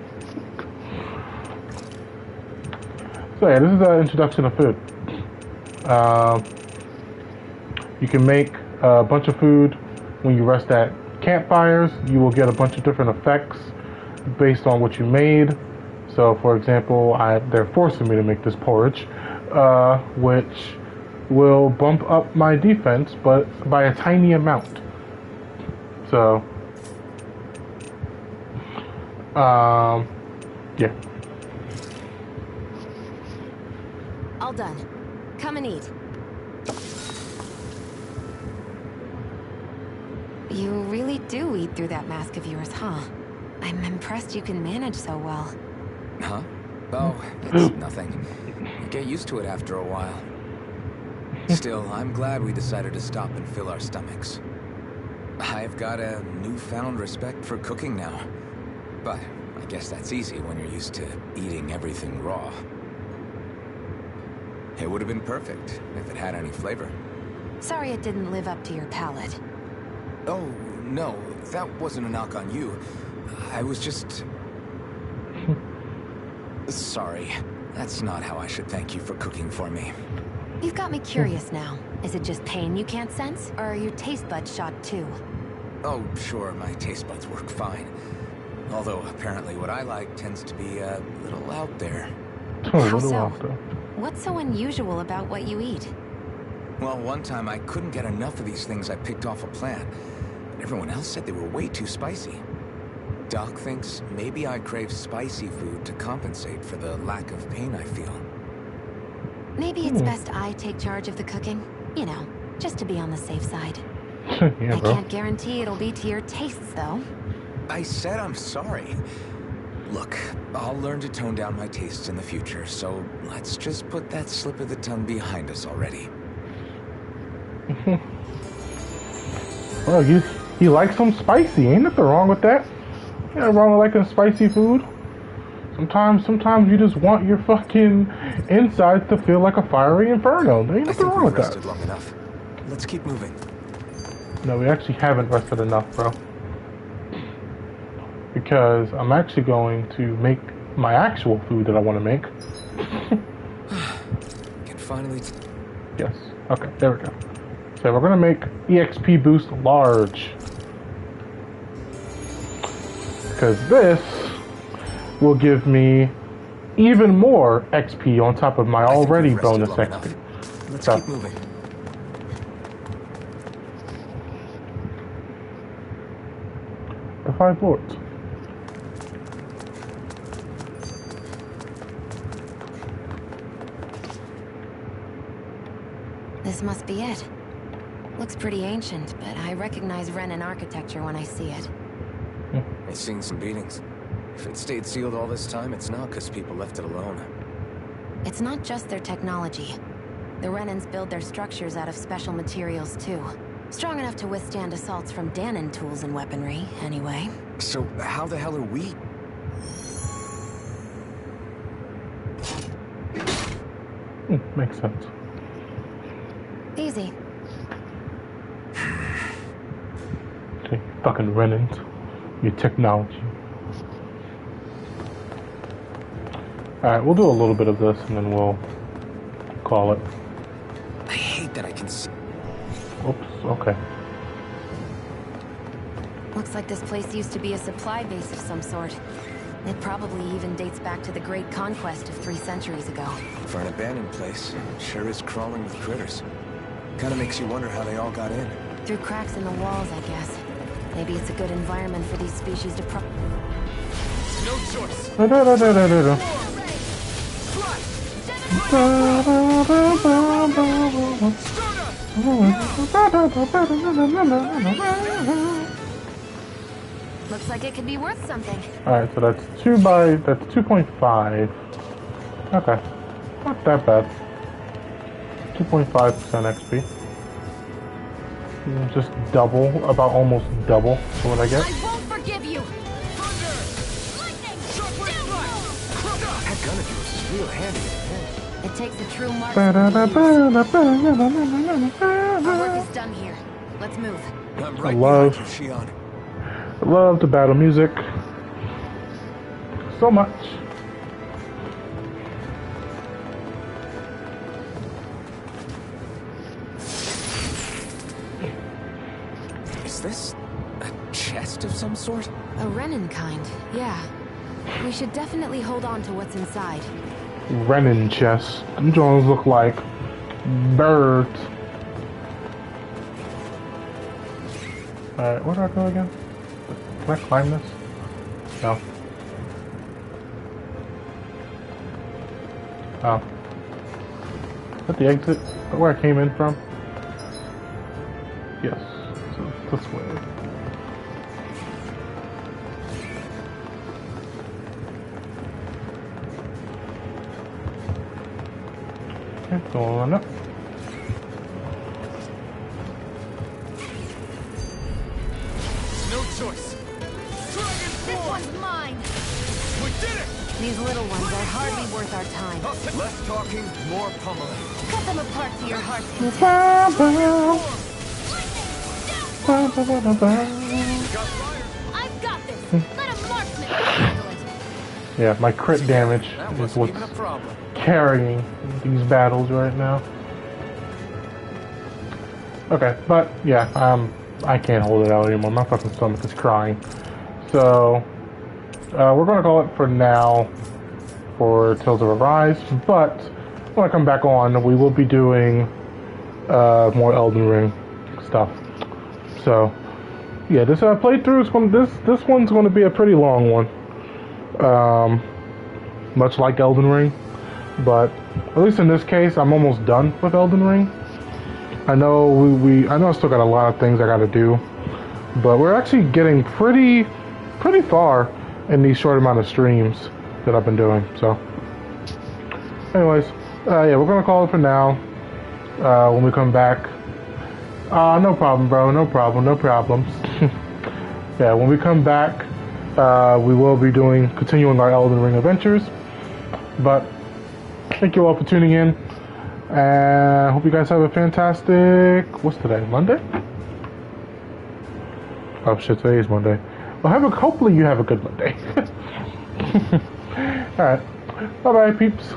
So yeah, this is an introduction of food. You can make a bunch of food. When you rest at campfires, you will get a bunch of different effects based on what you made. So, for example, they're forcing me to make this porridge, which will bump up my defense, but by a tiny amount. So, yeah. All done. Come and eat. You really do eat through that mask of yours, huh? I'm impressed you can manage so well. Huh? Oh, it's nothing. You get used to it after a while. Still, I'm glad we decided to stop and fill our stomachs. I've got a newfound respect for cooking now. But I guess that's easy when you're used to eating everything raw. It would have been perfect if it had any flavor. Sorry it didn't live up to your palate. Oh, no, that wasn't a knock on you. I was just... Sorry. That's not how I should thank you for cooking for me. You've got me curious now. Is it just pain you can't sense, or are your taste buds shot too? Oh, sure, my taste buds work fine. Although, apparently what I like tends to be a little out there. How so? What's so unusual about what you eat? Well, one time I couldn't get enough of these things I picked off a plant. Everyone else said they were way too spicy. Doc thinks maybe I crave spicy food to compensate for the lack of pain I feel. Maybe it's best I take charge of the cooking. You know, just to be on the safe side. Yeah, I bro. can't guarantee it'll be to your tastes, though. I said I'm sorry. Look, I'll learn to tone down my tastes in the future, so let's just put that slip of the tongue behind us already. Well, he likes some spicy. Ain't nothing wrong with that. Ain't nothing wrong with liking spicy food. Sometimes you just want your fucking insides to feel like a fiery inferno. There ain't nothing wrong with that. Rested long enough. Let's keep moving. No, we actually haven't rested enough, bro. Because I'm actually going to make my actual food that I want to make. Can finally... Yes. Okay, there we go. So we're going to make EXP boost large. Because this will give me even more XP on top of my already bonus XP. Let's keep moving. The Five Lords. This must be it. Looks pretty ancient, but I recognize Renan architecture when I see it. I've seen some beatings. If it stayed sealed all this time, it's not because people left it alone. It's not just their technology. The Renans build their structures out of special materials, too. Strong enough to withstand assaults from Danon tools and weaponry, anyway. So, how the hell are we? Makes sense. Easy. Okay, fucking Renans. Your technology. Alright, we'll do a little bit of this and then we'll call it. I hate that I can see. Oops, okay. Looks like this place used to be a supply base of some sort. It probably even dates back to the Great Conquest of 3 centuries ago. For an abandoned place, it sure is crawling with critters. Kinda makes you wonder how they all got in. Through cracks in the walls, I guess. Maybe it's a good environment for these species to No choice. Looks like it could be worth something. Alright, so that's 2.5. Okay. Not that bad. 2.5% XP. Just double, about almost double for what I get. I won't forgive you. That gun of yours is real handy. It takes a true marksman to use. Our work is done here. Let's move. I'm right love- behind you, Shion. I love the battle music so much. this a chest of some sort? A Renin kind, yeah. We should definitely hold on to what's inside. Renin chests. Them Jones look like birds. Alright, where do I go again? Can I climb this? No. Oh. Is that the exit? Where I came in from? Yes. So this way. Okay, go on up. No choice. This one's mine. We did it! These little ones are hardly worth our time. Less talking, more pummeling. Cut them apart to your heart's content. I've got this. Let a marksman handle it. Yeah, my crit damage That is wasn't what's even a problem. carrying these battles right now. Okay, but yeah, I can't hold it out anymore. My fucking stomach is crying. So, we're gonna call it for now for Tales of Arise, but when I come back on, we will be doing more Elden Ring stuff. So, yeah, this playthrough is this one's going to be a pretty long one, much like Elden Ring. But at least in this case, I'm almost done with Elden Ring. I know I know I still got a lot of things I got to do, but we're actually getting pretty far in these short amount of streams that I've been doing. So, anyways, yeah, we're gonna call it for now. When we come back, no problem, bro. No problem. No problems. Yeah, when we come back, we will be continuing our Elden Ring adventures. But thank you all for tuning in, and hope you guys have a fantastic. What's today? Monday? Oh shit! Today is Monday. Well, hopefully you have a good Monday. All right. Bye bye, peeps.